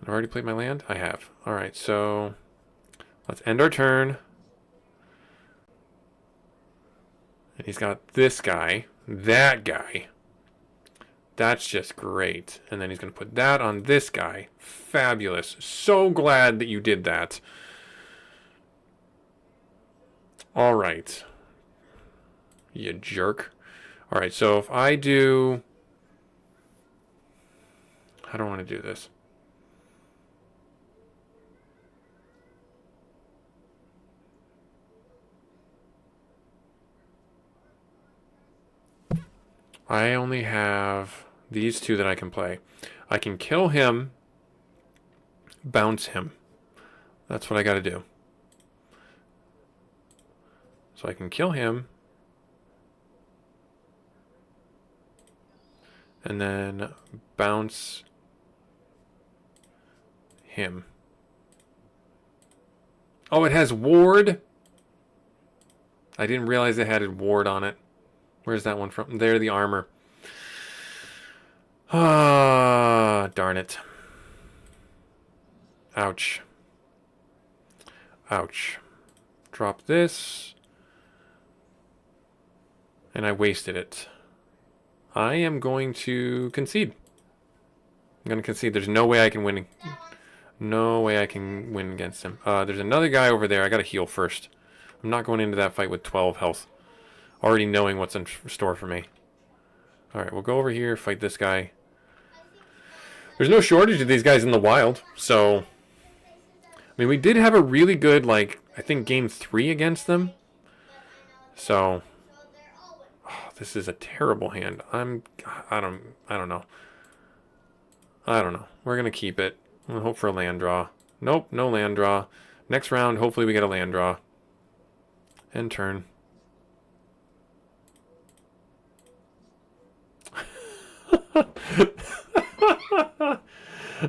I've already played my land? I have. Alright, so Let's end our turn. And he's got this guy. That guy. That's just great. And then he's going to put that on this guy. Fabulous. So glad that you did that. All right. You jerk. All right, so if I do... I don't want to do this. I only have these two that I can play. I can kill him, bounce him. That's what I got to do. So I can kill him, and then bounce him. Oh, it has ward? I didn't realize it had a ward on it. Where's that one from? There, the armor. Ah, darn it. Ouch. Ouch. Drop this. And I wasted it. I am going to concede. I'm going to concede. There's no way I can win. No way I can win against him. There's another guy over there. I got to heal first. I'm not going into that fight with 12 health. Already knowing what's in store for me. Alright, we'll go over here, fight this guy. There's no shortage of these guys in the wild, so... I mean, we did have a really good, like, I think game 3 against them. So... Oh, this is a terrible hand. I don't know. I don't know. We're going to keep it. I'm going to hope for a land draw. Nope, no land draw. Next round, hopefully we get a land draw. End turn.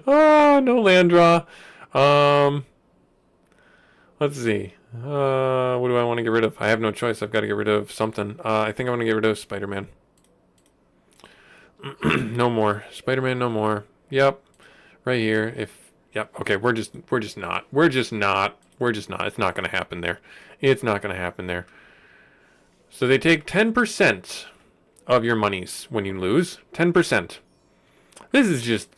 Oh, no land draw. Let's see. What do I want to get rid of? I have no choice. I've got to get rid of something. I think I want to get rid of Spider-Man. No more. Spider-Man, no more. Yep. Right here. Yep. Okay, we're just not. It's not going to happen there. It's not going to happen there. So they take 10% of your monies when you lose. 10%. This is just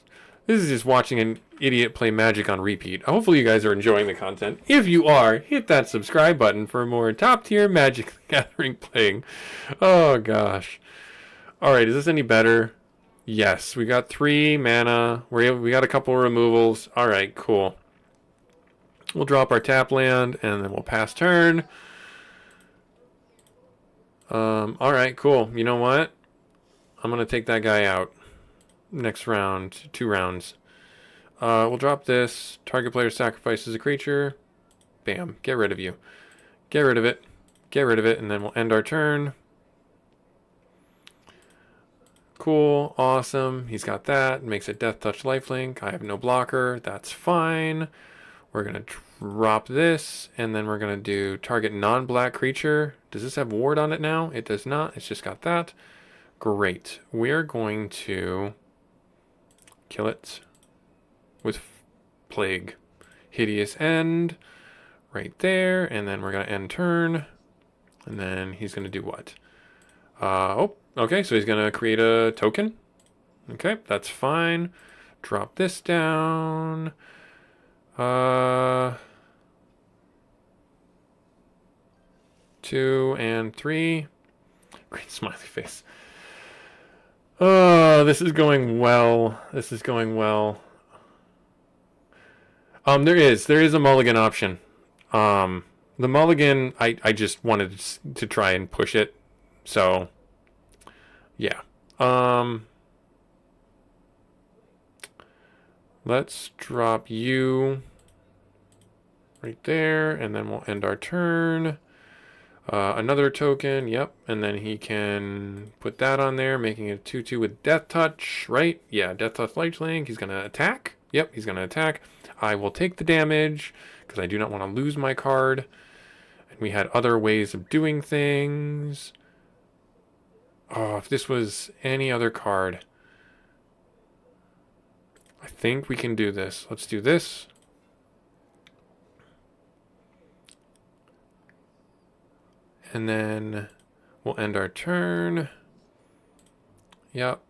watching an idiot play Magic on repeat. Hopefully you guys are enjoying the content. If you are, hit that subscribe button for more top-tier Magic the Gathering playing. Oh, gosh. Alright, is this any better? Yes, we got 3 mana. We got a couple removals. Alright, cool. We'll drop our tap land, and then we'll pass turn. Alright, cool. You know what? I'm going to take that guy out. Next round. 2 rounds. We'll drop this. Target player sacrifices a creature. Bam. Get rid of you. Get rid of it. Get rid of it, and then we'll end our turn. Cool. Awesome. He's got that. Makes it Death Touch Lifelink. I have no blocker. That's fine. We're going to drop this, and then we're going to do target non-black creature. Does this have ward on it now? It does not. It's just got that. Great. We're going to kill it with Plague. Hideous End. Right there. And then we're going to end turn. And then he's going to do what? Oh, okay. So he's going to create a token. Okay, that's fine. Drop this down. 2 and 3. Great smiley face. Oh, this is going well. This is going well. There is a mulligan option. The mulligan, I just wanted to try and push it. So, yeah. Let's drop you right there, and then we'll end our turn. Another token, yep, and then he can put that on there, making it 2/2 with Death Touch, right? Yeah, Death Touch Lifelink. He's going to attack. Yep, he's going to attack. I will take the damage, because I do not want to lose my card. And we had other ways of doing things. Oh, if this was any other card. I think we can do this. Let's do this. And then we'll end our turn. Yep.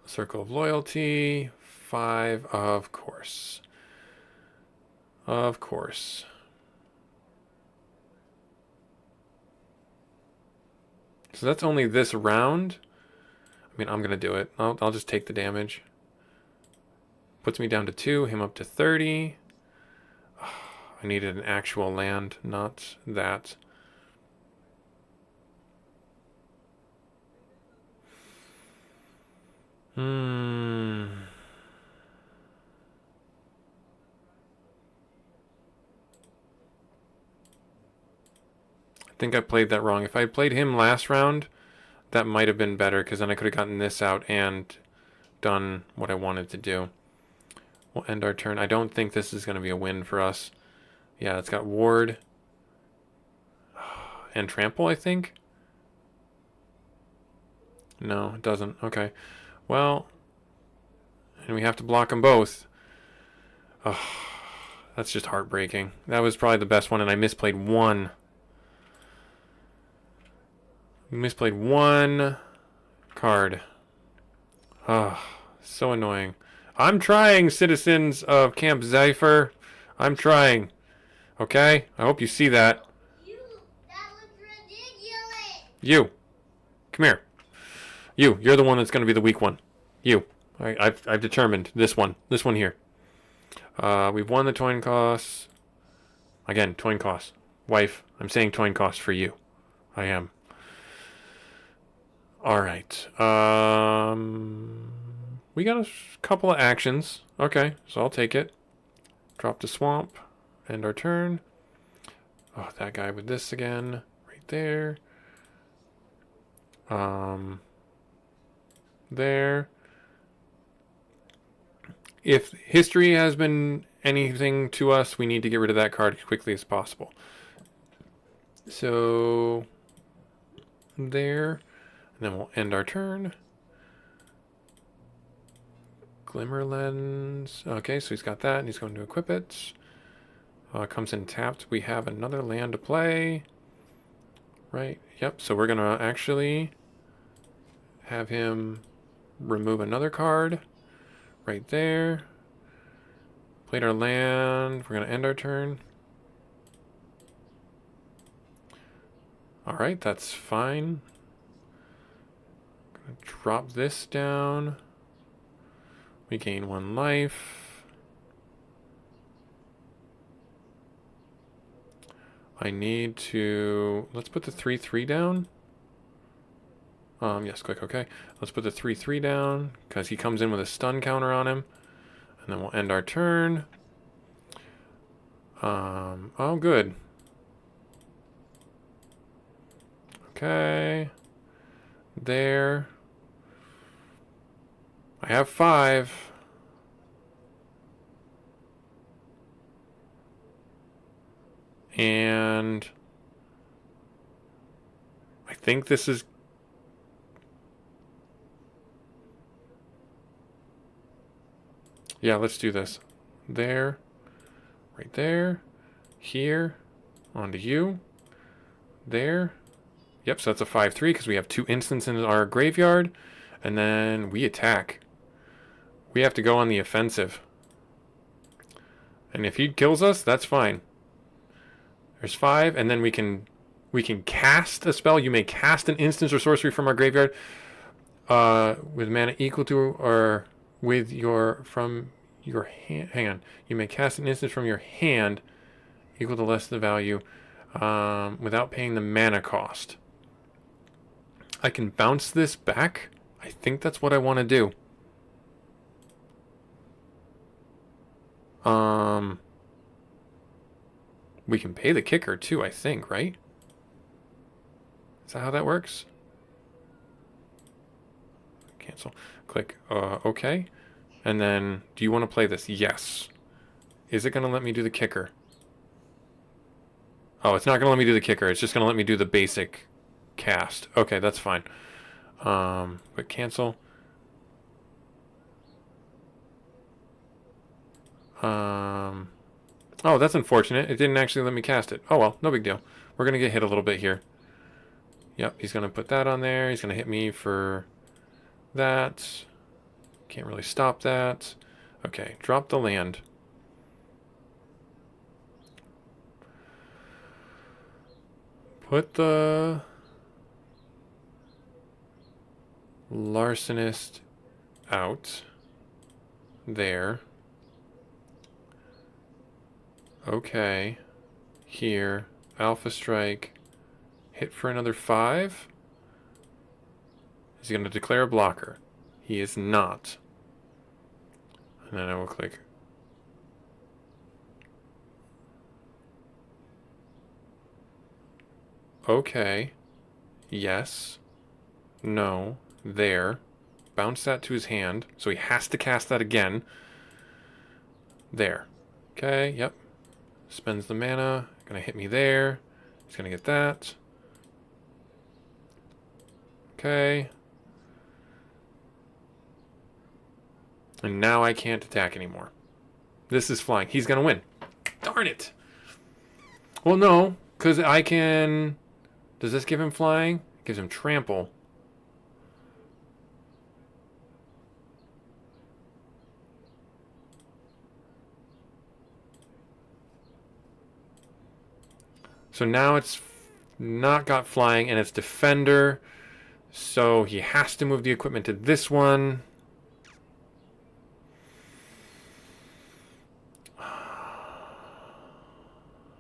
Circle of Loyalty. 5, of course. Of course. So that's only this round. I mean, I'm going to do it. I'll just take the damage. Puts me down to 2, him up to 30. I needed an actual land, not that. I think I played that wrong. If I had played him last round, that might have been better, because then I could have gotten this out and done what I wanted to do. We'll end our turn. I don't think this is going to be a win for us. Yeah, it's got Ward and Trample, I think. No, it doesn't. Okay. Well, and we have to block them both. Oh, that's just heartbreaking. That was probably the best one, and I misplayed one. Misplayed one card. Oh, so annoying. I'm trying, citizens of Camp Zypher. I'm trying. Okay? I hope you see that. That was ridiculous. You. Come here. You're the one that's going to be the weak one. You. I've determined this one. This one here. We've won the coin costs. Again, coin costs. Wife, I'm saying coin costs for you. I am. Alright. We got a couple of actions. Okay, so I'll take it. Drop the swamp. End our turn. Oh, that guy with this again. Right there. There. If history has been anything to us, we need to get rid of that card as quickly as possible. So, there. And then we'll end our turn. Glimmer Lens. Okay, so he's got that, and he's going to equip it. Comes in tapped. We have another land to play. Right, yep, so we're going to actually have him remove another card. Right there. Played our land. We're going to end our turn. Alright, that's fine. Gonna drop this down. We gain 1 life. I need to... Let's put the 3/3 down. Yes, click OK. Let's put the 3/3 down, because he comes in with a stun counter on him. And then we'll end our turn. Oh, good. Okay. There. I have 5. And I think this is... Yeah, let's do this. There. Right there. Here. Onto you. There. Yep, so that's a 5/3 because we have 2 instants in our graveyard. And then we attack. We have to go on the offensive. And if he kills us, that's fine. There's 5, and then we can cast a spell. You may cast an instance or sorcery from our graveyard with mana equal to or with your from your hand. Hang on. You may cast an instance from your hand equal to less the value without paying the mana cost. I can bounce this back. I think that's what I want to do. We can pay the kicker too, I think, right? Is that how that works? Cancel. Click OK. And then, do you want to play this? Yes. Is it going to let me do the kicker? Oh, it's not going to let me do the kicker. It's just going to let me do the basic cast. Okay, that's fine. But cancel. Oh, that's unfortunate. It didn't actually let me cast it. Oh well, no big deal. We're going to get hit a little bit here. Yep, he's going to put that on there. He's going to hit me for that. Can't really stop that. Okay, drop the land. Put the larcenist out there. Okay. Here. Alpha strike. Hit for another 5. Is he going to declare a blocker? He is not. And then I will click. Okay. Yes. No. There. Bounce that to his hand. So he has to cast that again. There. Okay, yep. Spends the mana. Gonna hit me there. He's gonna get that. Okay. And now I can't attack anymore. This is flying. He's gonna win. Darn it. Well, no, because I can... Does this give him flying? It gives him trample. So now it's not got flying and it's defender. So he has to move the equipment to this one.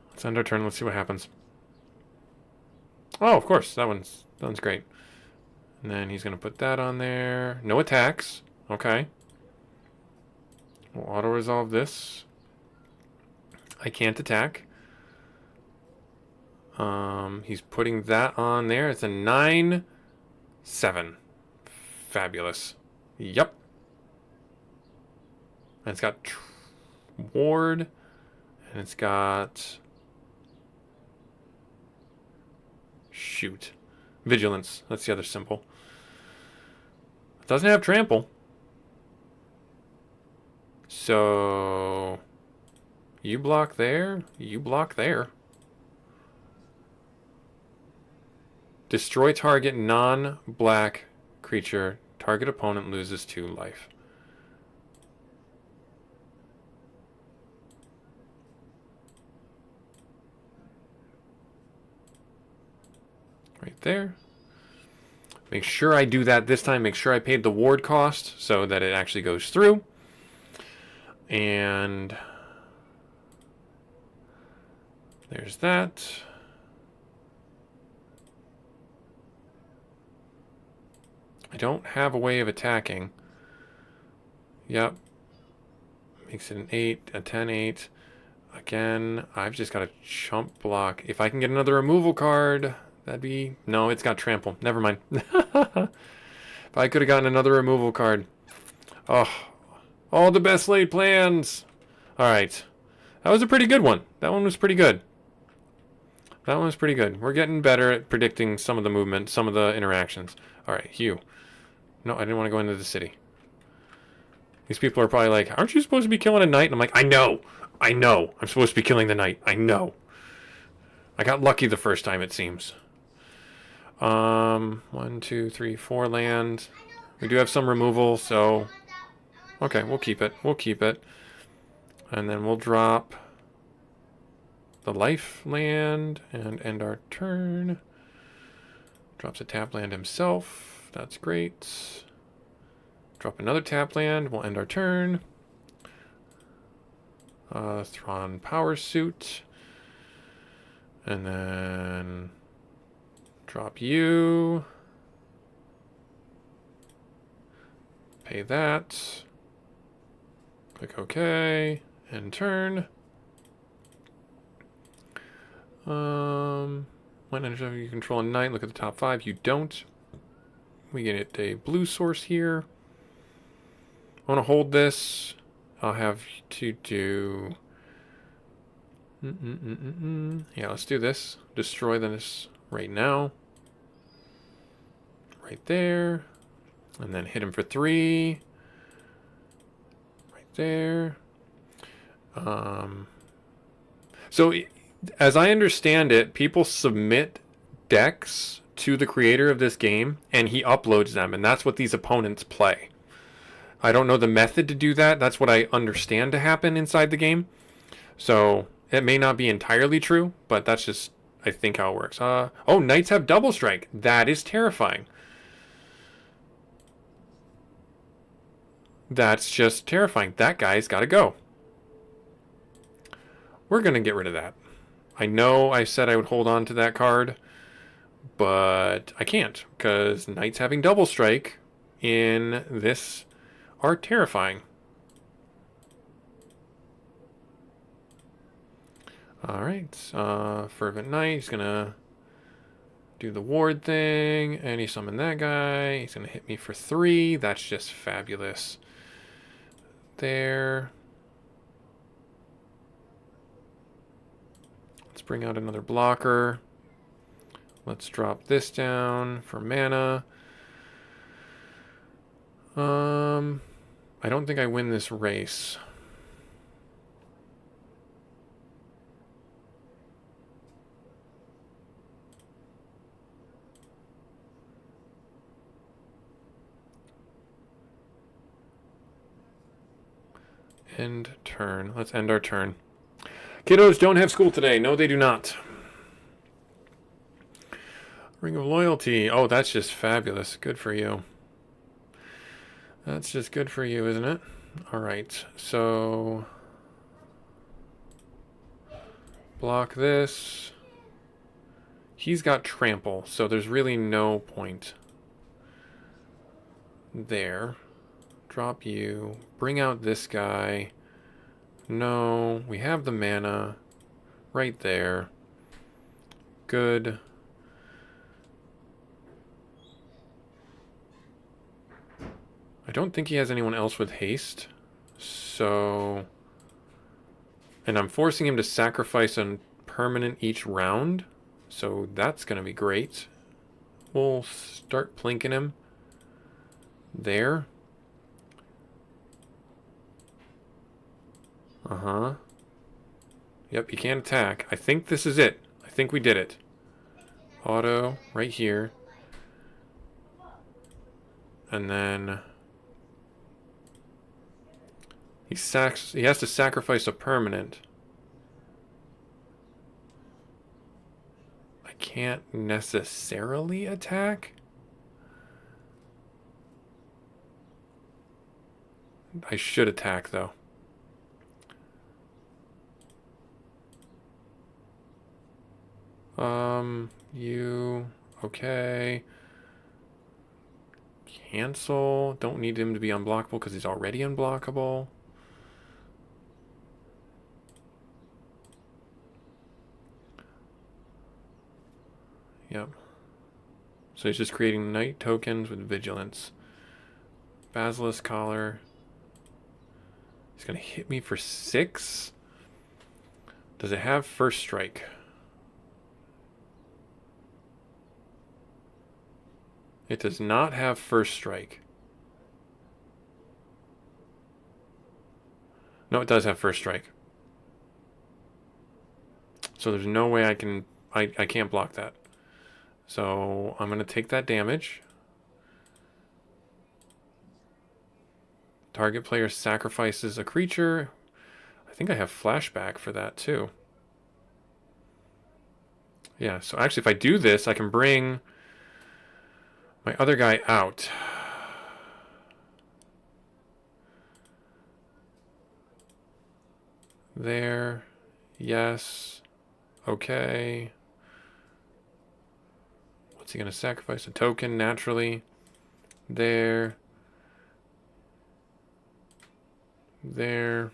Let's end our turn. Let's see what happens. Oh, of course. That one's great. And then he's going to put that on there. No attacks. Okay. We'll auto-resolve this. I can't attack. He's putting that on there. It's a 9-7. Fabulous. Yep. And it's got ward. And it's got... Shoot. Vigilance. That's the other symbol. It doesn't have trample. So... You block there. You block there. Destroy target non-black creature. Target opponent loses 2 life. Right there. Make sure I do that this time. Make sure I paid the ward cost so that it actually goes through. And there's that. I don't have a way of attacking. Yep. Makes it an 8, a 10-8. Again, I've just got a chump block. If I can get another removal card, that'd be... No, it's got trample. Never mind. If I could have gotten another removal card. Oh, all the best laid plans. All right. That was a pretty good one. That one was pretty good. That one was pretty good. We're getting better at predicting some of the movement, some of the interactions. All right, Hugh. No, I didn't want to go into the city. These people are probably like, aren't you supposed to be killing a knight? And I'm like, I know. I know. I'm supposed to be killing the knight. I know. I got lucky the first time, it seems. 1, 2, 3, 4 land. We do have some removal, so... Okay, we'll keep it. We'll keep it. And then we'll drop the life land and end our turn. Drops a tap land himself. That's great. Drop another tap land. We'll end our turn. Thrawn Power Suit. And then drop you. Pay that. Click OK. End turn. When you control a knight, look at the top 5. You don't. We get a blue source here. I want to hold this. I'll have to do... Yeah, let's do this. Destroy this right now. Right there. And then hit him for 3. Right there. So, as I understand it, people submit decks to the creator of this game, and he uploads them, and that's what these opponents play. I don't know the method to do that. That's what I understand to happen inside the game. So it may not be entirely true, but that's just, I think, how it works. Oh, knights have double strike. That is terrifying. That's just terrifying. That guy's got to go. We're going to get rid of that. I know I said I would hold on to that card, but I can't, because knights having double strike in this are terrifying. Alright, Fervent Knight, he's gonna do the ward thing, and he summoned that guy. He's gonna hit me for 3. That's just fabulous. There. Let's bring out another blocker. Let's drop this down for mana. I don't think I win this race. End turn. Let's end our turn. Kiddos don't have school today. No, they do not. Ring of Loyalty. Oh, that's just fabulous. Good for you. That's just good for you, isn't it? Alright, so block this. He's got trample, so there's really no point there. Drop you. Bring out this guy. No, we have the mana right there. Good. I don't think he has anyone else with haste. So... And I'm forcing him to sacrifice a permanent each round. So that's going to be great. We'll start plinking him. There. Uh-huh. Yep, he can't attack. I think this is it. I think we did it. Auto, right here. And then... He has to sacrifice a permanent. I can't necessarily attack. I should attack, though. You... Okay. Cancel. Don't need him to be unblockable because he's already unblockable. Yep. So he's just creating knight tokens with vigilance. Basilisk collar. He's going to hit me for 6. Does it have first strike? It does not have first strike. No, it does have first strike. So there's no way I can't block that. So I'm going to take that damage. Target player sacrifices a creature. I think I have flashback for that too. Yeah, so actually if I do this, I can bring my other guy out. There. Yes. Okay. What's he going to sacrifice? A token, naturally. There. There.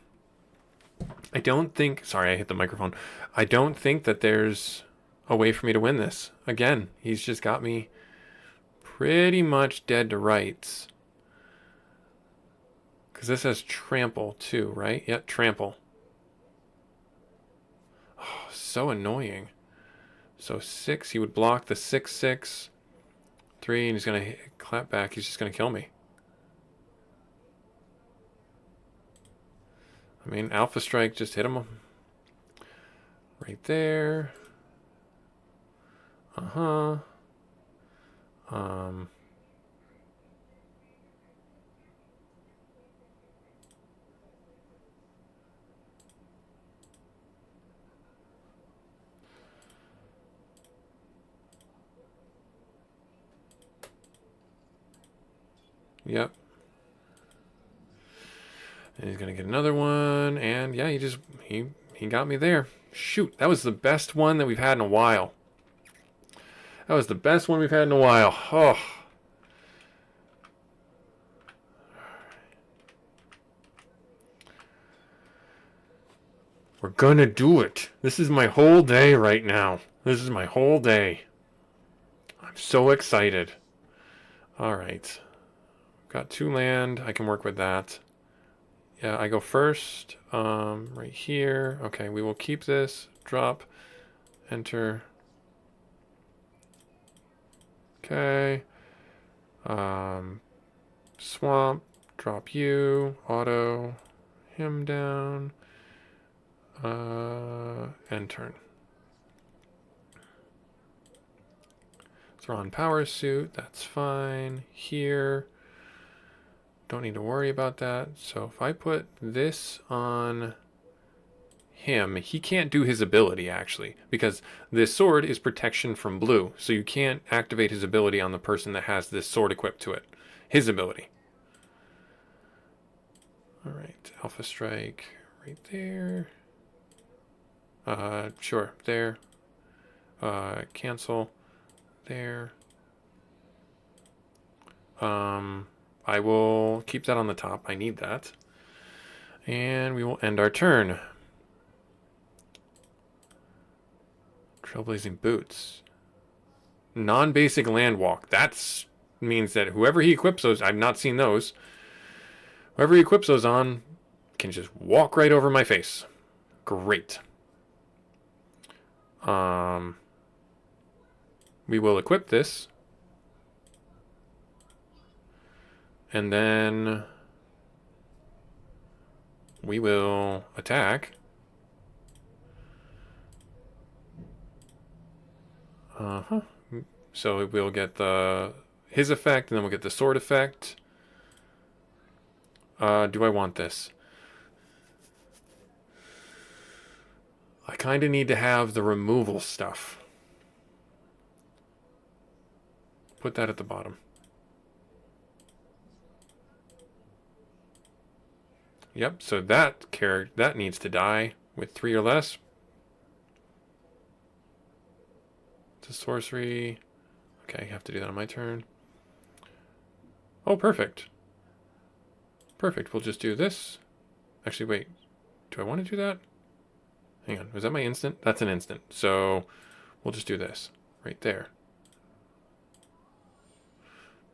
I don't think... Sorry, I hit the microphone. I don't think that there's a way for me to win this. Again, he's just got me pretty much dead to rights. Because this has trample too, right? Yep, trample. Oh, so annoying. So 6, he would block the 6/6. 3, and he's going to clap back. He's just going to kill me. I mean, Alpha Strike just hit him right there. Uh-huh. Um, yep. And he's gonna get another one, and yeah, he got me there. Shoot, that was the best one that we've had in a while. That was the best one we've had in a while. Oh. We're gonna do it. This is my whole day right now. This is my whole day. I'm so excited. Alright. Got 2 land. I can work with that. Yeah, I go first. Right here. Okay, we will keep this. Drop. Enter. Okay. Swamp. Drop you. Auto. Him down. End turn. Throw on power suit. That's fine. Here. Don't need to worry about that. So if I put this on him, he can't do his ability actually, because this sword is protection from blue. So you can't activate his ability on the person that has this sword equipped to it. His ability. Alright, Alpha Strike right there. Sure, there. Cancel. There. I will keep that on the top. I need that. And we will end our turn. Trailblazing Boots. Non-basic land walk. That means that whoever he equips those, I've not seen those. Whoever he equips those on can just walk right over my face. Great. We will equip this. And then we will attack. So we'll get his effect, and then we'll get the sword effect. Do I want this? I kind of need to have the removal stuff. Put that at the bottom. Yep, so that needs to die with 3 or less. It's a sorcery. Okay, I have to do that on my turn. Oh, perfect. Perfect, we'll just do this. Actually, wait. Do I want to do that? Hang on, was that my instant? That's an instant. So we'll just do this right there.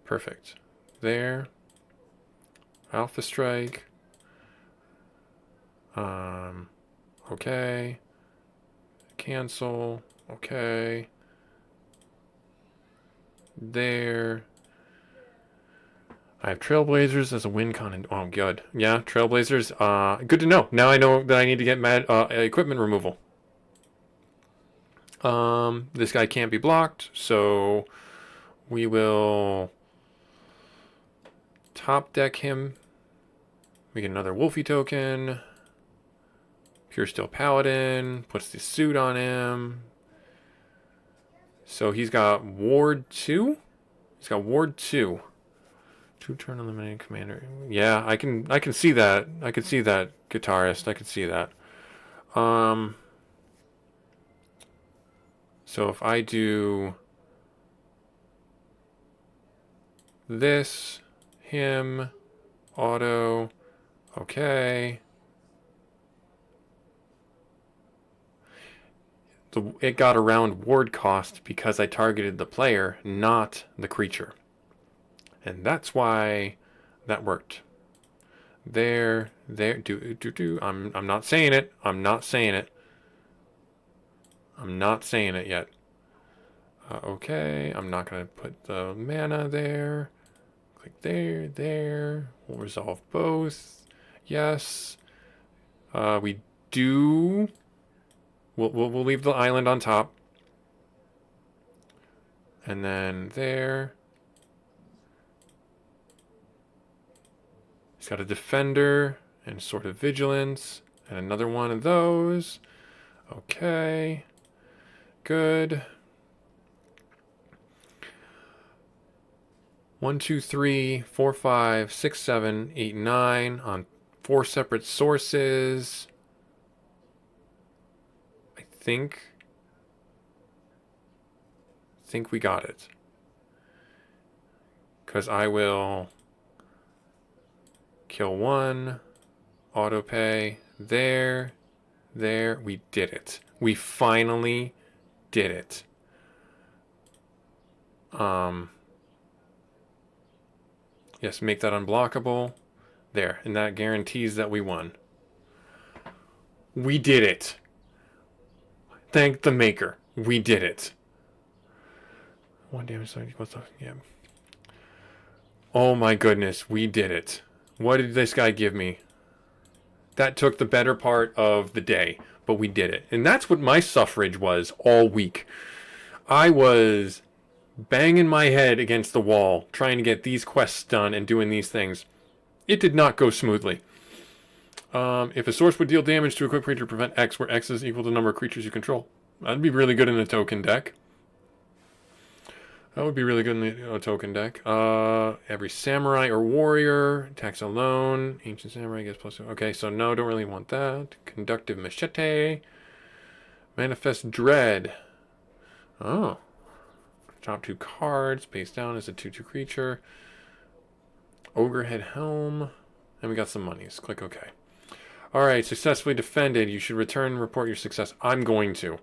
Perfect. There. Alpha Strike. Okay. Cancel. Okay. There. I have Trailblazers as a win con. And, oh, good. Yeah, Trailblazers. Good to know. Now I know that I need to get equipment removal. This guy can't be blocked, so we will top deck him. We get another Wolfie token. Pure Steel Paladin. Puts the suit on him. So he's got Ward 2? He's got Ward 2. 2-turn eliminating commander. Yeah, I can see that. I can see that, guitarist. I can see that. So if I do this, him, auto, okay. It got around ward cost because I targeted the player, not the creature. And that's why that worked. There, do. I'm not saying it. I'm not saying it. I'm not saying it yet. Okay, I'm not going to put the mana there. Click there. We'll resolve both. Yes. We do. We'll leave the island on top. And then there. He's got a defender and sort of vigilance and another one of those. Okay. Good. 1, 2, 3, 4, 5, 6, 7, 8, 9 on 4 separate sources. I think we got it. Because I will kill one, auto pay, there. We did it. We finally did it. Yes, make that unblockable. There, and that guarantees that we won. We did it. Thank the maker. We did it. 1 damage equals to, yeah. Oh my goodness, we did it. What did this guy give me? That took the better part of the day, but we did it. And that's what my suffrage was all week. I was banging my head against the wall, trying to get these quests done and doing these things. It did not go smoothly. If a source would deal damage to a equipped creature, prevent X, where X is equal to the number of creatures you control. That'd be really good in a token deck. That would be really good in a token deck. Every samurai or warrior attacks alone. Ancient samurai gets +2. Okay, so no, don't really want that. Conductive machete. Manifest dread. Oh. Top 2 cards. Face down is a 2/2 creature. Ogre head helm. And we got some monies. Click OK. Alright, successfully defended. You should return and report your success. I'm going to.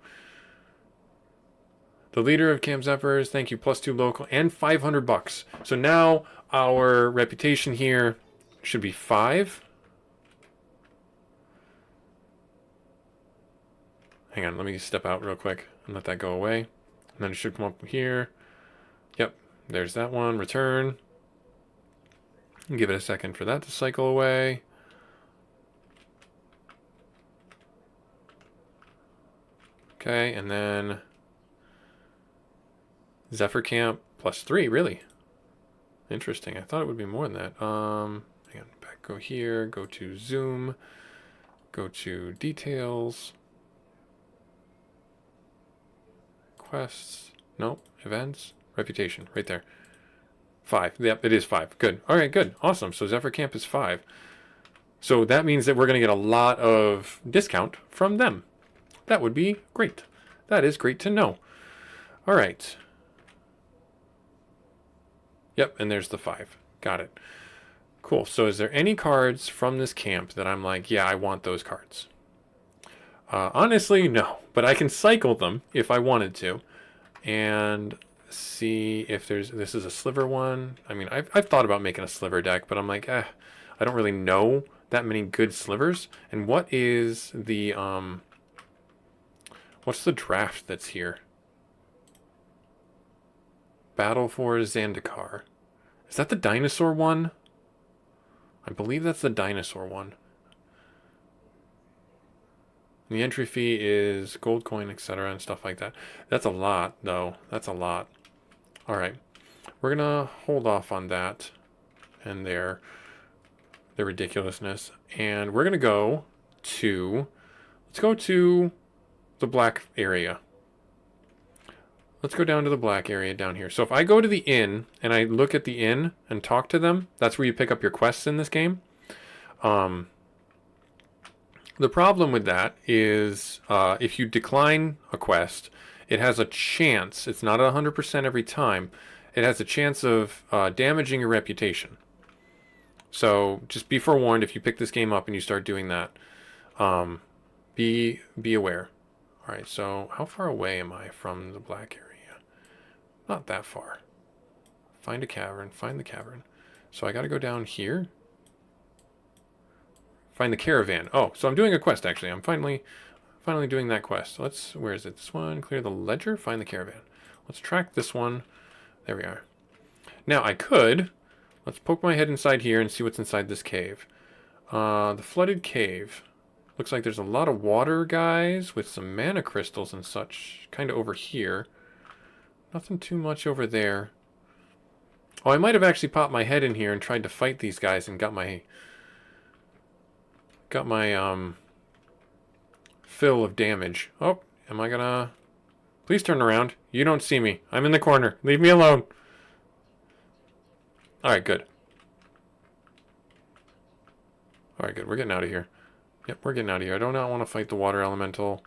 The leader of Camp Zephyrs, thank you, +2 local, and $500. So now our reputation here should be 5. Hang on, let me step out real quick and let that go away. And then it should come up here. Yep, there's that one, return. Give it a second for that to cycle away. Okay, and then Zephyr Camp +3, really? Interesting. I thought it would be more than that. Hang on, back, go here, go to Zoom, go to details, quests, nope, events, reputation, right there. 5, yep, it is 5, good. All right, good, awesome. So Zephyr Camp is 5. So that means that we're going to get a lot of discount from them. That would be great. That is great to know. All right. Yep, and there's the 5. Got it. Cool. So is there any cards from this camp that I'm like, yeah, I want those cards? Honestly, no. But I can cycle them if I wanted to. And see if there's... This is a sliver one. I mean, I've thought about making a sliver deck, but I'm like, I don't really know that many good slivers. And what is the... What's the draft that's here? Battle for Zendikar. Is that the dinosaur one? I believe that's the dinosaur one. The entry fee is gold coin, etc. and stuff like that. That's a lot, though. That's a lot. Alright. We're going to hold off on that and their ridiculousness. And we're going to go to... Let's go to the black area. Let's go down to the black area down here. So if I go to the inn and I look at the inn and talk to them, that's where you pick up your quests in this game. The problem with that is if you decline a quest, it has a chance, it's not 100% every time, it has a chance of damaging your reputation. So just be forewarned if you pick this game up and you start doing that. Be aware. Alright, so how far away am I from the black area? Not that far. Find a cavern, find the cavern. So I gotta go down here. Find the caravan. Oh, so I'm doing a quest actually. I'm finally doing that quest. Let's, where is it? This one, clear the ledger, find the caravan. Let's track this one. There we are. Now I could, let's poke my head inside here and see what's inside this cave. The flooded cave. Looks like there's a lot of water guys with some mana crystals and such kind of over here. Nothing too much over there. Oh, I might have actually popped my head in here and tried to fight these guys and got my got my fill of damage. Oh, am I gonna... Please turn around. You don't see me. I'm in the corner. Leave me alone. Alright, good. Alright, good. We're getting out of here. Yep, we're getting out of here. I do not want to fight the water elemental.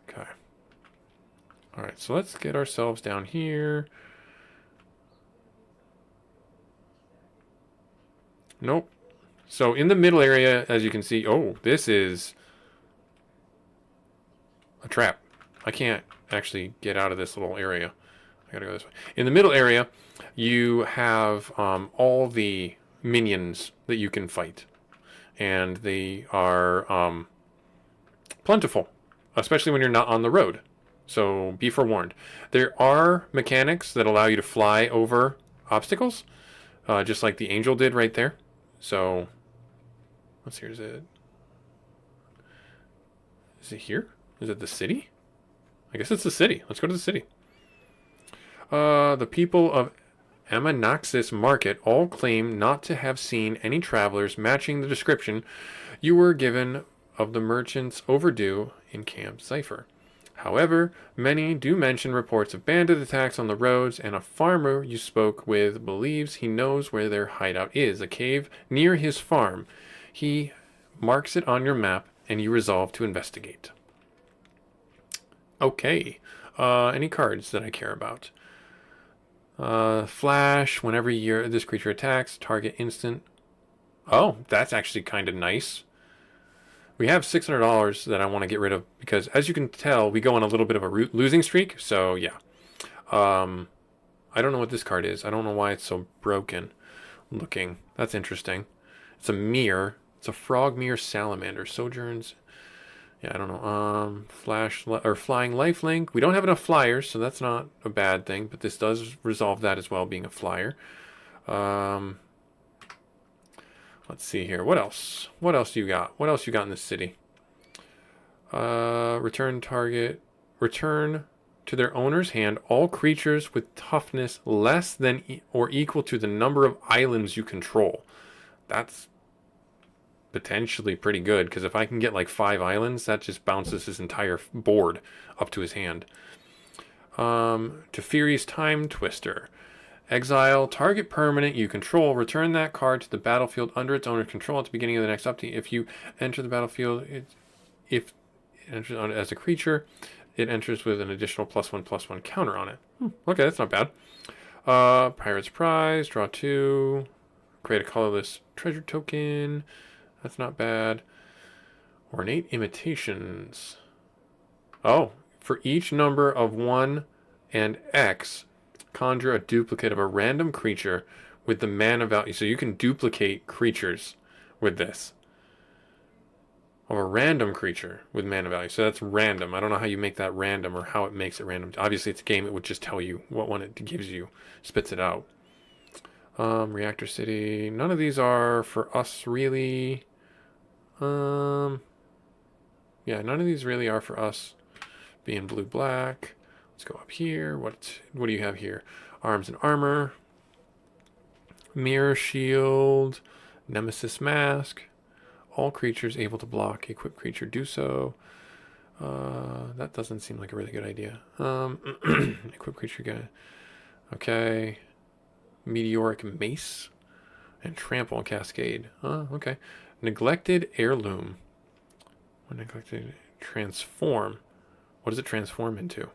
Okay. Alright, so let's get ourselves down here. Nope. So in the middle area, as you can see... Oh, this is a trap. I can't actually get out of this little area. I gotta go this way. In the middle area, you have all the minions that you can fight. And they are plentiful, especially when you're not on the road. So be forewarned. There are mechanics that allow you to fly over obstacles, just like the angel did right there. So, let's see, is it here? Is it the city? I guess it's the city. Let's go to the city. The people of Amanaxis Market all claim not to have seen any travelers matching the description you were given of the merchants overdue in Camp Cipher. However, many do mention reports of bandit attacks on the roads, and a farmer you spoke with believes he knows where their hideout is, a cave near his farm. He marks it on your map, and you resolve to investigate. Okay. Any cards that I care about? Flash, whenever this creature attacks, target instant. Oh, that's actually kind of nice. We have $600 that I want to get rid of because, as you can tell, we go on a little bit of a losing streak. So, yeah. I don't know what this card is. I don't know why it's so broken looking. That's interesting. It's a mirror. It's a frog mirror salamander. Sojourns. Yeah, I don't know. Flying lifelink. We don't have enough flyers, so that's not a bad thing. But this does resolve that as well, being a flyer. Let's see here. What else? What else do you got? What else you got in this city? Return target. Return to their owner's hand all creatures with toughness less than or equal to the number of islands you control. That's potentially pretty good, because if I can get like 5 islands, that just bounces his entire board up to his hand. Teferi's Time Twister. Exile target permanent you control. Return that card to the battlefield under its owner's control at the beginning of the next update. If you enter the battlefield, if it enters on it as a creature, it enters with an additional +1/+1 counter on it. Okay, that's not bad. Pirate's Prize. Draw 2. Create a colorless treasure token. That's not bad. Ornate Imitations. Oh, for each number of 1 and X, conjure a duplicate of a random creature with the mana value. So you can duplicate creatures with this. Of a random creature with mana value. So that's random. I don't know how you make that random or how it makes it random. Obviously, it's a game. It would just tell you what one it gives you. Spits it out. Reactor City. None of these are for us, really. Yeah, none of these really are for us. Being blue-black. Let's go up here. What do you have here? Arms and Armor. Mirror Shield. Nemesis Mask. All creatures able to block. Equipped creature do so. That doesn't seem like a really good idea. Equipped creature guy. Okay. Meteoric Mace. And Trample and Cascade. Okay. Neglected Heirloom. When neglected, transform. What does it transform into?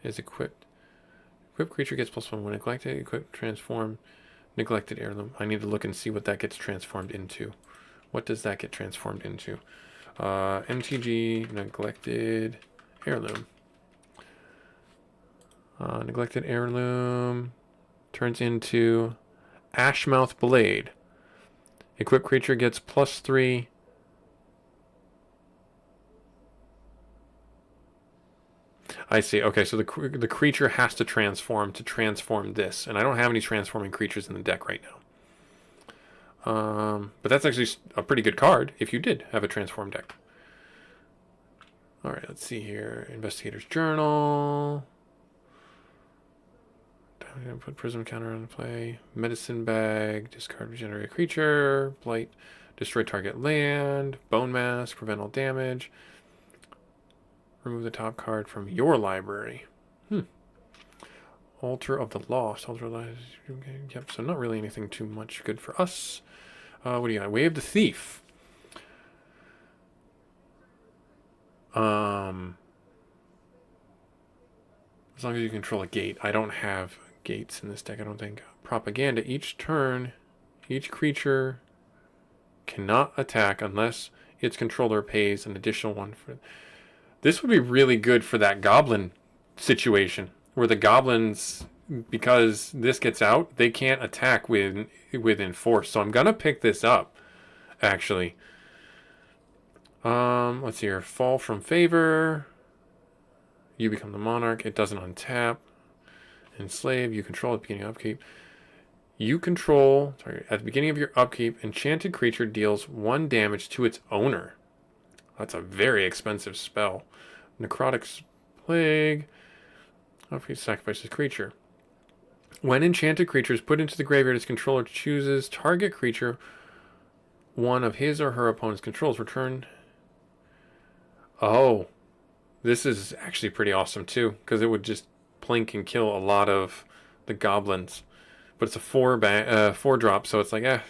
Is equipped. Equipped creature gets +1 when neglected. Equipped, transform. Neglected Heirloom. I need to look and see what that gets transformed into. What does that get transformed into? MTG Neglected Heirloom. Neglected Heirloom turns into Ashmouth Blade. Equipped creature gets +3. I see. Okay, so the creature has to transform this, and I don't have any transforming creatures in the deck right now. But that's actually a pretty good card if you did have a transform deck. All right, let's see here. Investigator's Journal. Put Prism counter on play. Medicine Bag. Discard regenerate a creature. Blight. Destroy target land. Bone Mask. Prevent all damage. Remove the top card from your library. Altar of the Lost. Altar of the Lost. Okay, yep, so not really anything too much good for us. What do you got? Way of the Thief. As long as you control a gate. I don't have gates in this deck, I don't think. Propaganda. Each turn, each creature cannot attack unless its controller pays an additional one. This would be really good for that goblin situation, where the goblins, because this gets out, they can't attack with Enforce. So I'm gonna pick this up, actually. Let's see here. Fall from favor. You become the monarch. It doesn't untap. Enslave. You control at the beginning of upkeep. You control, sorry, at the beginning of your upkeep, enchanted creature deals 1 damage to its owner. That's a very expensive spell. Necrotic Plague. Upkeep sacrifices creature. When enchanted creature is put into the graveyard, its controller chooses target creature, one of his or her opponent's controls. Return. Oh, this is actually pretty awesome too, because it would just plink and kill a lot of the goblins. But it's a 4-drop, so it's like, I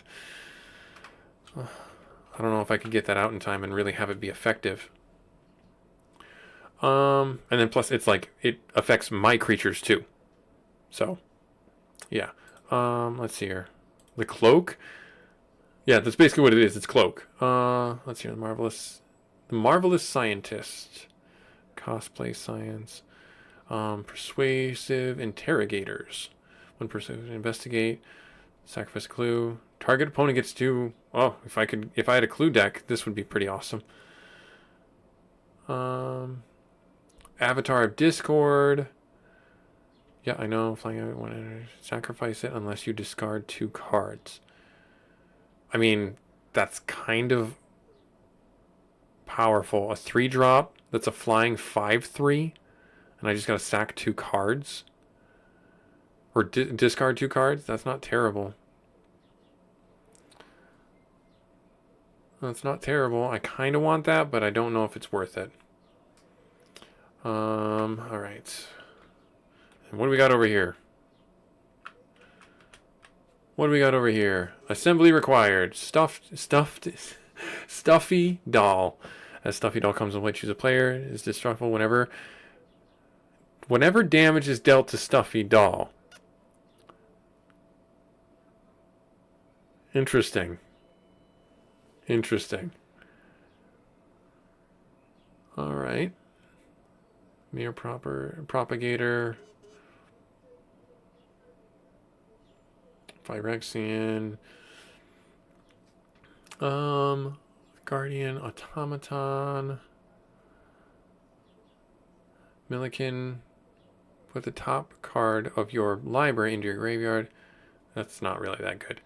don't know if I could get that out in time and really have it be effective. And then plus it's like, it affects my creatures too. So, yeah. Let's see here. The Cloak. Yeah, that's basically what it is. It's Cloak. Let's see here. The Marvelous Scientist. Cosplay Science. Persuasive Interrogators. When persuasive, investigate. Sacrifice a clue. Target opponent gets 2. Oh, if I had a clue deck, this would be pretty awesome. Avatar of Discord. Yeah, I know. Flying out when sacrifice it unless you discard 2 cards. I mean, that's kind of powerful. A 3-drop that's a flying 5/3, and I just gotta sack 2 cards. Or discard 2 cards? That's not terrible. That's not terrible. I kind of want that, but I don't know if it's worth it. Alright. And what do we got over here? What do we got over here? Assembly required. Stuffy doll. As Stuffy doll comes in play, choose a player. Is destructible whenever damage is dealt to Stuffy doll. Interesting. Alright. Mere propagator. Phyrexian. Guardian Automaton. Milliken. Put the top card of your library into your graveyard. That's not really that good.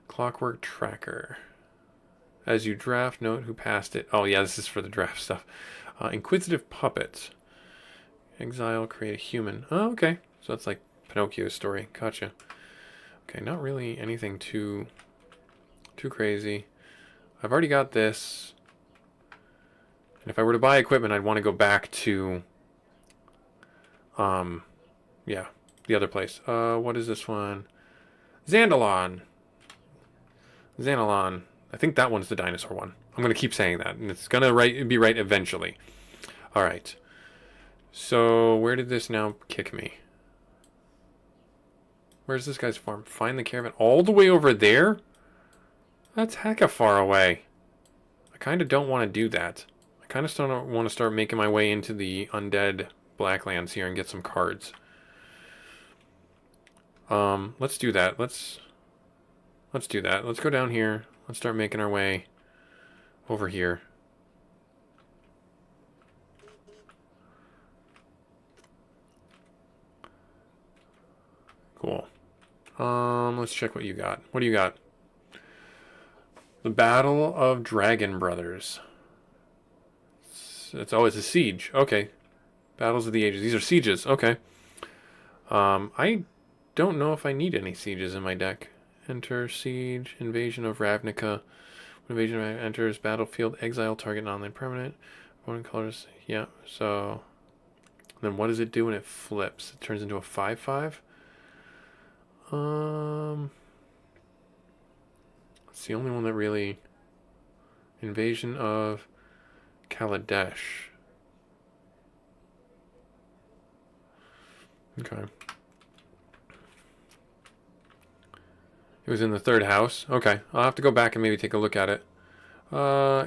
Clockwork Tracker. As you draft, note who passed it. Oh yeah, this is for the draft stuff. Inquisitive Puppet. Exile, create a human. Oh, okay. So that's like Pinocchio's story. Gotcha. Okay, not really anything too crazy. I've already got this. And if I were to buy equipment, I'd want to go back to yeah, the other place. What is this one? Xandalon. I think that one's the dinosaur one. I'm going to keep saying that, and it's going to be right eventually. All right. So, where did this now kick me? Where's this guy's farm? Find the caravan. All the way over there? That's hecka far away. I kind of don't want to do that. I kind of want to start making my way into the undead Blacklands here and get some cards. Let's do that. Let's do that. Let's go down here. Let's start making our way over here. Cool. Let's check what you got. What do you got? The Battle of Dragon Brothers. It's always a siege. Okay. Battles of the Ages. These are sieges. Okay. I don't know if I need any sieges in my deck. Enter Siege, Invasion of Ravnica. When invasion enters battlefield, exile target non-land permanent. Opponent colors. Yeah. So then what does it do when it flips? It turns into a 5/5. It's the only one that really. Invasion of Kaladesh. Okay. It was in the 3rd house. Okay. I'll have to go back and maybe take a look at it.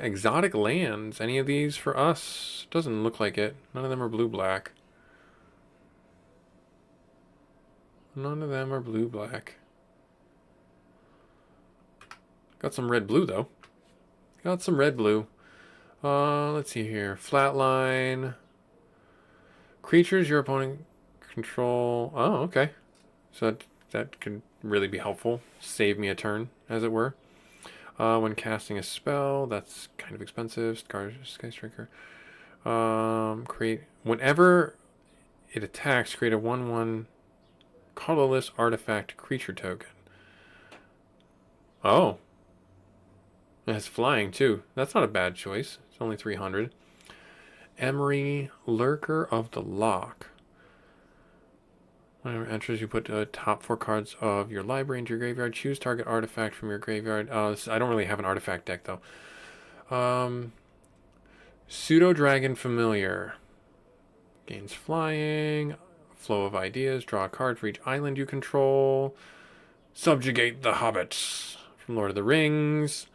Exotic lands. Any of these for us? Doesn't look like it. None of them are blue-black. None of them are blue-black. Got some red-blue, though. Got some red-blue. Let's see here. Flatline. Creatures your opponent control. Oh, okay. So that could really be helpful. Save me a turn, as it were. When casting a spell, that's kind of expensive. Sky Striker. Create whenever it attacks, create a 1/1 colorless artifact creature token. Oh. It has flying too. That's not a bad choice. It's only 300. Emery, Lurker of the Lock. Whenever enters, you put top 4 cards of your library into your graveyard. Choose target artifact from your graveyard. I don't really have an artifact deck though. Pseudo Dragon Familiar. Gains flying. Flow of ideas. Draw a card for each island you control. Subjugate the Hobbits from Lord of the Rings.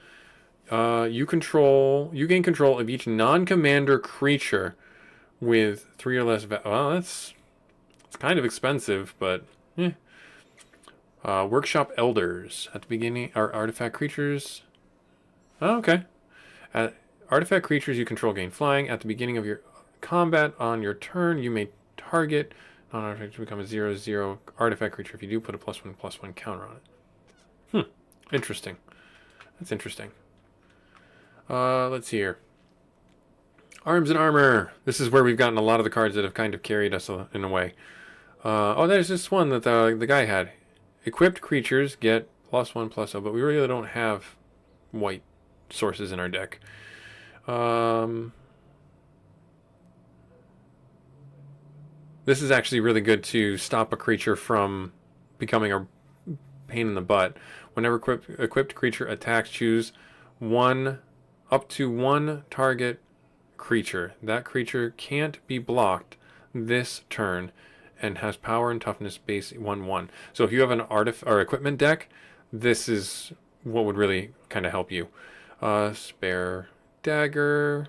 You gain control of each non-commander creature with 3 or less. Well, it's kind of expensive, but Workshop Elders at the beginning are artifact creatures. Oh, okay. Artifact creatures you control gain flying at the beginning of your combat. On your turn, you may target non-artifact to become a 0/0 artifact creature. If you do, put a +1/+1 counter on it. Interesting. That's interesting. Let's see here. Arms and Armor. This is where we've gotten a lot of the cards that have kind of carried us in a way. There's this one that the guy had. Equipped creatures get +1/+0, but we really don't have white sources in our deck. This is actually really good to stop a creature from becoming a pain in the butt. Whenever equipped creature attacks, choose up to one target creature. That creature can't be blocked this turn and has power and toughness base 1/1. So if you have an equipment deck, this is what would really kind of help you. Spare Dagger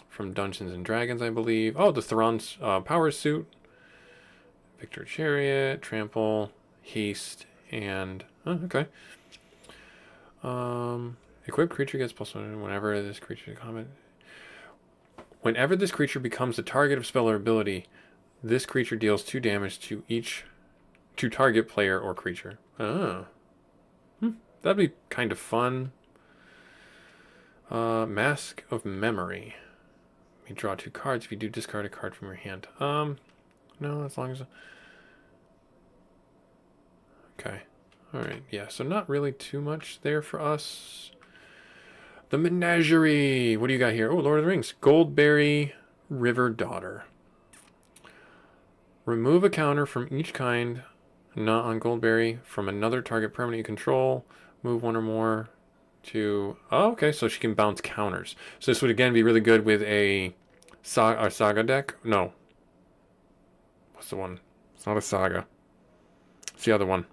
from Dungeons and Dragons, I believe. Oh, the Thron's power suit. Victor Chariot, Trample, Haste, and okay. Equipped creature gets +1 whenever this creature combat. Whenever this creature becomes the target of spell or ability, this creature deals 2 damage to target player or creature. That'd be kind of fun. Mask of Memory. You draw 2 cards if you do discard a card from your hand. No, as long as. Okay. Alright, yeah, so not really too much there for us. The Menagerie. What do you got here? Oh, Lord of the Rings. Goldberry River Daughter. Remove a counter from each kind not on Goldberry from another target permanent you control. Move 1 or more to. Oh, okay, so she can bounce counters. So this would again be really good with a saga deck. No. What's the one? It's not a saga. It's the other one.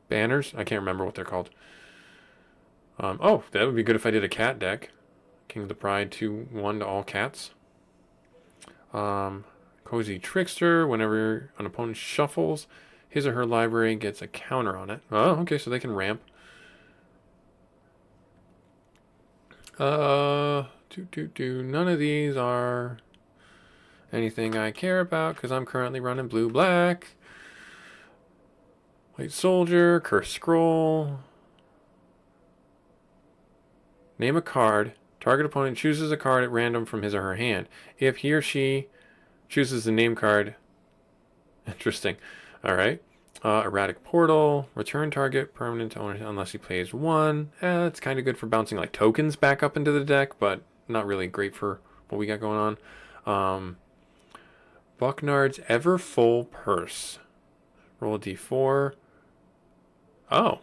Banners? I can't remember what they're called. Oh, that would be good if I did a cat deck. King of the Pride, 2/1 to all cats. Cozy Trickster. Whenever an opponent shuffles, his or her library gets a counter on it. Oh, okay, so they can ramp. None of these are anything I care about because I'm currently running blue-black. White Soldier, Cursed Scroll. Name a card. Target opponent chooses a card at random from his or her hand. If he or she chooses the name card. Interesting. Alright. Erratic Portal, return target permanent to owner unless he plays one. It's kind of good for bouncing like tokens back up into the deck, but not really great for what we got going on. Bucknard's Ever Full Purse. Roll a d4. Oh,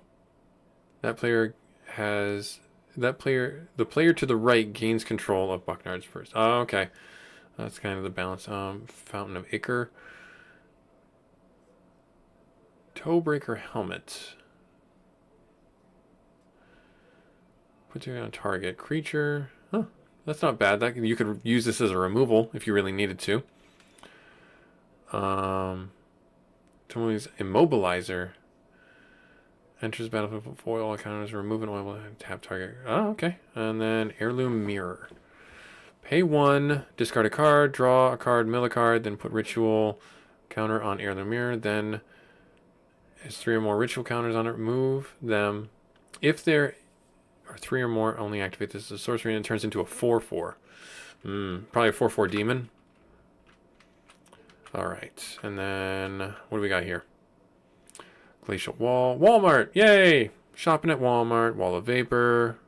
that player has the player to the right gains control of Bucknard's Purse. Oh, okay, that's kind of the balance. Fountain of Ichor. Toebreaker Helmet. Put you on target creature. Huh, that's not bad. That you could use this as a removal if you really needed to. Someone's Immobilizer. Enters battlefield with foil encounters, remove an oil tap target. Oh, okay. And then Heirloom Mirror. Pay 1, discard a card, draw a card, mill a card, then put ritual counter on Heirloom Mirror. Then has 3 or more ritual counters on it. Remove them. If there are 3 or more, only activate this as a sorcery and it turns into a 4/4. Probably a 4/4 demon. Alright. And then what do we got here? Glacial Wall. Walmart! Yay! Shopping at Walmart. Wall of Vapor.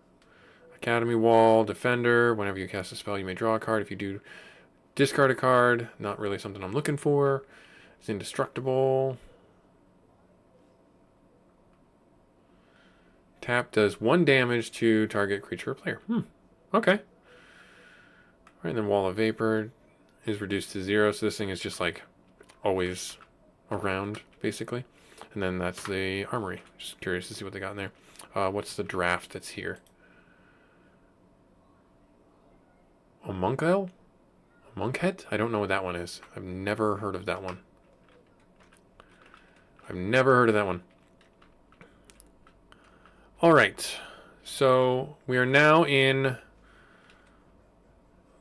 Academy Wall. Defender. Whenever you cast a spell, you may draw a card. If you do, discard a card. Not really something I'm looking for. It's indestructible. Tap does 1 damage to target creature or player. Okay. Alright, then Wall of Vapor is reduced to 0. So this thing is just like always around, basically. And then that's the armory. Just curious to see what they got in there. What's the draft that's here? A Monkel? A Monkhead? I don't know what that one is. I've never heard of that one. I've never heard of that one. Alright. So we are now in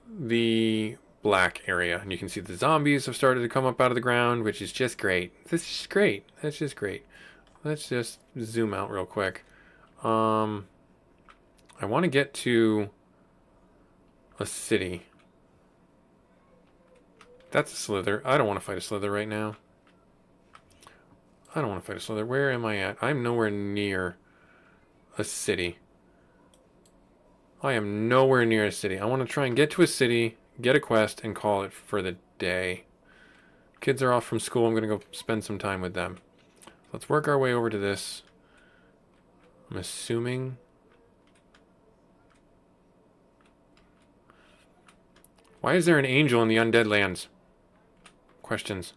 the black area, and you can see the zombies have started to come up out of the ground, which is just great. This is just great. That's just great. Let's just zoom out real quick. I want to get to a city. That's a Slither. I don't want to fight a Slither right now. I don't want to fight a Slither. Where am I at? I'm nowhere near a city. I am nowhere near a city. I want to try and get to a city, get a quest, and call it for the day. Kids are off from school. I'm going to go spend some time with them. Let's work our way over to this. I'm assuming. Why is there an angel in the Undead Lands? Questions.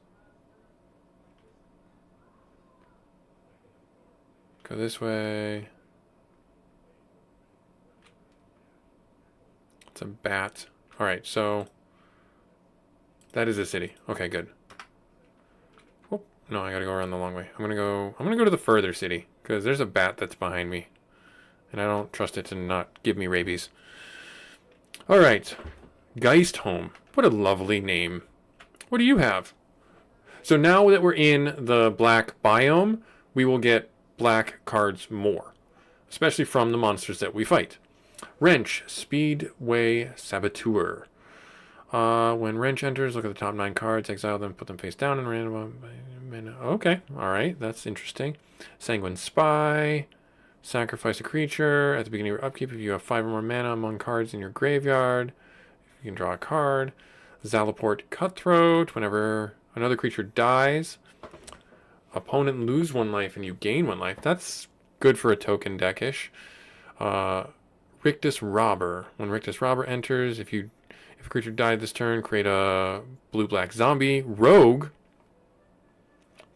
Go this way. It's a bat. Alright, so that is a city. Okay, good. Oh, no, I gotta go around the long way. I'm gonna go to the further city, because there's a bat that's behind me. And I don't trust it to not give me rabies. Alright. Geistholm. What a lovely name. What do you have? So now that we're in the black biome, we will get black cards more. Especially from the monsters that we fight. Wrench, Speedway Saboteur. When Wrench enters, look at the top 9 cards, exile them, put them face down, and random. Okay, alright, that's interesting. Sanguine Spy. Sacrifice a creature. At the beginning of your upkeep, if you have 5 or more mana among cards in your graveyard, you can draw a card. Zalaport Cutthroat. Whenever another creature dies, opponent lose 1 life and you gain 1 life. That's good for a token deck-ish. Rictus Robber. When Rictus Robber enters, if a creature died this turn, create a blue-black zombie. Rogue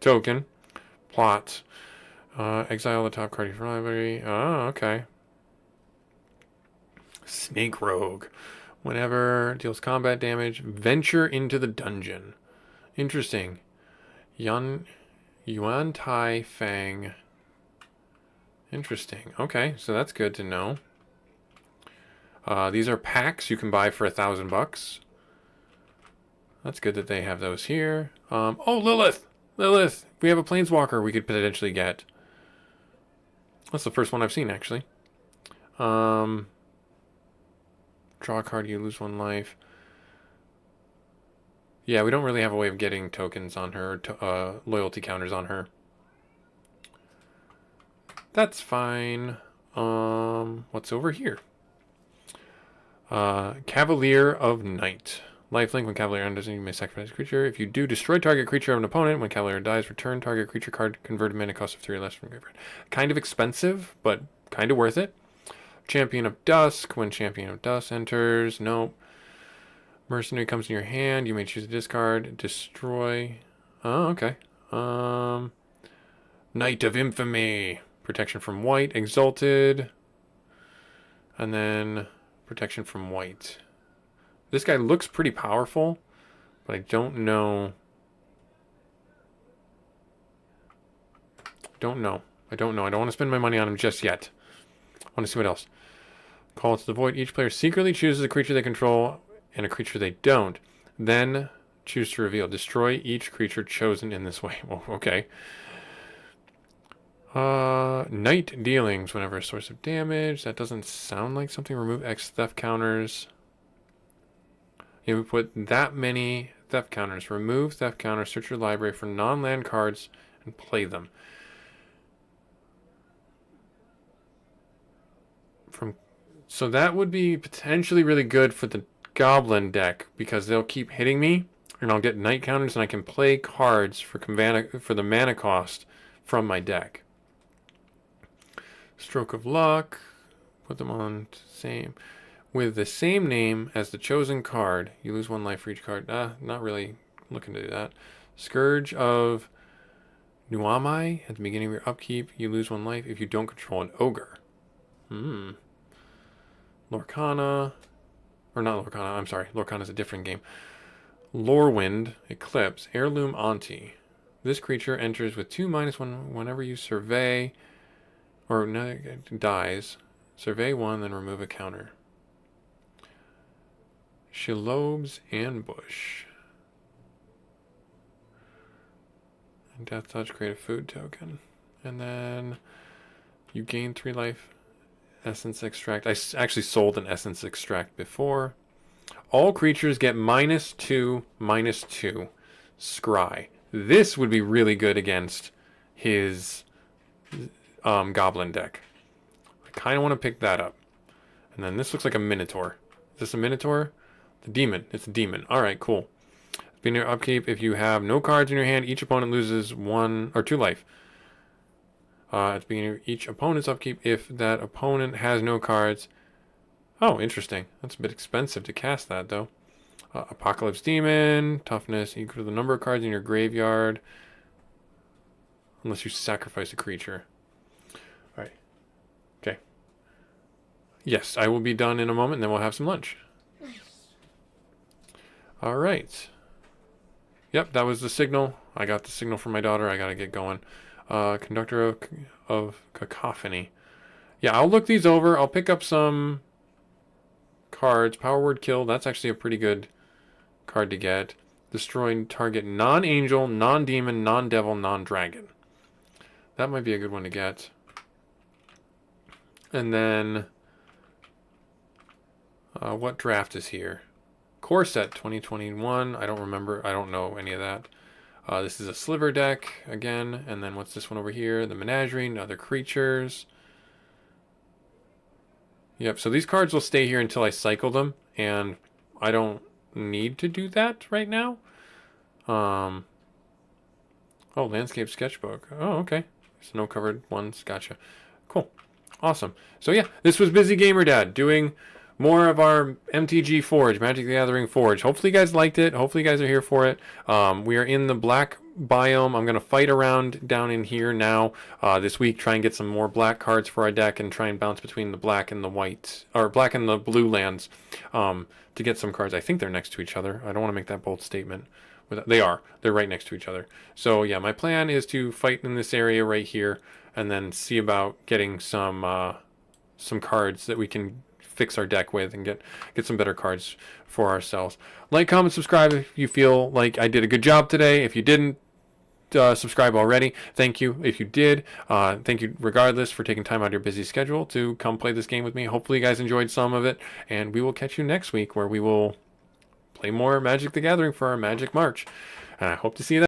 token. Plot. Exile the top card of your library. Oh, okay. Snake Rogue. Whenever deals combat damage, venture into the dungeon. Interesting. Yuan Tai Fang. Interesting. Okay, so that's good to know. These are packs you can buy for $1,000. That's good that they have those here. Oh, Lilith! Lilith! We have a Planeswalker we could potentially get. That's the first one I've seen, actually. Draw a card, you lose 1 life. Yeah, we don't really have a way of getting tokens on her, loyalty counters on her. That's fine. What's over here? Cavalier of Night. Lifelink, when Cavalier enters, you may sacrifice a creature. If you do, destroy target creature of an opponent. When Cavalier dies, return target creature card converted mana cost of 3 or less from graveyard. Kind of expensive, but kind of worth it. Champion of Dusk, when Champion of Dusk enters. Nope. Mercenary comes in your hand. You may choose a discard. Destroy. Oh, okay. Knight of Infamy. Protection from white. Exalted. And then protection from white. This guy looks pretty powerful, but I don't know. I don't know. I don't want to spend my money on him just yet. I want to see what else. Call to the void. Each player secretly chooses a creature they control and a creature they don't. Then choose to reveal. Destroy each creature chosen in this way. Well, okay. Night dealings. Whenever a source of damage. That doesn't sound like something. Remove X theft counters. You would put that many theft counters. Remove theft counters. Search your library for non-land cards and play them. So that would be potentially really good for the Goblin deck because they'll keep hitting me, and I'll get night counters, and I can play cards for the mana cost from my deck. Stroke of Luck. Put them on same. With the same name as the chosen card, you lose 1 life for each card. Not really looking to do that. Scourge of Nuamai. At the beginning of your upkeep, you lose 1 life if you don't control an ogre. Lorcana. Or not Lorcana, I'm sorry. Lorcana's a different game. Lorewind, Eclipse, Heirloom Auntie. This creature enters with 2/1 whenever you survey, or no, dies. Survey 1, then remove a counter. Shilob's Ambush. And Death Touch, create a food token. And then you gain 3 life. Essence Extract. I actually sold an Essence Extract before. All creatures get -2/-2. Scry. This would be really good against his Goblin deck. I kind of want to pick that up. And then this looks like a Minotaur. Is this a Minotaur? The demon. It's a demon. Alright, cool. Being your upkeep, if you have no cards in your hand, each opponent loses 1 or 2 life. At the beginning of each opponent's upkeep, if that opponent has no cards. Oh, interesting. That's a bit expensive to cast that, though. Apocalypse Demon. Toughness equal to the number of cards in your graveyard. Unless you sacrifice a creature. Alright. Okay. Yes, I will be done in a moment, and then we'll have some lunch. All right. Yep, that was the signal. I got the signal from my daughter. I got to get going. Conductor of Cacophony. Yeah, I'll look these over. I'll pick up some cards. Power Word Kill. That's actually a pretty good card to get. Destroying target non-angel, non-demon, non-devil, non-dragon. That might be a good one to get. And then what draft is here? Core set 2021. I don't remember. I don't know any of that. This is a sliver deck again. And then what's this one over here? The Menagerie and other creatures. Yep. So these cards will stay here until I cycle them. And I don't need to do that right now. Oh, Landscape Sketchbook. Oh, okay. Snow covered ones. Gotcha. Cool. Awesome. So yeah, this was Busy Gamer Dad doing more of our MTG Forge, Magic the Gathering Forge. Hopefully you guys liked it. Hopefully you guys are here for it. We are in the black biome. I'm going to fight around down in here now this week, try and get some more black cards for our deck and try and bounce between the black and the white, or black and the blue lands to get some cards. I think they're next to each other. I don't want to make that bold statement. They are. They're right next to each other. So yeah, my plan is to fight in this area right here and then see about getting some cards that we can fix our deck with and get some better cards for ourselves. Like, comment, subscribe if you feel like I did a good job today. If you didn't subscribe already, thank you. If you did, thank you regardless for taking time out of your busy schedule to come play this game with me. Hopefully you guys enjoyed some of it, and we will catch you next week where we will play more Magic the Gathering for our Magic March. And I hope to see you then.